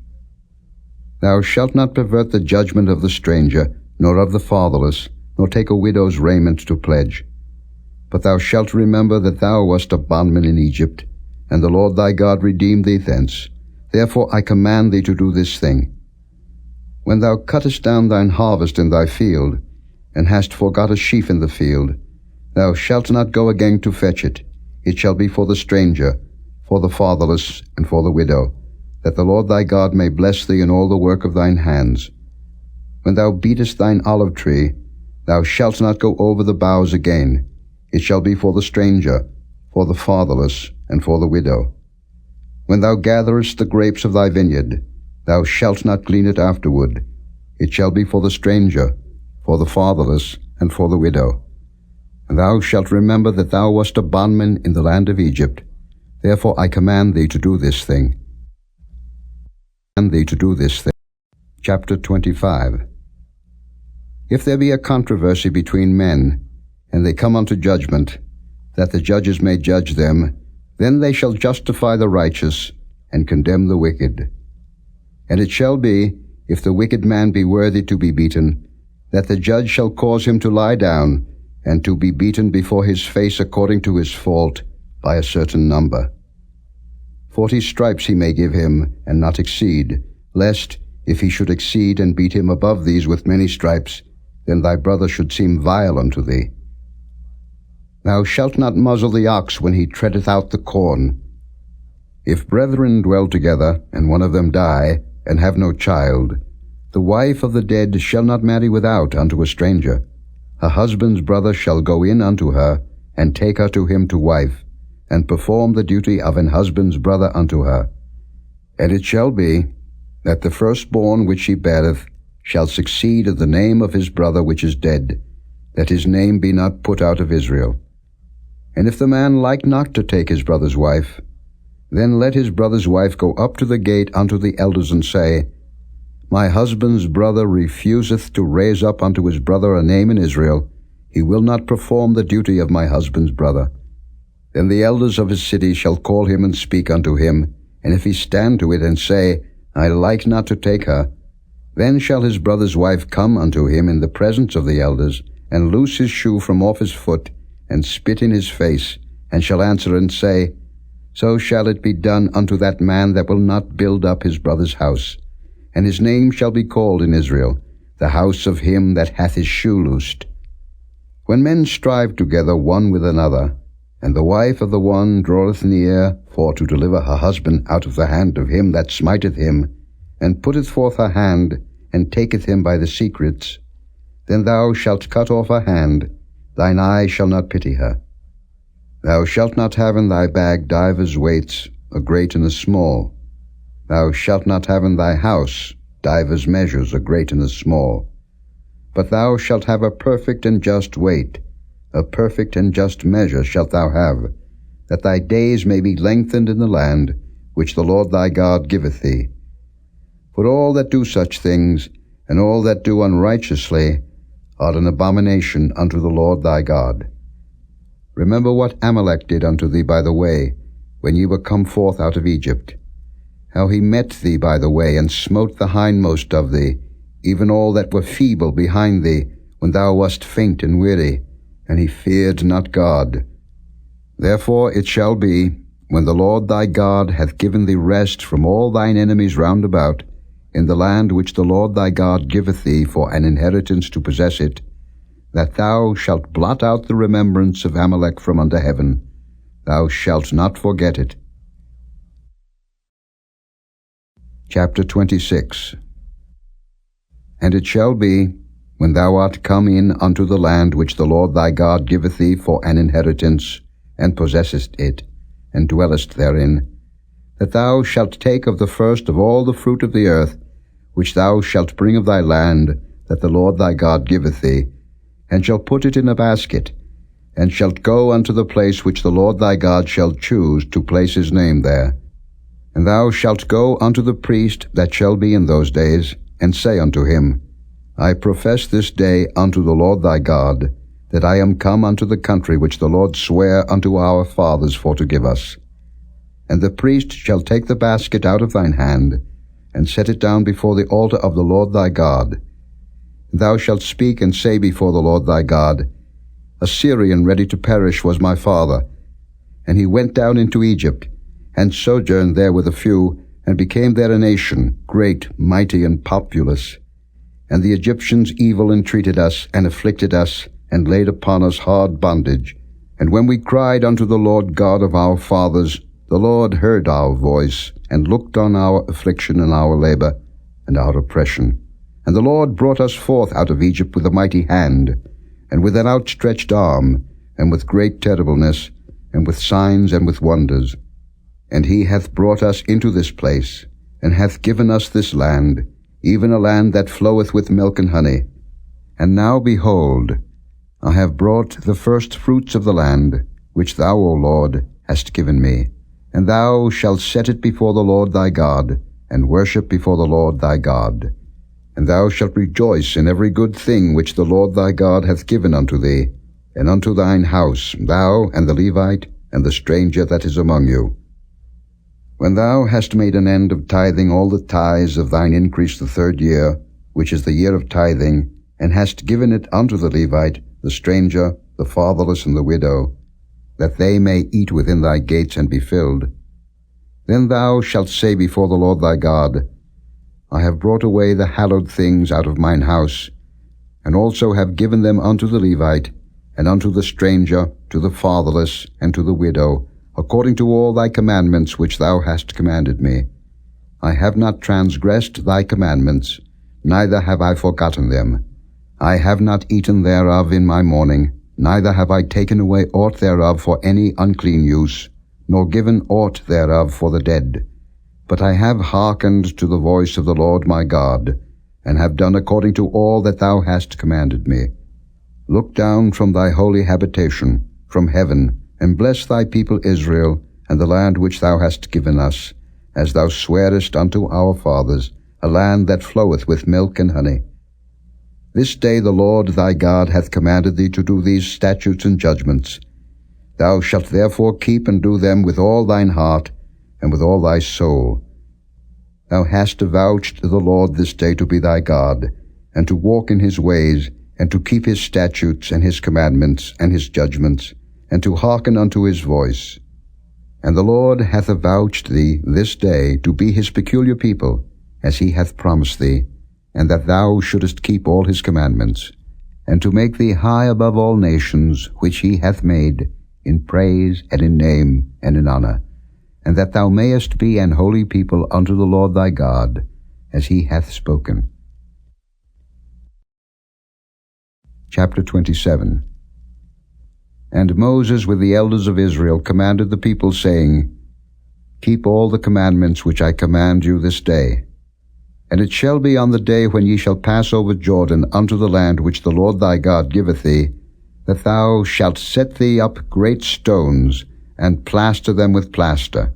Thou shalt not pervert the judgment of the stranger, nor of the fatherless, nor take a widow's raiment to pledge. But thou shalt remember that thou wast a bondman in Egypt, and the Lord thy God redeemed thee thence. Therefore I command thee to do this thing. When thou cuttest down thine harvest in thy field, and hast forgot a sheaf in the field, thou shalt not go again to fetch it. It shall be for the stranger, for the fatherless, and for the widow, that the Lord thy God may bless thee in all the work of thine hands. When thou beatest thine olive tree, thou shalt not go over the boughs again. It shall be for the stranger, for the fatherless, and for the widow. When thou gatherest the grapes of thy vineyard, thou shalt not glean it afterward. It shall be for the stranger, for the fatherless, and for the widow. And thou shalt remember that thou wast a bondman in the land of Egypt. Therefore I command thee to do this thing. Chapter 25. If there be a controversy between men, and they come unto judgment, that the judges may judge them, then they shall justify the righteous, and condemn the wicked. And it shall be, if the wicked man be worthy to be beaten, that the judge shall cause him to lie down, and to be beaten before his face according to his fault, by a certain number. 40 stripes he may give him, and not exceed, lest, if he should exceed and beat him above these with many stripes, then thy brother should seem vile unto thee. Thou shalt not muzzle the ox when he treadeth out the corn. If brethren dwell together, and one of them die, and have no child, the wife of the dead shall not marry without unto a stranger. Her husband's brother shall go in unto her, and take her to him to wife, and perform the duty of an husband's brother unto her. And it shall be, that the firstborn which she beareth shall succeed in the name of his brother which is dead, that his name be not put out of Israel. And if the man like not to take his brother's wife, then let his brother's wife go up to the gate unto the elders, and say, My husband's brother refuseth to raise up unto his brother a name in Israel. He will not perform the duty of my husband's brother. Then the elders of his city shall call him and speak unto him, and if he stand to it and say, I like not to take her, then shall his brother's wife come unto him in the presence of the elders, and loose his shoe from off his foot, and spit in his face, and shall answer and say, So shall it be done unto that man that will not build up his brother's house. And his name shall be called in Israel, the house of him that hath his shoe loosed. When men strive together one with another, and the wife of the one draweth near for to deliver her husband out of the hand of him that smiteth him, and putteth forth her hand, and taketh him by the secrets, then thou shalt cut off her hand, thine eye shall not pity her. Thou shalt not have in thy bag divers weights, a great and a small. Thou shalt not have in thy house divers measures, a great and a small. But thou shalt have a perfect and just weight, a perfect and just measure shalt thou have, that thy days may be lengthened in the land which the Lord thy God giveth thee. For all that do such things, and all that do unrighteously, are an abomination unto the Lord thy God. Remember what Amalek did unto thee by the way, when ye were come forth out of Egypt, how he met thee by the way, and smote the hindmost of thee, even all that were feeble behind thee, when thou wast faint and weary, and he feared not God. Therefore it shall be, when the Lord thy God hath given thee rest from all thine enemies round about, in the land which the Lord thy God giveth thee for an inheritance to possess it, that thou shalt blot out the remembrance of Amalek from under heaven. Thou shalt not forget it. Chapter 26. And it shall be, when thou art come in unto the land which the Lord thy God giveth thee for an inheritance, and possessest it, and dwellest therein, that thou shalt take of the first of all the fruit of the earth, which thou shalt bring of thy land, that the Lord thy God giveth thee, and shalt put it in a basket, and shalt go unto the place which the Lord thy God shall choose to place his name there. And thou shalt go unto the priest that shall be in those days, and say unto him, I profess this day unto the Lord thy God, that I am come unto the country which the Lord sware unto our fathers for to give us. And the priest shall take the basket out of thine hand, and set it down before the altar of the Lord thy God. And thou shalt speak and say before the Lord thy God, A Syrian ready to perish was my father, and he went down into Egypt, and sojourned there with a few, and became there a nation, great, mighty, and populous. And the Egyptians evil entreated us, and afflicted us, and laid upon us hard bondage. And when we cried unto the Lord God of our fathers, the Lord heard our voice, and looked on our affliction and our labor, and our oppression. And the Lord brought us forth out of Egypt with a mighty hand, and with an outstretched arm, and with great terribleness, and with signs and with wonders. And he hath brought us into this place, and hath given us this land, even a land that floweth with milk and honey. And now, behold, I have brought the first fruits of the land, which thou, O Lord, hast given me. And thou shalt set it before the Lord thy God, and worship before the Lord thy God. And thou shalt rejoice in every good thing which the Lord thy God hath given unto thee, and unto thine house, thou and the Levite, and the stranger that is among you. When thou hast made an end of tithing all the tithes of thine increase the 3rd year, which is the year of tithing, and hast given it unto the Levite, the stranger, the fatherless, and the widow, that they may eat within thy gates and be filled, then thou shalt say before the Lord thy God, I have brought away the hallowed things out of mine house, and also have given them unto the Levite, and unto the stranger, to the fatherless, and to the widow, according to all thy commandments which thou hast commanded me. I have not transgressed thy commandments, neither have I forgotten them. I have not eaten thereof in my mourning, neither have I taken away aught thereof for any unclean use, nor given aught thereof for the dead. But I have hearkened to the voice of the Lord my God, and have done according to all that thou hast commanded me. Look down from thy holy habitation, from heaven, and bless thy people Israel, and the land which thou hast given us, as thou swarest unto our fathers, a land that floweth with milk and honey. This day the Lord thy God hath commanded thee to do these statutes and judgments. Thou shalt therefore keep and do them with all thine heart, and with all thy soul. Thou hast avouched the Lord this day to be thy God, and to walk in his ways, and to keep his statutes and his commandments and his judgments, and to hearken unto his voice. And the Lord hath avouched thee this day to be his peculiar people, as he hath promised thee, and that thou shouldest keep all his commandments, and to make thee high above all nations which he hath made, in praise and in name and in honor, and that thou mayest be an holy people unto the Lord thy God, as he hath spoken. Chapter 27. And Moses with the elders of Israel commanded the people, saying, Keep all the commandments which I command you this day. And it shall be on the day when ye shall pass over Jordan unto the land which the Lord thy God giveth thee, that thou shalt set thee up great stones, and plaster them with plaster.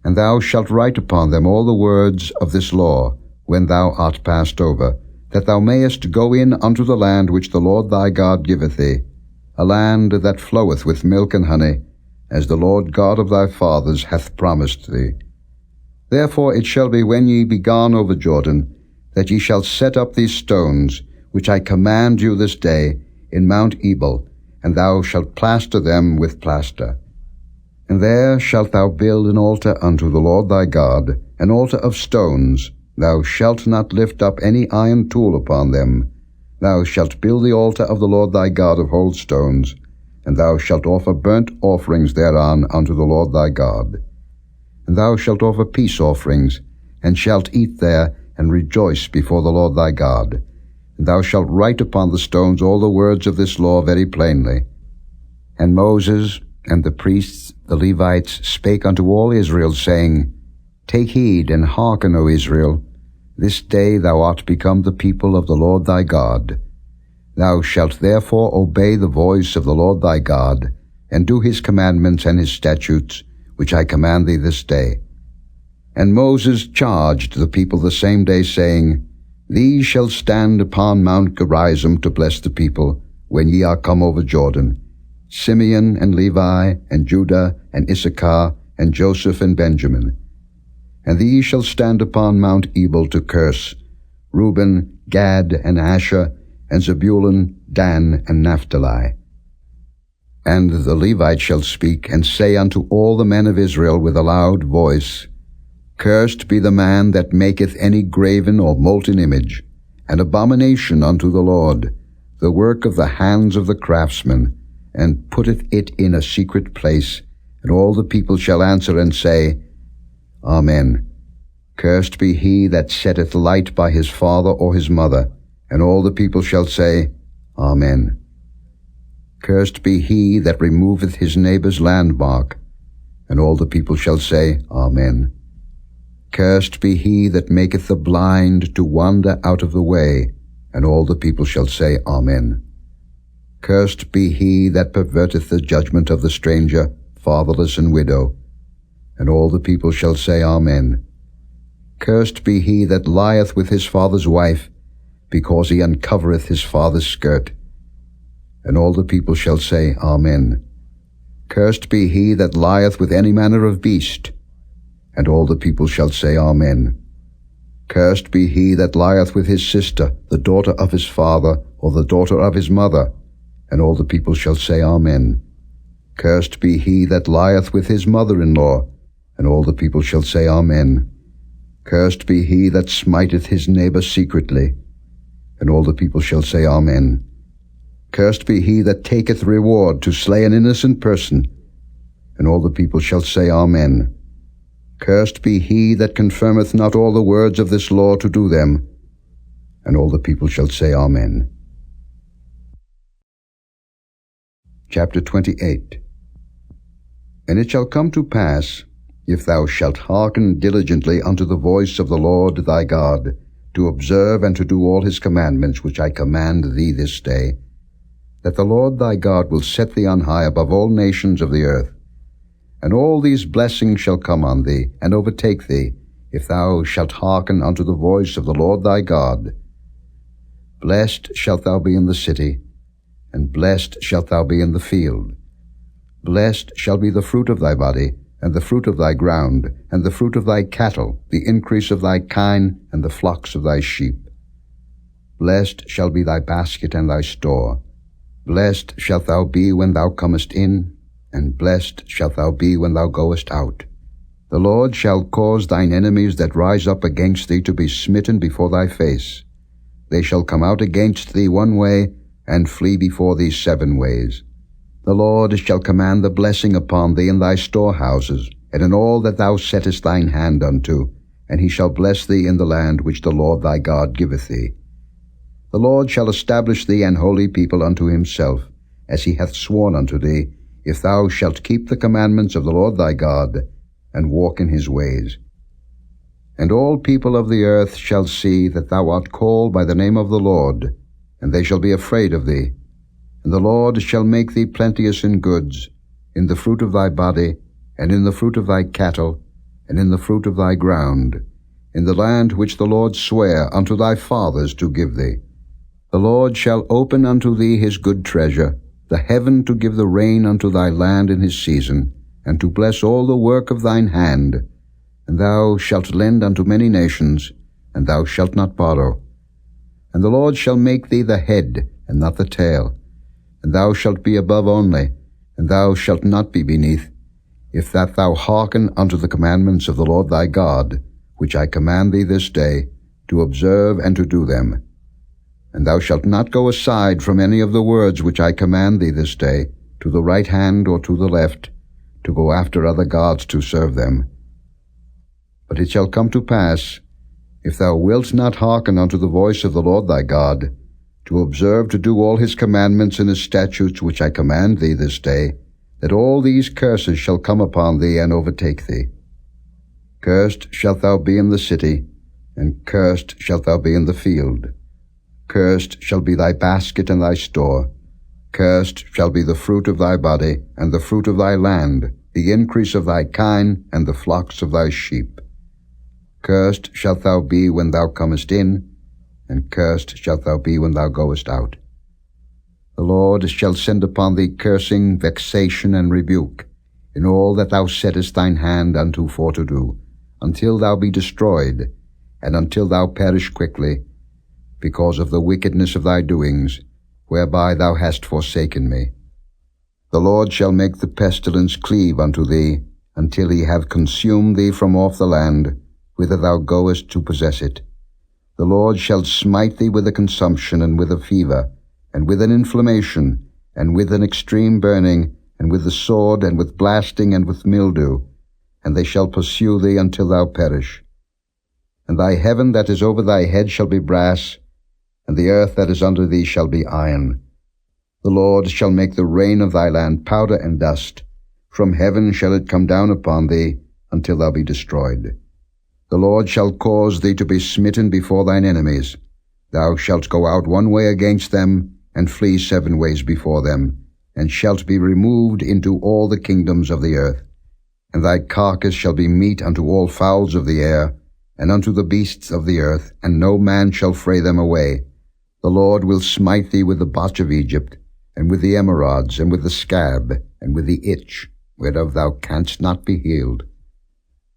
And thou shalt write upon them all the words of this law, when thou art passed over, that thou mayest go in unto the land which the Lord thy God giveth thee, a land that floweth with milk and honey, as the Lord God of thy fathers hath promised thee. Therefore it shall be, when ye be gone over Jordan, that ye shall set up these stones, which I command you this day, in Mount Ebal, and thou shalt plaster them with plaster. And there shalt thou build an altar unto the Lord thy God, an altar of stones. Thou shalt not lift up any iron tool upon them. Thou shalt build the altar of the Lord thy God of whole stones, and thou shalt offer burnt offerings thereon unto the Lord thy God. And thou shalt offer peace offerings, and shalt eat there, and rejoice before the Lord thy God. And thou shalt write upon the stones all the words of this law very plainly. And Moses and the priests, the Levites, spake unto all Israel, saying, Take heed, and hearken, O Israel. This day thou art become the people of the Lord thy God. Thou shalt therefore obey the voice of the Lord thy God, and do his commandments and his statutes, which I command thee this day. And Moses charged the people the same day, saying, These shall stand upon Mount Gerizim to bless the people, when ye are come over Jordan, Simeon and Levi, and Judah, and Issachar, and Joseph and Benjamin. And these shall stand upon Mount Ebal to curse, Reuben, Gad, and Asher, and Zebulun, Dan, and Naphtali. And the Levites shall speak, and say unto all the men of Israel with a loud voice, Cursed be the man that maketh any graven or molten image, an abomination unto the Lord, the work of the hands of the craftsman, and putteth it in a secret place. And all the people shall answer and say, Amen. Cursed be he that setteth light by his father or his mother. And all the people shall say, Amen. Cursed be he that removeth his neighbour's landmark. And all the people shall say, Amen. Cursed be he that maketh the blind to wander out of the way. And all the people shall say, Amen. Cursed be he that perverteth the judgment of the stranger, fatherless and widow. And all the people shall say, Amen. Cursed be he that lieth with his father's wife, because he uncovereth his father's skirt. And all the people shall say, Amen. Cursed be he that lieth with any manner of beast. And all the people shall say, Amen. Cursed be he that lieth with his sister, the daughter of his father, or the daughter of his mother. And all the people shall say, Amen. Cursed be he that lieth with his mother-in-law. And all the people shall say, Amen. Cursed be he that smiteth his neighbor secretly. And all the people shall say, Amen. Cursed be he that taketh reward to slay an innocent person. And all the people shall say, Amen. Cursed be he that confirmeth not all the words of this law to do them. And all the people shall say, Amen. Chapter 28. And it shall come to pass, if thou shalt hearken diligently unto the voice of the Lord thy God, to observe and to do all his commandments which I command thee this day, that the Lord thy God will set thee on high above all nations of the earth. And all these blessings shall come on thee, and overtake thee, if thou shalt hearken unto the voice of the Lord thy God. Blessed shalt thou be in the city, and blessed shalt thou be in the field. Blessed shall be the fruit of thy body, and the fruit of thy ground, and the fruit of thy cattle, the increase of thy kine, and the flocks of thy sheep. Blessed shall be thy basket and thy store. Blessed shalt thou be when thou comest in, and blessed shalt thou be when thou goest out. The Lord shall cause thine enemies that rise up against thee to be smitten before thy face. They shall come out against thee one way, and flee before thee 7 ways. The Lord shall command the blessing upon thee in thy storehouses, and in all that thou settest thine hand unto, and he shall bless thee in the land which the Lord thy God giveth thee. The Lord shall establish thee an holy people unto himself, as he hath sworn unto thee, if thou shalt keep the commandments of the Lord thy God, and walk in his ways. And all people of the earth shall see that thou art called by the name of the Lord, and they shall be afraid of thee. And the Lord shall make thee plenteous in goods, in the fruit of thy body, and in the fruit of thy cattle, and in the fruit of thy ground, in the land which the Lord sware unto thy fathers to give thee. The Lord shall open unto thee his good treasure, the heaven to give the rain unto thy land in his season, and to bless all the work of thine hand. and thou shalt lend unto many nations, and thou shalt not borrow. And the Lord shall make thee the head, and not the tail, and thou shalt be above only, and thou shalt not be beneath, if that thou hearken unto the commandments of the Lord thy God, which I command thee this day, to observe and to do them. And thou shalt not go aside from any of the words which I command thee this day, to the right hand or to the left, to go after other gods to serve them. But it shall come to pass, if thou wilt not hearken unto the voice of the Lord thy God, to observe to do all his commandments and his statutes which I command thee this day, that all these curses shall come upon thee and overtake thee. Cursed shalt thou be in the city, and cursed shalt thou be in the field. Cursed shall be thy basket and thy store. Cursed shall be the fruit of thy body, and the fruit of thy land, the increase of thy kine, and the flocks of thy sheep. Cursed shalt thou be when thou comest in, and cursed shalt thou be when thou goest out. The Lord shall send upon thee cursing, vexation, and rebuke, in all that thou settest thine hand unto for to do, until thou be destroyed, and until thou perish quickly, because of the wickedness of thy doings, whereby thou hast forsaken me. The Lord shall make the pestilence cleave unto thee, until he have consumed thee from off the land, whither thou goest to possess it. The Lord shall smite thee with a consumption, and with a fever, and with an inflammation, and with an extreme burning, and with the sword, and with blasting, and with mildew, and they shall pursue thee until thou perish. And thy heaven that is over thy head shall be brass, and the earth that is under thee shall be iron. The Lord shall make the rain of thy land powder and dust. From heaven shall it come down upon thee, until thou be destroyed. The Lord shall cause thee to be smitten before thine enemies. Thou shalt go out one way against them, and flee 7 ways before them, and shalt be removed into all the kingdoms of the earth. And thy carcass shall be meat unto all fowls of the air, and unto the beasts of the earth, and no man shall fray them away. The Lord will smite thee with the botch of Egypt, and with the emerods, and with the scab, and with the itch, whereof thou canst not be healed.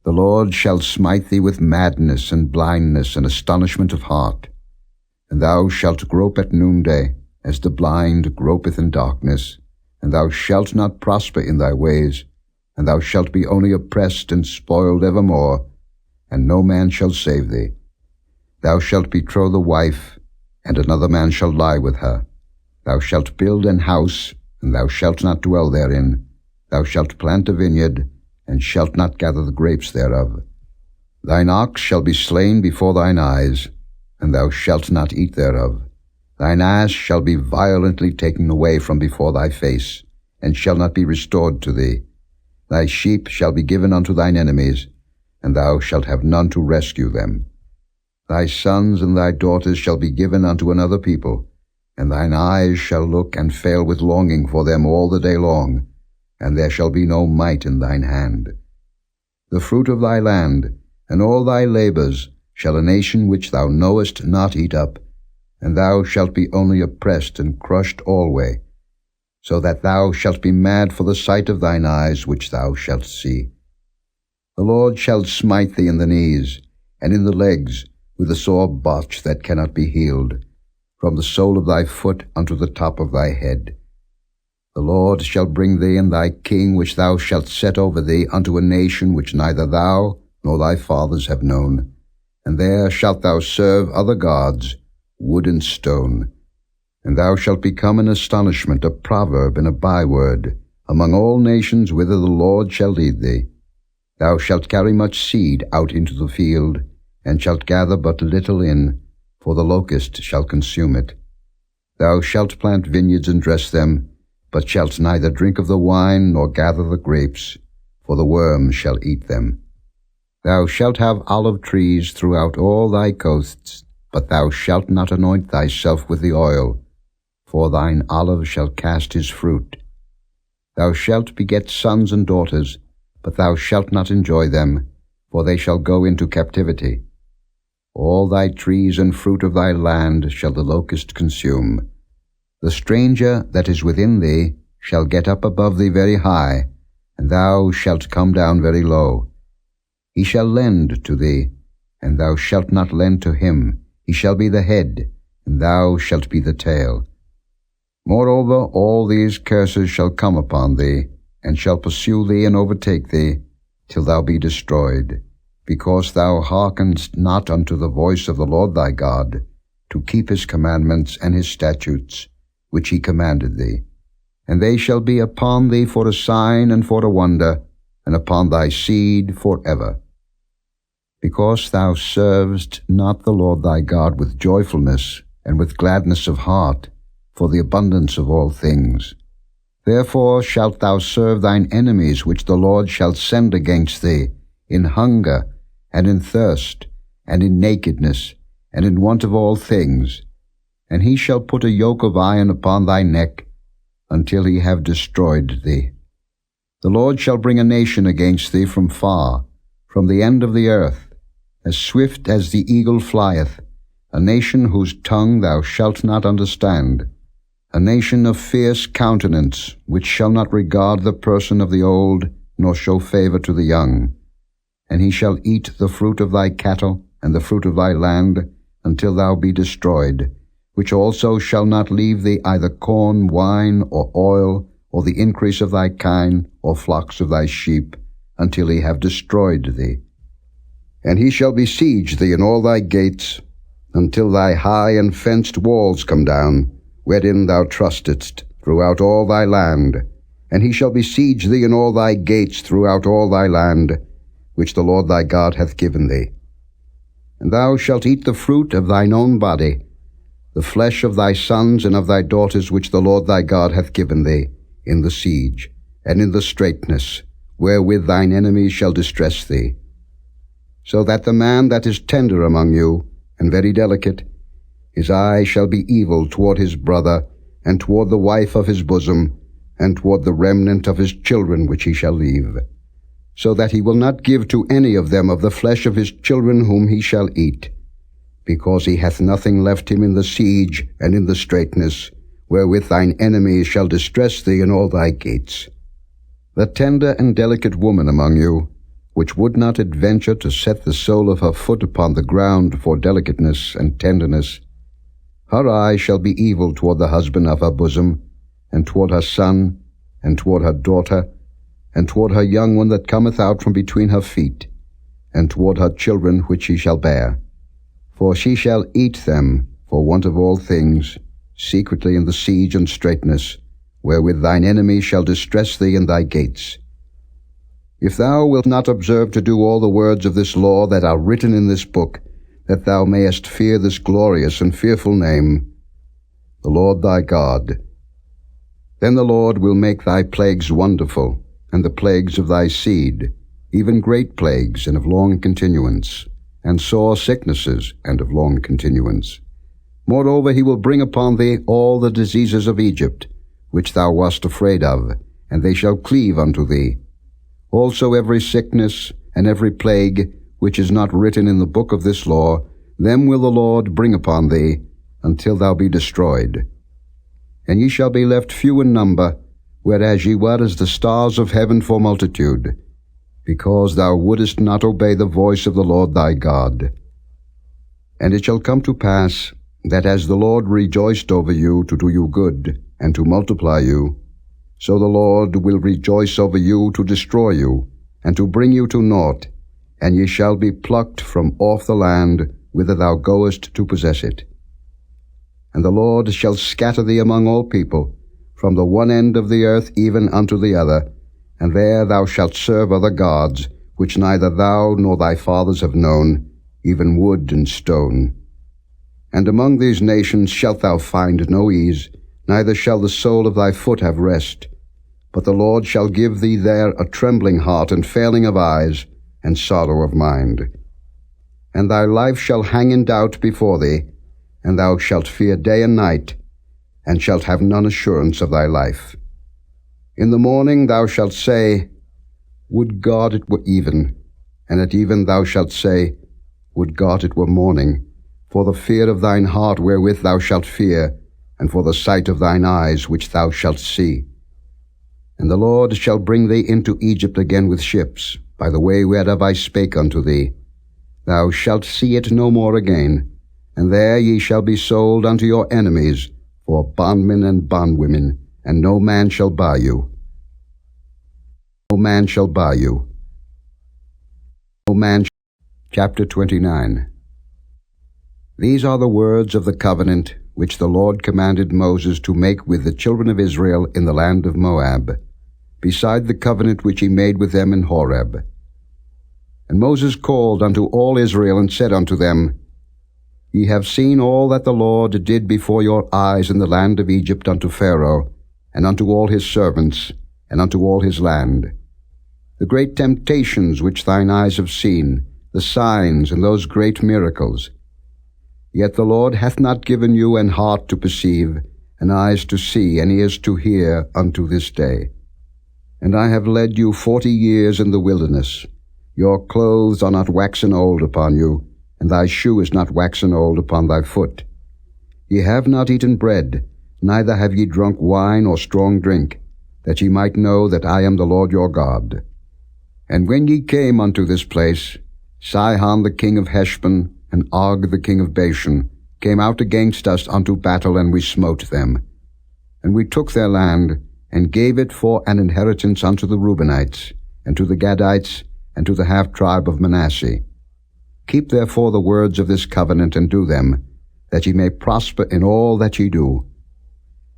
The Lord shall smite thee with madness, and blindness, and astonishment of heart. And thou shalt grope at noonday, as the blind gropeth in darkness, and thou shalt not prosper in thy ways, and thou shalt be only oppressed and spoiled evermore, and no man shall save thee. Thou shalt betroth a wife, and another man shall lie with her. Thou shalt build an house, and thou shalt not dwell therein. Thou shalt plant a vineyard, and shalt not gather the grapes thereof. Thine ox shall be slain before thine eyes, and thou shalt not eat thereof. Thine ass shall be violently taken away from before thy face, and shall not be restored to thee. Thy sheep shall be given unto thine enemies, and thou shalt have none to rescue them. Thy sons and thy daughters shall be given unto another people, and thine eyes shall look and fail with longing for them all the day long, and there shall be no might in thine hand. The fruit of thy land, and all thy labors, shall a nation which thou knowest not eat up, and thou shalt be only oppressed and crushed alway, so that thou shalt be mad for the sight of thine eyes which thou shalt see. The Lord shall smite thee in the knees, and in the legs, with a sore botch that cannot be healed, from the sole of thy foot unto the top of thy head. The Lord shall bring thee and thy king which thou shalt set over thee unto a nation which neither thou nor thy fathers have known, and there shalt thou serve other gods, wood and stone. And thou shalt become an astonishment, a proverb, and a byword, among all nations whither the Lord shall lead thee. Thou shalt carry much seed out into the field, and shalt gather but little in, for the locust shall consume it. Thou shalt plant vineyards and dress them, but shalt neither drink of the wine nor gather the grapes, for the worm shall eat them. Thou shalt have olive trees throughout all thy coasts, but thou shalt not anoint thyself with the oil, for thine olive shall cast his fruit. Thou shalt beget sons and daughters, but thou shalt not enjoy them, for they shall go into captivity. All thy trees and fruit of thy land shall the locust consume. The stranger that is within thee shall get up above thee very high, and thou shalt come down very low. He shall lend to thee, and thou shalt not lend to him. He shall be the head, and thou shalt be the tail. Moreover, all these curses shall come upon thee, and shall pursue thee and overtake thee, till thou be destroyed, because thou hearkenedst not unto the voice of the Lord thy God, to keep his commandments and his statutes, which he commanded thee. And they shall be upon thee for a sign and for a wonder, and upon thy seed forever. Because thou servest not the Lord thy God with joyfulness and with gladness of heart, for the abundance of all things. Therefore shalt thou serve thine enemies which the Lord shall send against thee, in hunger, and in thirst, and in nakedness, and in want of all things. And he shall put a yoke of iron upon thy neck, until he have destroyed thee. The Lord shall bring a nation against thee from far, from the end of the earth, as swift as the eagle flieth, a nation whose tongue thou shalt not understand, a nation of fierce countenance, which shall not regard the person of the old, nor show favor to the young. And he shall eat the fruit of thy cattle, and the fruit of thy land, until thou be destroyed, which also shall not leave thee either corn, wine, or oil, or the increase of thy kine, or flocks of thy sheep, until he have destroyed thee. And he shall besiege thee in all thy gates, until thy high and fenced walls come down, wherein thou trustedst, throughout all thy land. And he shall besiege thee in all thy gates throughout all thy land, which the Lord thy God hath given thee. And thou shalt eat the fruit of thine own body, the flesh of thy sons and of thy daughters which the Lord thy God hath given thee, in the siege, and in the straitness, wherewith thine enemies shall distress thee. So that the man that is tender among you, and very delicate, his eye shall be evil toward his brother, and toward the wife of his bosom, and toward the remnant of his children which he shall leave, so that he will not give to any of them of the flesh of his children whom he shall eat, because he hath nothing left him in the siege and in the straitness, wherewith thine enemies shall distress thee in all thy gates. The tender and delicate woman among you, which would not adventure to set the sole of her foot upon the ground for delicateness and tenderness, her eye shall be evil toward the husband of her bosom, and toward her son, and toward her daughter, and toward her young one that cometh out from between her feet, and toward her children which she shall bear. For she shall eat them, for want of all things, secretly in the siege and straitness, wherewith thine enemies shall distress thee in thy gates. If thou wilt not observe to do all the words of this law that are written in this book, that thou mayest fear this glorious and fearful name, the Lord thy God, then the Lord will make thy plagues wonderful, and the plagues of thy seed, even great plagues and of long continuance, and sore sicknesses and of long continuance. Moreover, he will bring upon thee all the diseases of Egypt, which thou wast afraid of, and they shall cleave unto thee. Also every sickness and every plague, which is not written in the book of this law, them will the Lord bring upon thee, until thou be destroyed. And ye shall be left few in number, whereas ye were as the stars of heaven for multitude, because thou wouldest not obey the voice of the Lord thy God. And it shall come to pass, that as the Lord rejoiced over you to do you good, and to multiply you, so the Lord will rejoice over you to destroy you, and to bring you to naught, and ye shall be plucked from off the land whither thou goest to possess it. And the Lord shall scatter thee among all people, from the one end of the earth even unto the other, and there thou shalt serve other gods, which neither thou nor thy fathers have known, even wood and stone. And among these nations shalt thou find no ease, neither shall the sole of thy foot have rest. But the Lord shall give thee there a trembling heart, and failing of eyes, and sorrow of mind. And thy life shall hang in doubt before thee, and thou shalt fear day and night, and shalt have none assurance of thy life. In the morning thou shalt say, Would God it were even, and at even thou shalt say, Would God it were morning, for the fear of thine heart wherewith thou shalt fear, and for the sight of thine eyes which thou shalt see. And the Lord shall bring thee into Egypt again with ships, by the way whereof I spake unto thee. Thou shalt see it no more again, and there ye shall be sold unto your enemies for bondmen and bondwomen, and no man shall buy you. No man shall buy you. No man. Chapter 29. These are the words of the covenant which the Lord commanded Moses to make with the children of Israel in the land of Moab, beside the covenant which he made with them in Horeb. And Moses called unto all Israel, and said unto them, Ye have seen all that the Lord did before your eyes in the land of Egypt unto Pharaoh, and unto all his servants, and unto all his land. The great temptations which thine eyes have seen, the signs and those great miracles. Yet the Lord hath not given you an heart to perceive, and eyes to see, and ears to hear unto this day. And I have led you 40 years in the wilderness. Your clothes are not waxen old upon you, and thy shoe is not waxen old upon thy foot. Ye have not eaten bread, neither have ye drunk wine or strong drink, that ye might know that I am the Lord your God. And when ye came unto this place, Sihon the king of Heshbon, and Og the king of Bashan, came out against us unto battle, and we smote them. And we took their land, and gave it for an inheritance unto the Reubenites, and to the Gadites, and to the half-tribe of Manasseh. Keep therefore the words of this covenant, and do them, that ye may prosper in all that ye do.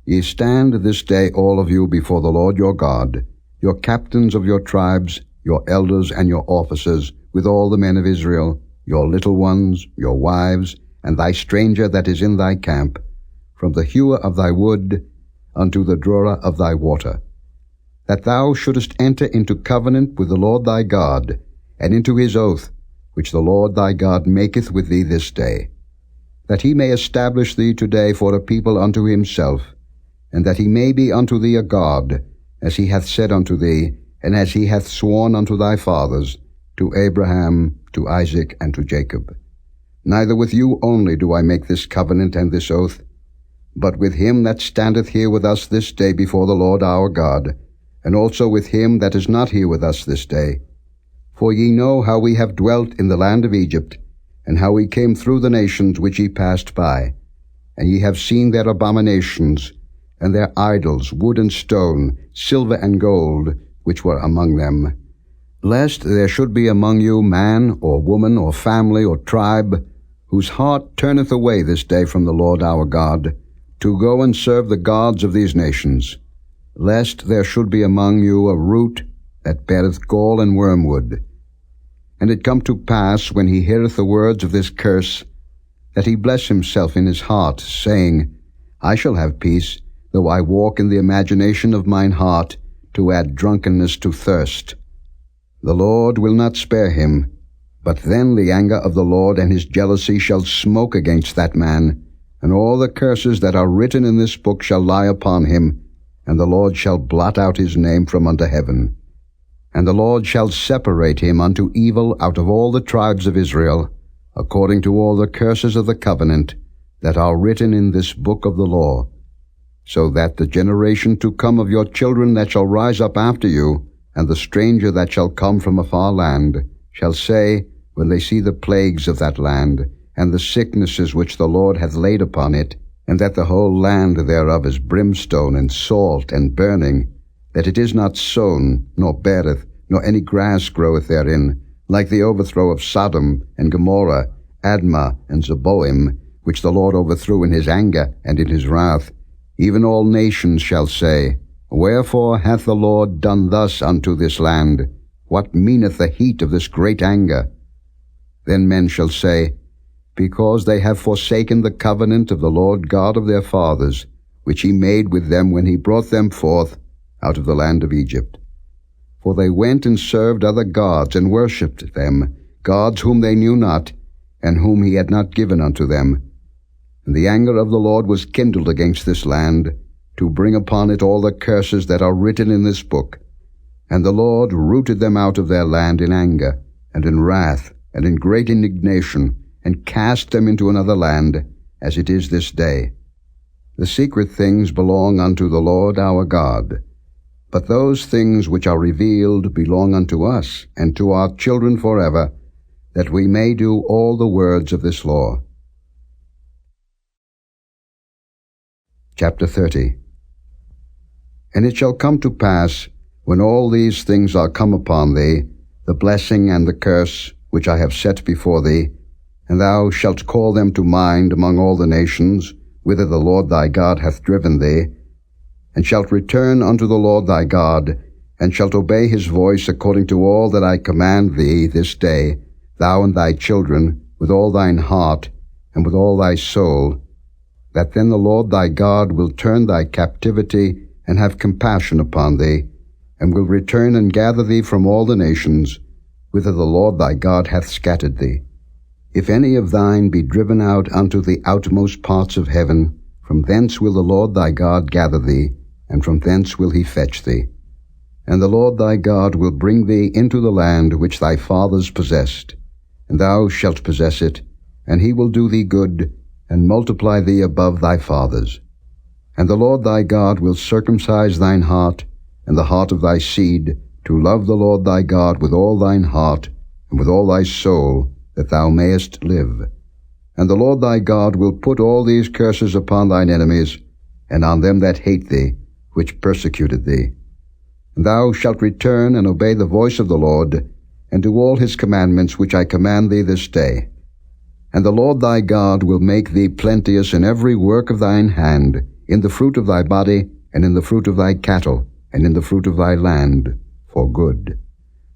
Ye stand this day all of you before the Lord your God, your captains of your tribes, your elders and your officers, with all the men of Israel, your little ones, your wives, and thy stranger that is in thy camp, from the hewer of thy wood unto the drawer of thy water, that thou shouldest enter into covenant with the Lord thy God, and into his oath, which the Lord thy God maketh with thee this day, that he may establish thee today for a people unto himself, and that he may be unto thee a God, as he hath said unto thee, and as he hath sworn unto thy fathers, to Abraham, to Isaac, and to Jacob. Neither with you only do I make this covenant and this oath, but with him that standeth here with us this day before the Lord our God, and also with him that is not here with us this day. For ye know how we have dwelt in the land of Egypt, and how we came through the nations which ye passed by. And ye have seen their abominations, and their idols, wood and stone, silver and gold, which were among them. Lest there should be among you man, or woman, or family, or tribe, whose heart turneth away this day from the Lord our God, to go and serve the gods of these nations, lest there should be among you a root that beareth gall and wormwood. And it come to pass, when he heareth the words of this curse, that he bless himself in his heart, saying, I shall have peace, though I walk in the imagination of mine heart, to add drunkenness to thirst. The Lord will not spare him, but then the anger of the Lord and his jealousy shall smoke against that man, and all the curses that are written in this book shall lie upon him, and the Lord shall blot out his name from under heaven. And the Lord shall separate him unto evil out of all the tribes of Israel, according to all the curses of the covenant that are written in this book of the law, so that the generation to come of your children that shall rise up after you, and the stranger that shall come from a far land, shall say, when they see the plagues of that land, and the sicknesses which the Lord hath laid upon it, and that the whole land thereof is brimstone and salt and burning, that it is not sown, nor beareth, nor any grass groweth therein, like the overthrow of Sodom and Gomorrah, Admah and Zeboim, which the Lord overthrew in his anger and in his wrath, even all nations shall say, Wherefore hath the Lord done thus unto this land? What meaneth the heat of this great anger? Then men shall say, Because they have forsaken the covenant of the Lord God of their fathers, which he made with them when he brought them forth out of the land of Egypt. For they went and served other gods, and worshipped them, gods whom they knew not, and whom he had not given unto them. And the anger of the Lord was kindled against this land, to bring upon it all the curses that are written in this book. And the Lord rooted them out of their land in anger, and in wrath, and in great indignation, and cast them into another land, as it is this day. The secret things belong unto the Lord our God. But those things which are revealed belong unto us, and to our children forever, that we may do all the words of this law. Chapter 30. And it shall come to pass, when all these things are come upon thee, the blessing and the curse which I have set before thee, and thou shalt call them to mind among all the nations, whither the Lord thy God hath driven thee, and shalt return unto the Lord thy God, and shalt obey his voice according to all that I command thee this day, thou and thy children, with all thine heart, and with all thy soul, that then the Lord thy God will turn thy captivity, and have compassion upon thee, and will return and gather thee from all the nations, whither the Lord thy God hath scattered thee. If any of thine be driven out unto the outmost parts of heaven, from thence will the Lord thy God gather thee, and from thence will he fetch thee. And the Lord thy God will bring thee into the land which thy fathers possessed, and thou shalt possess it, and he will do thee good, and multiply thee above thy fathers. And the Lord thy God will circumcise thine heart, and the heart of thy seed, to love the Lord thy God with all thine heart, and with all thy soul, that thou mayest live. And the Lord thy God will put all these curses upon thine enemies, and on them that hate thee, which persecuted thee. And thou shalt return and obey the voice of the Lord, and do all his commandments which I command thee this day. And the Lord thy God will make thee plenteous in every work of thine hand, in the fruit of thy body, and in the fruit of thy cattle, and in the fruit of thy land, for good.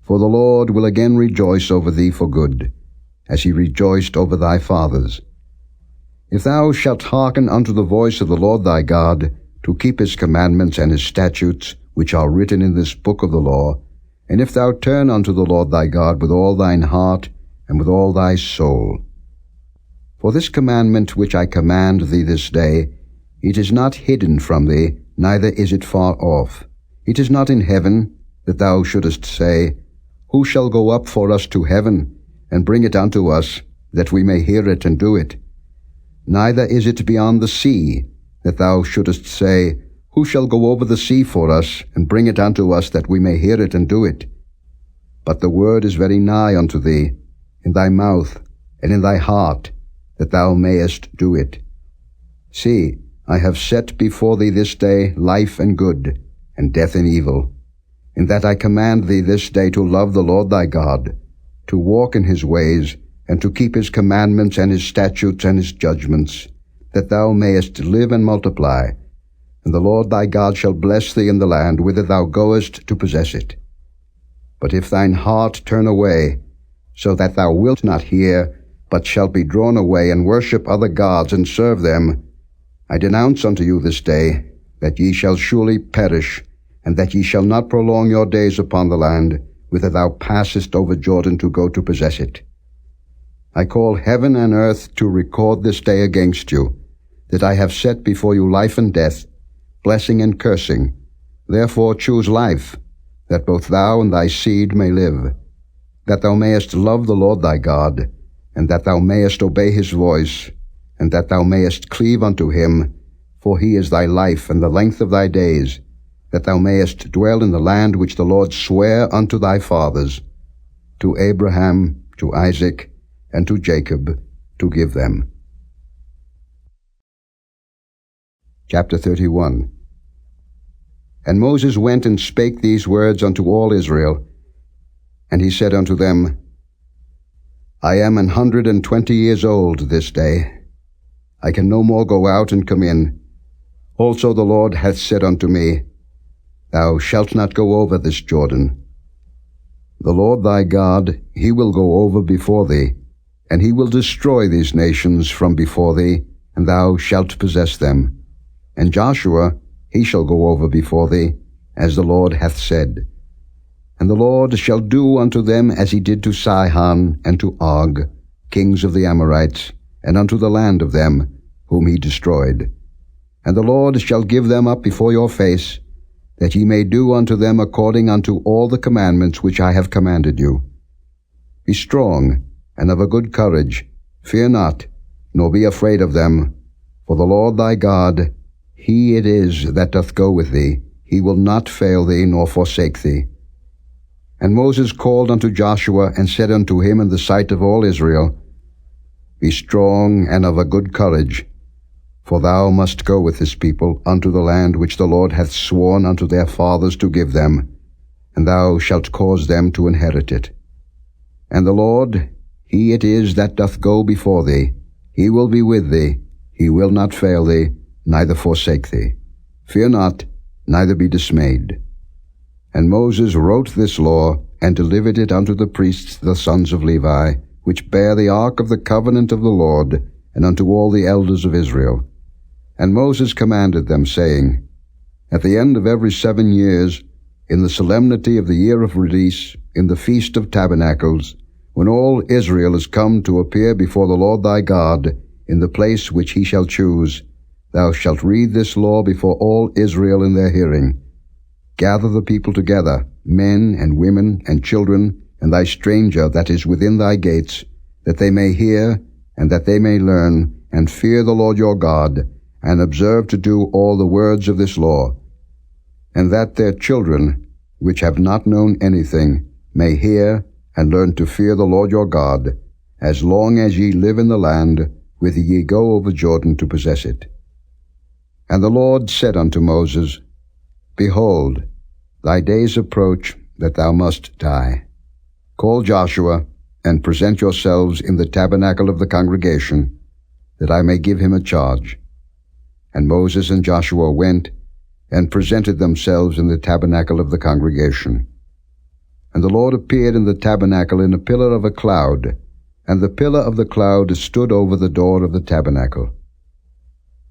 For the Lord will again rejoice over thee for good, as he rejoiced over thy fathers. If thou shalt hearken unto the voice of the Lord thy God, to keep his commandments and his statutes, which are written in this book of the law, and if thou turn unto the Lord thy God with all thine heart, and with all thy soul. For this commandment which I command thee this day, it is not hidden from thee, neither is it far off. It is not in heaven, that thou shouldest say, Who shall go up for us to heaven, and bring it unto us, that we may hear it and do it? Neither is it beyond the sea, that thou shouldest say, Who shall go over the sea for us, and bring it unto us, that we may hear it and do it? But the word is very nigh unto thee, in thy mouth, and in thy heart, that thou mayest do it. See, I have set before thee this day life and good, and death and evil, in that I command thee this day to love the Lord thy God, to walk in his ways, and to keep his commandments and his statutes and his judgments, that thou mayest live and multiply. And the Lord thy God shall bless thee in the land whither thou goest to possess it. But if thine heart turn away, so that thou wilt not hear, but shalt be drawn away, and worship other gods, and serve them, I denounce unto you this day, that ye shall surely perish, and that ye shall not prolong your days upon the land, whither thou passest over Jordan to go to possess it. I call heaven and earth to record this day against you, that I have set before you life and death, blessing and cursing. Therefore choose life, that both thou and thy seed may live, that thou mayest love the Lord thy God, and that thou mayest obey his voice, and that thou mayest cleave unto him, for he is thy life and the length of thy days, that thou mayest dwell in the land which the Lord sware unto thy fathers, to Abraham, to Isaac, and to Jacob, to give them. Chapter 31. And Moses went and spake these words unto all Israel, and he said unto them, I am 120 years old this day. I can no more go out and come in. Also the Lord hath said unto me, Thou shalt not go over this Jordan. The Lord thy God, he will go over before thee, and he will destroy these nations from before thee, and thou shalt possess them. And Joshua, he shall go over before thee, as the Lord hath said. And the Lord shall do unto them as he did to Sihon and to Og, kings of the Amorites, and unto the land of them, whom he destroyed. And the Lord shall give them up before your face, that ye may do unto them according unto all the commandments which I have commanded you. Be strong, and of a good courage. Fear not, nor be afraid of them. For the Lord thy God, he it is that doth go with thee. he will not fail thee nor forsake thee. And Moses called unto Joshua, and said unto him in the sight of all Israel, Be strong and of a good courage, for thou must go with this people unto the land which the Lord hath sworn unto their fathers to give them, and thou shalt cause them to inherit it. And the Lord, he it is that doth go before thee. He will be with thee, he will not fail thee, neither forsake thee. Fear not, neither be dismayed. And Moses wrote this law, and delivered it unto the priests the sons of Levi, which bear the ark of the covenant of the Lord, and unto all the elders of Israel. And Moses commanded them, saying, At the end of every 7 years, in the solemnity of the year of release, in the feast of tabernacles, when all Israel is come to appear before the Lord thy God, in the place which he shall choose, thou shalt read this law before all Israel in their hearing. Gather the people together, men and women and children, and thy stranger that is within thy gates, that they may hear, and that they may learn, and fear the Lord your God, and observe to do all the words of this law, and that their children, which have not known anything, may hear, and learn to fear the Lord your God, as long as ye live in the land, whither ye go over Jordan to possess it. And the Lord said unto Moses, Behold, thy days approach that thou must die. Call Joshua, and present yourselves in the tabernacle of the congregation, that I may give him a charge. And Moses and Joshua went, and presented themselves in the tabernacle of the congregation. And the Lord appeared in the tabernacle in a pillar of a cloud, and the pillar of the cloud stood over the door of the tabernacle.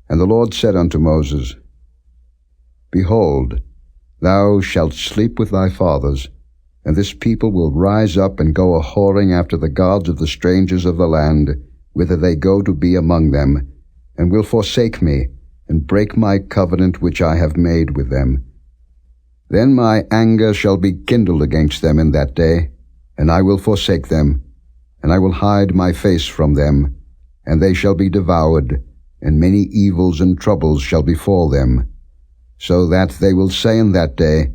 And the Lord said unto Moses, Behold, thou shalt sleep with thy fathers, and this people will rise up and go a-whoring after the gods of the strangers of the land, whither they go to be among them, and will forsake me, and break my covenant which I have made with them. Then my anger shall be kindled against them in that day, and I will forsake them, and I will hide my face from them, and they shall be devoured, and many evils and troubles shall befall them, so that they will say in that day,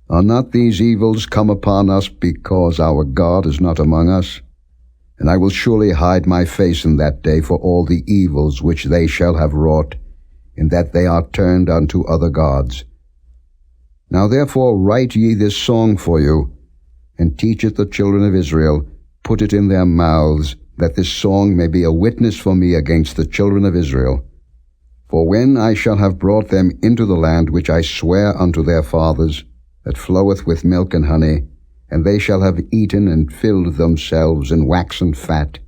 Are not these evils come upon us because our God is not among us? And I will surely hide my face in that day for all the evils which they shall have wrought, in that they are turned unto other gods. Now therefore write ye this song for you, and teach it the children of Israel, put it in their mouths, that this song may be a witness for me against the children of Israel. For when I shall have brought them into the land which I swear unto their fathers, that floweth with milk and honey, and they shall have eaten and filled themselves and waxen fat,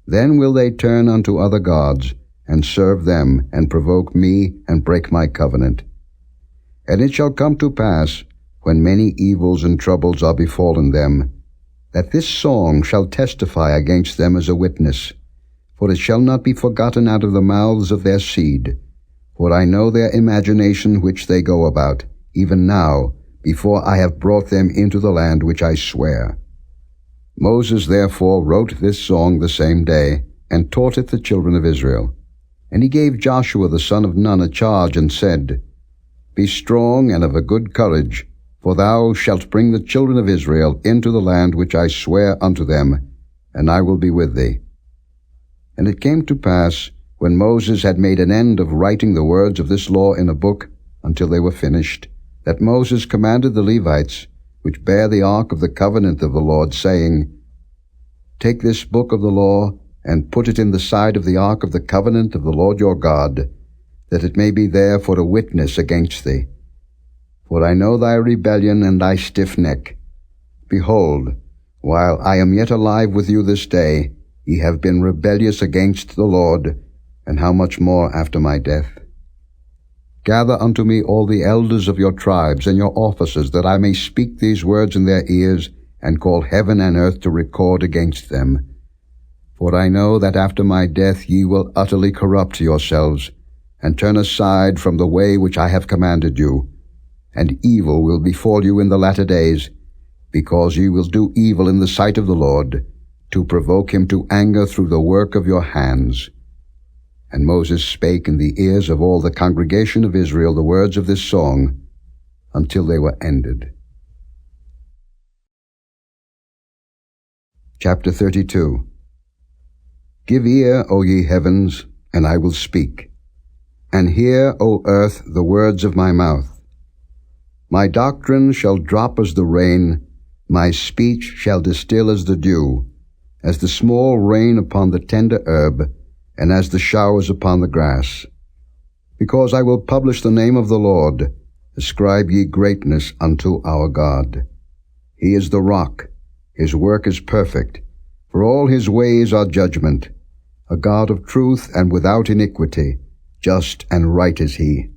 then will they turn unto other gods, and serve them, and provoke me, and break my covenant. And it shall come to pass, when many evils and troubles are befallen them, that this song shall testify against them as a witness, for it shall not be forgotten out of the mouths of their seed. For I know their imagination which they go about, even now, before I have brought them into the land which I swear. Moses therefore wrote this song the same day, and taught it the children of Israel. And he gave Joshua the son of Nun a charge, and said, Be strong and of a good courage, for thou shalt bring the children of Israel into the land which I swear unto them, and I will be with thee. And it came to pass, when Moses had made an end of writing the words of this law in a book, until they were finished, that Moses commanded the Levites, which bear the ark of the covenant of the Lord, saying, Take this book of the law, and put it in the side of the ark of the covenant of the Lord your God, that it may be there for a witness against thee. For I know thy rebellion and thy stiff neck. Behold, while I am yet alive with you this day, ye have been rebellious against the Lord, and how much more after my death? Gather unto me all the elders of your tribes and your officers, that I may speak these words in their ears, and call heaven and earth to record against them. For I know that after my death ye will utterly corrupt yourselves, and turn aside from the way which I have commanded you, and evil will befall you in the latter days, because ye will do evil in the sight of the Lord, to provoke him to anger through the work of your hands. And Moses spake in the ears of all the congregation of Israel the words of this song, until they were ended. Chapter 32. Give ear, O ye heavens, and I will speak, and hear, O earth, the words of my mouth. My doctrine shall drop as the rain, my speech shall distill as the dew, as the small rain upon the tender herb, and as the showers upon the grass. Because I will publish the name of the Lord, ascribe ye greatness unto our God. He is the rock, his work is perfect, for all his ways are judgment. A God of truth and without iniquity, just and right is he.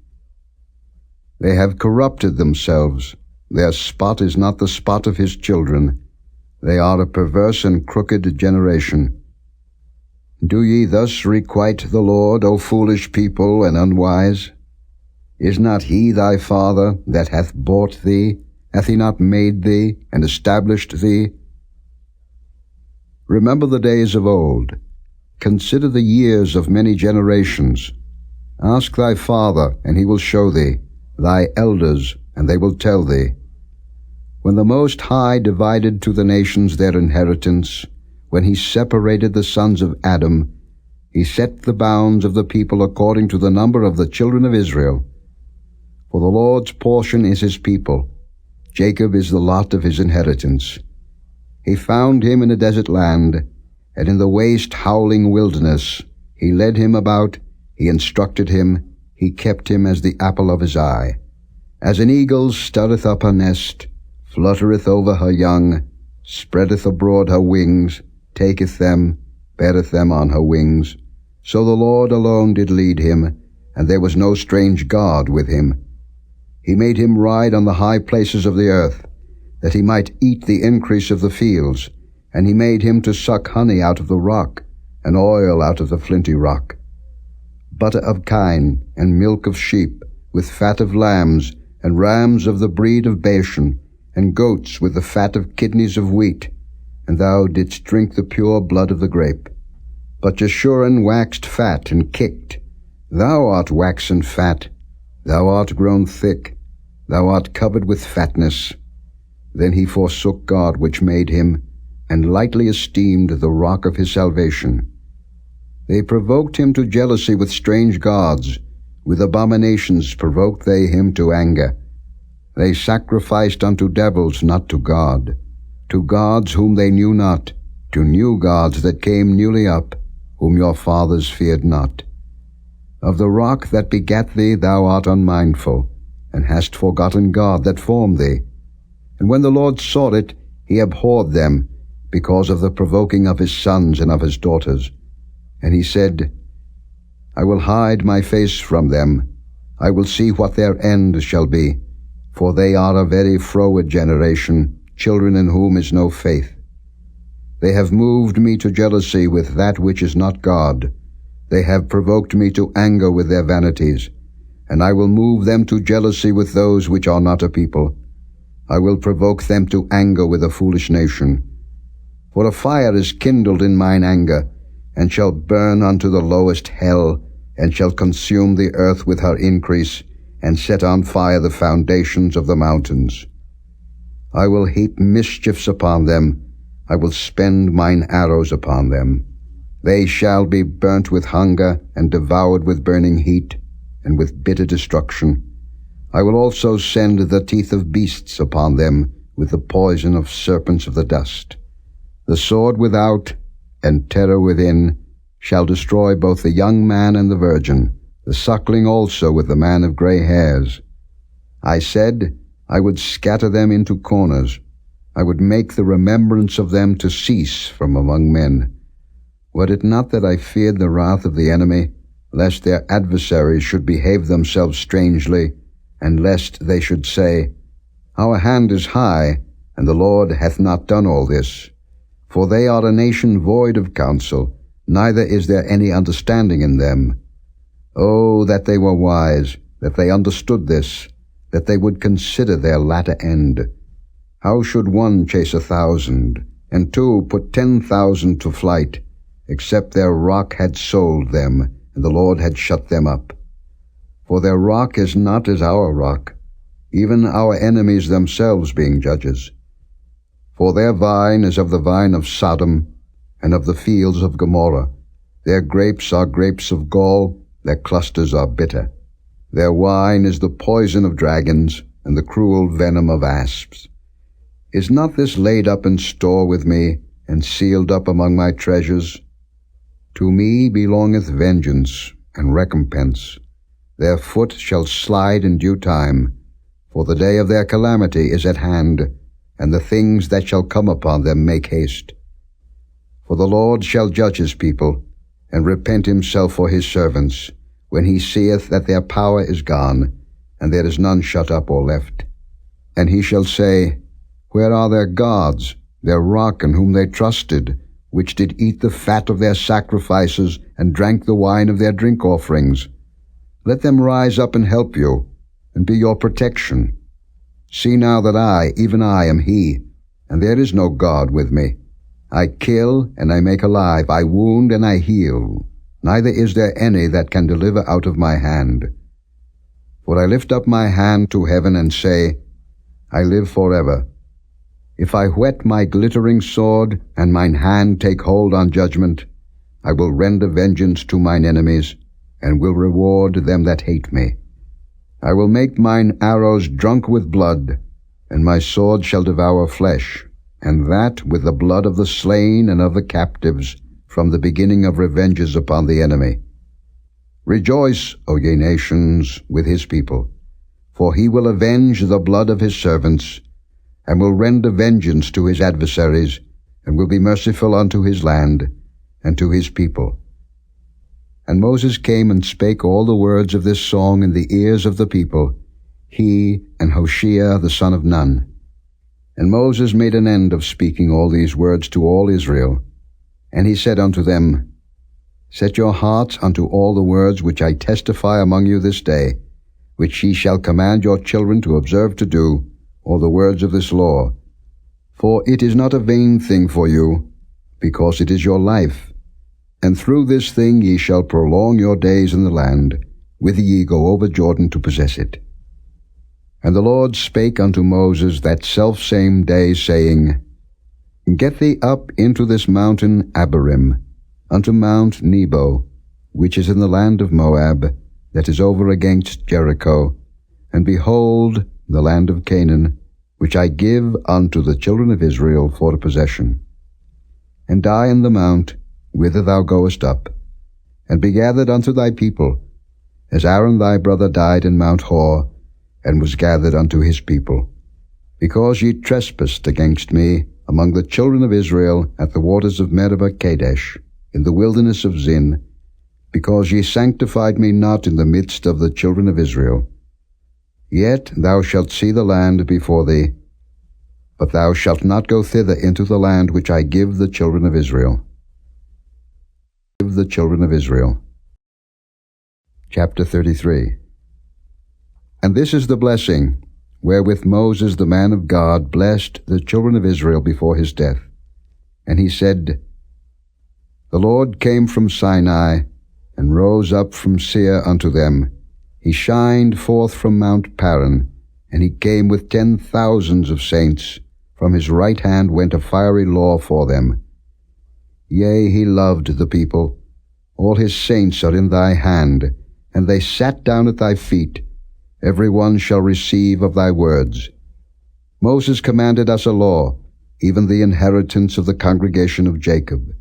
They have corrupted themselves, their spot is not the spot of his children. They are a perverse and crooked generation. Do ye thus requite the Lord, O foolish people and unwise? Is not he thy father that hath bought thee? Hath he not made thee and established thee? Remember the days of old. Consider the years of many generations. Ask thy father, and he will show thee, thy elders, and they will tell thee. When the Most High divided to the nations their inheritance, when he separated the sons of Adam, he set the bounds of the people according to the number of the children of Israel. For the Lord's portion is his people, Jacob is the lot of his inheritance. He found him in a desert land, and in the waste howling wilderness. He led him about, he instructed him, he kept him as the apple of his eye. As an eagle stirreth up her nest, fluttereth over her young, spreadeth abroad her wings, taketh them, beareth them on her wings. So the Lord alone did lead him, and there was no strange God with him. He made him ride on the high places of the earth, that he might eat the increase of the fields, and he made him to suck honey out of the rock, and oil out of the flinty rock. Butter of kine, and milk of sheep, with fat of lambs, and rams of the breed of Bashan, and goats with the fat of kidneys of wheat. And thou didst drink the pure blood of the grape. But Jeshurun waxed fat and kicked. Thou art waxen fat, thou art grown thick, thou art covered with fatness. Then he forsook God which made him, and lightly esteemed the rock of his salvation. They provoked him to jealousy with strange gods, with abominations provoked they him to anger. They sacrificed unto devils, not to God, to gods whom they knew not, to new gods that came newly up, whom your fathers feared not. Of the rock that begat thee thou art unmindful, and hast forgotten God that formed thee. And when the Lord saw it, he abhorred them, because of the provoking of his sons and of his daughters. And he said, I will hide my face from them, I will see what their end shall be, for they are a very froward generation, children in whom is no faith. They have moved me to jealousy with that which is not God. They have provoked me to anger with their vanities, and I will move them to jealousy with those which are not a people. I will provoke them to anger with a foolish nation. For a fire is kindled in mine anger, and shall burn unto the lowest hell, and shall consume the earth with her increase, and set on fire the foundations of the mountains. I will heap mischiefs upon them, I will spend mine arrows upon them. They shall be burnt with hunger, and devoured with burning heat, and with bitter destruction. I will also send the teeth of beasts upon them, with the poison of serpents of the dust. The sword without, and terror within, shall destroy both the young man and the virgin, the suckling also with the man of grey hairs. I said, I would scatter them into corners. I would make the remembrance of them to cease from among men. Were it not that I feared the wrath of the enemy, lest their adversaries should behave themselves strangely, and lest they should say, Our hand is high, and the Lord hath not done all this. For they are a nation void of counsel, neither is there any understanding in them. Oh, that they were wise, that they understood this, that they would consider their latter end. How should one chase 1,000, and two put 10,000 to flight, except their rock had sold them, and the Lord had shut them up? For their rock is not as our rock, even our enemies themselves being judges. For their vine is of the vine of Sodom, and of the fields of Gomorrah. Their grapes are grapes of gall, their clusters are bitter. Their wine is the poison of dragons, and the cruel venom of asps. Is not this laid up in store with me, and sealed up among my treasures? To me belongeth vengeance and recompense. Their foot shall slide in due time, for the day of their calamity is at hand, and the things that shall come upon them make haste. For the Lord shall judge his people, and repent himself for his servants, when he seeth that their power is gone, and there is none shut up or left. And he shall say, Where are their gods, their rock in whom they trusted, which did eat the fat of their sacrifices, and drank the wine of their drink offerings? Let them rise up and help you, and be your protection. See now that I, even I, am he, and there is no God with me. I kill, and I make alive, I wound, and I heal. Neither is there any that can deliver out of my hand. For I lift up my hand to heaven, and say, I live forever. If I whet my glittering sword, and mine hand take hold on judgment, I will render vengeance to mine enemies, and will reward them that hate me. I will make mine arrows drunk with blood, and my sword shall devour flesh, and that with the blood of the slain and of the captives, from the beginning of revenges upon the enemy. Rejoice, O ye nations, with his people, for he will avenge the blood of his servants, and will render vengeance to his adversaries, and will be merciful unto his land, and to his people. And Moses came and spake all the words of this song in the ears of the people, he and Hoshea the son of Nun. And Moses made an end of speaking all these words to all Israel. And he said unto them, Set your hearts unto all the words which I testify among you this day, which ye shall command your children to observe to do, all the words of this law. For it is not a vain thing for you, because it is your life. And through this thing ye shall prolong your days in the land, whither ye go over Jordan to possess it. And the Lord spake unto Moses that selfsame day, saying, Get thee up into this mountain Abarim, unto Mount Nebo, which is in the land of Moab, that is over against Jericho, and behold the land of Canaan, which I give unto the children of Israel for a possession. And die in the mount, whither thou goest up, and be gathered unto thy people, as Aaron thy brother died in Mount Hor, and was gathered unto his people, because ye trespassed against me among the children of Israel at the waters of Meribah Kadesh, in the wilderness of Zin, because ye sanctified me not in the midst of the children of Israel. Yet thou shalt see the land before thee, but thou shalt not go thither into the land which I give the children of Israel. Give the children of Israel. Chapter 33. And this is the blessing wherewith Moses the man of God blessed the children of Israel before his death. And he said, The Lord came from Sinai, and rose up from Seir unto them. He shined forth from Mount Paran, and he came with 10,000s of saints. From his right hand went a fiery law for them. Yea, he loved the people. All his saints are in thy hand, and they sat down at thy feet. Every one shall receive of thy words. Moses commanded us a law, even the inheritance of the congregation of Jacob.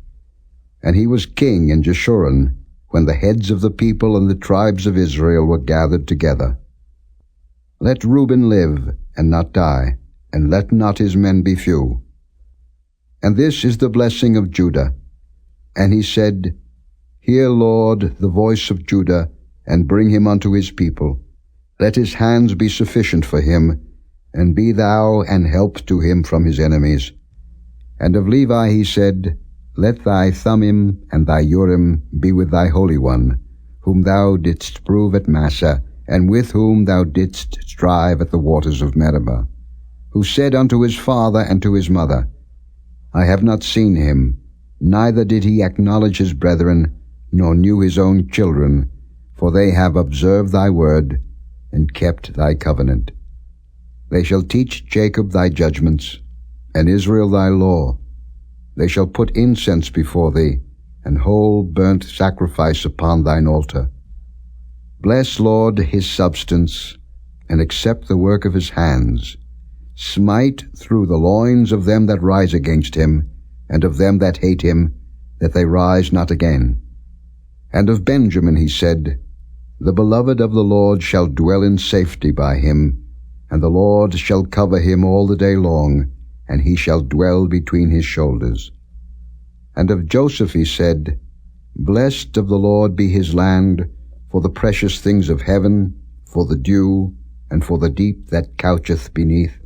And he was king in Jeshurun, when the heads of the people and the tribes of Israel were gathered together. Let Reuben live, and not die, and let not his men be few. And this is the blessing of Judah. And he said, Hear, Lord, the voice of Judah, and bring him unto his people. Let his hands be sufficient for him, and be thou an help to him from his enemies. And of Levi he said, Let thy Thummim and thy Urim be with thy Holy One, whom thou didst prove at Massah, and with whom thou didst strive at the waters of Meribah, who said unto his father and to his mother, I have not seen him, neither did he acknowledge his brethren, nor knew his own children, for they have observed thy word, and kept thy covenant. They shall teach Jacob thy judgments, and Israel thy law. They shall put incense before thee, and whole burnt sacrifice upon thine altar. Bless, Lord, his substance, and accept the work of his hands. Smite through the loins of them that rise against him, and of them that hate him, that they rise not again. And of Benjamin he said, The beloved of the Lord shall dwell in safety by him, and the Lord shall cover him all the day long, and he shall dwell between his shoulders. And of Joseph he said, Blessed of the Lord be his land, for the precious things of heaven, for the dew, and for the deep that coucheth beneath,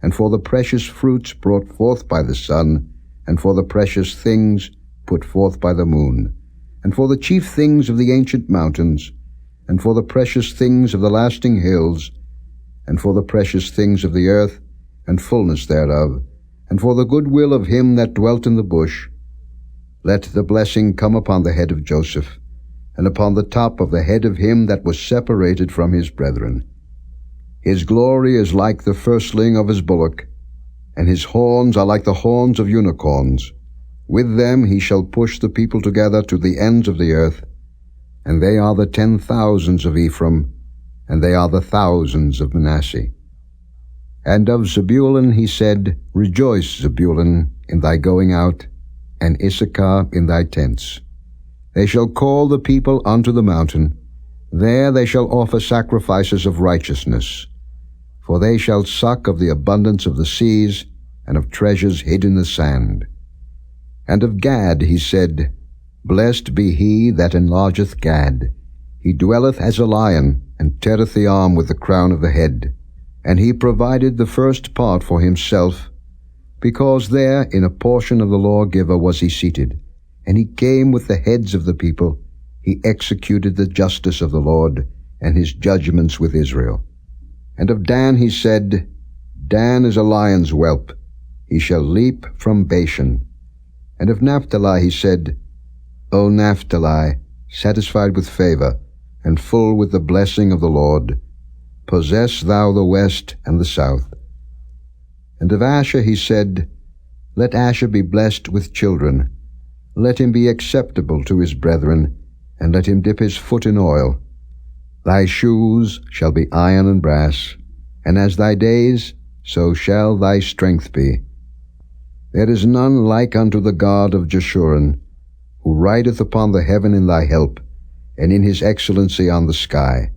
and for the precious fruits brought forth by the sun, and for the precious things put forth by the moon, and for the chief things of the ancient mountains, and for the precious things of the lasting hills, and for the precious things of the earth, and fullness thereof, and for the good will of him that dwelt in the bush. Let the blessing come upon the head of Joseph, and upon the top of the head of him that was separated from his brethren. His glory is like the firstling of his bullock, and his horns are like the horns of unicorns. With them he shall push the people together to the ends of the earth, and they are the 10,000s of Ephraim, and they are the thousands of Manasseh. And of Zebulun he said, Rejoice, Zebulun, in thy going out, and Issachar in thy tents. They shall call the people unto the mountain. There they shall offer sacrifices of righteousness. For they shall suck of the abundance of the seas, and of treasures hid in the sand. And of Gad he said, Blessed be he that enlargeth Gad. He dwelleth as a lion, and teareth the arm with the crown of the head. And he provided the first part for himself, because there in a portion of the lawgiver was he seated. And he came with the heads of the people. He executed the justice of the Lord, and his judgments with Israel. And of Dan he said, Dan is a lion's whelp. He shall leap from Bashan. And of Naphtali he said, O Naphtali, satisfied with favor, and full with the blessing of the Lord, possess thou the west and the south. And of Asher he said, Let Asher be blessed with children. Let him be acceptable to his brethren, and let him dip his foot in oil. Thy shoes shall be iron and brass, and as thy days, so shall thy strength be. There is none like unto the God of Jeshurun, who rideth upon the heaven in thy help, and in his excellency on the sky.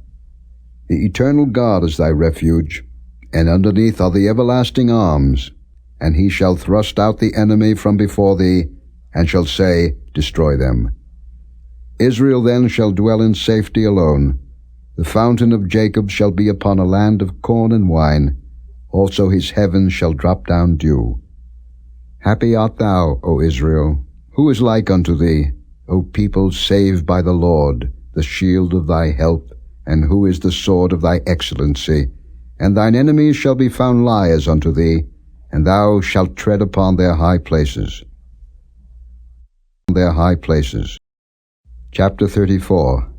The eternal God is thy refuge, and underneath are the everlasting arms, and he shall thrust out the enemy from before thee, and shall say, Destroy them. Israel then shall dwell in safety alone. The fountain of Jacob shall be upon a land of corn and wine. Also his heavens shall drop down dew. Happy art thou, O Israel. Who is like unto thee, O people saved by the Lord, the shield of thy help, and who is the sword of thy excellency? And thine enemies shall be found liars unto thee, and thou shalt tread upon their high places. Chapter 34.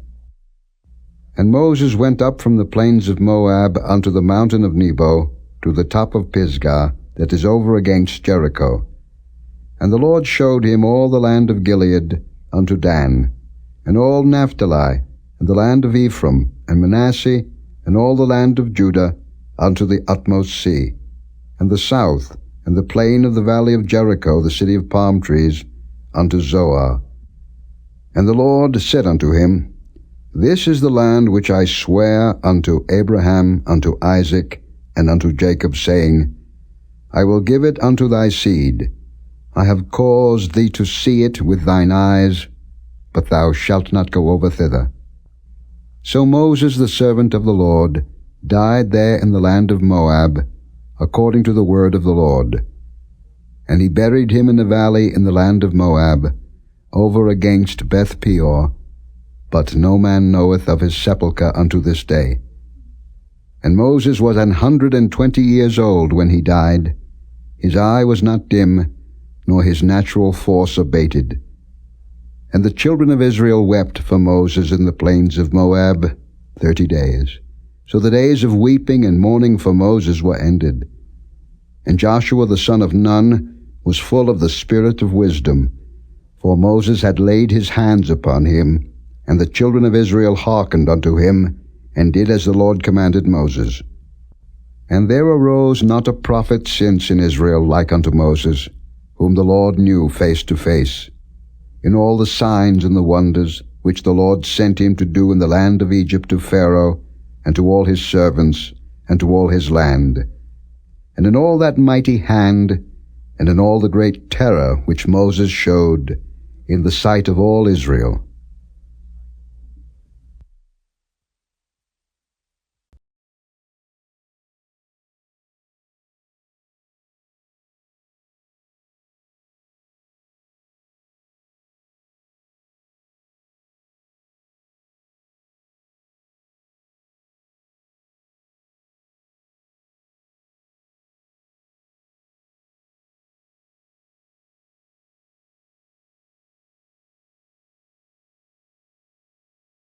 And Moses went up from the plains of Moab unto the mountain of Nebo, to the top of Pisgah, that is over against Jericho. And the Lord showed him all the land of Gilead unto Dan, and all Naphtali, and the land of Ephraim, and Manasseh, and all the land of Judah, unto the utmost sea, and the south, and the plain of the valley of Jericho, the city of palm trees, unto Zoar. And the Lord said unto him, This is the land which I swear unto Abraham, unto Isaac, and unto Jacob, saying, I will give it unto thy seed. I have caused thee to see it with thine eyes, but thou shalt not go over thither. So Moses the servant of the Lord died there in the land of Moab, according to the word of the Lord. And he buried him in the valley in the land of Moab, over against Beth Peor, but no man knoweth of his sepulchre unto this day. And Moses was 120 years old when he died. His eye was not dim, nor his natural force abated. And the children of Israel wept for Moses in the plains of Moab 30 days. So the days of weeping and mourning for Moses were ended. And Joshua the son of Nun was full of the spirit of wisdom, for Moses had laid his hands upon him, and the children of Israel hearkened unto him, and did as the Lord commanded Moses. And there arose not a prophet since in Israel like unto Moses, whom the Lord knew face to face, in all the signs and the wonders which the Lord sent him to do in the land of Egypt to Pharaoh, and to all his servants, and to all his land, and in all that mighty hand, and in all the great terror which Moses showed in the sight of all Israel.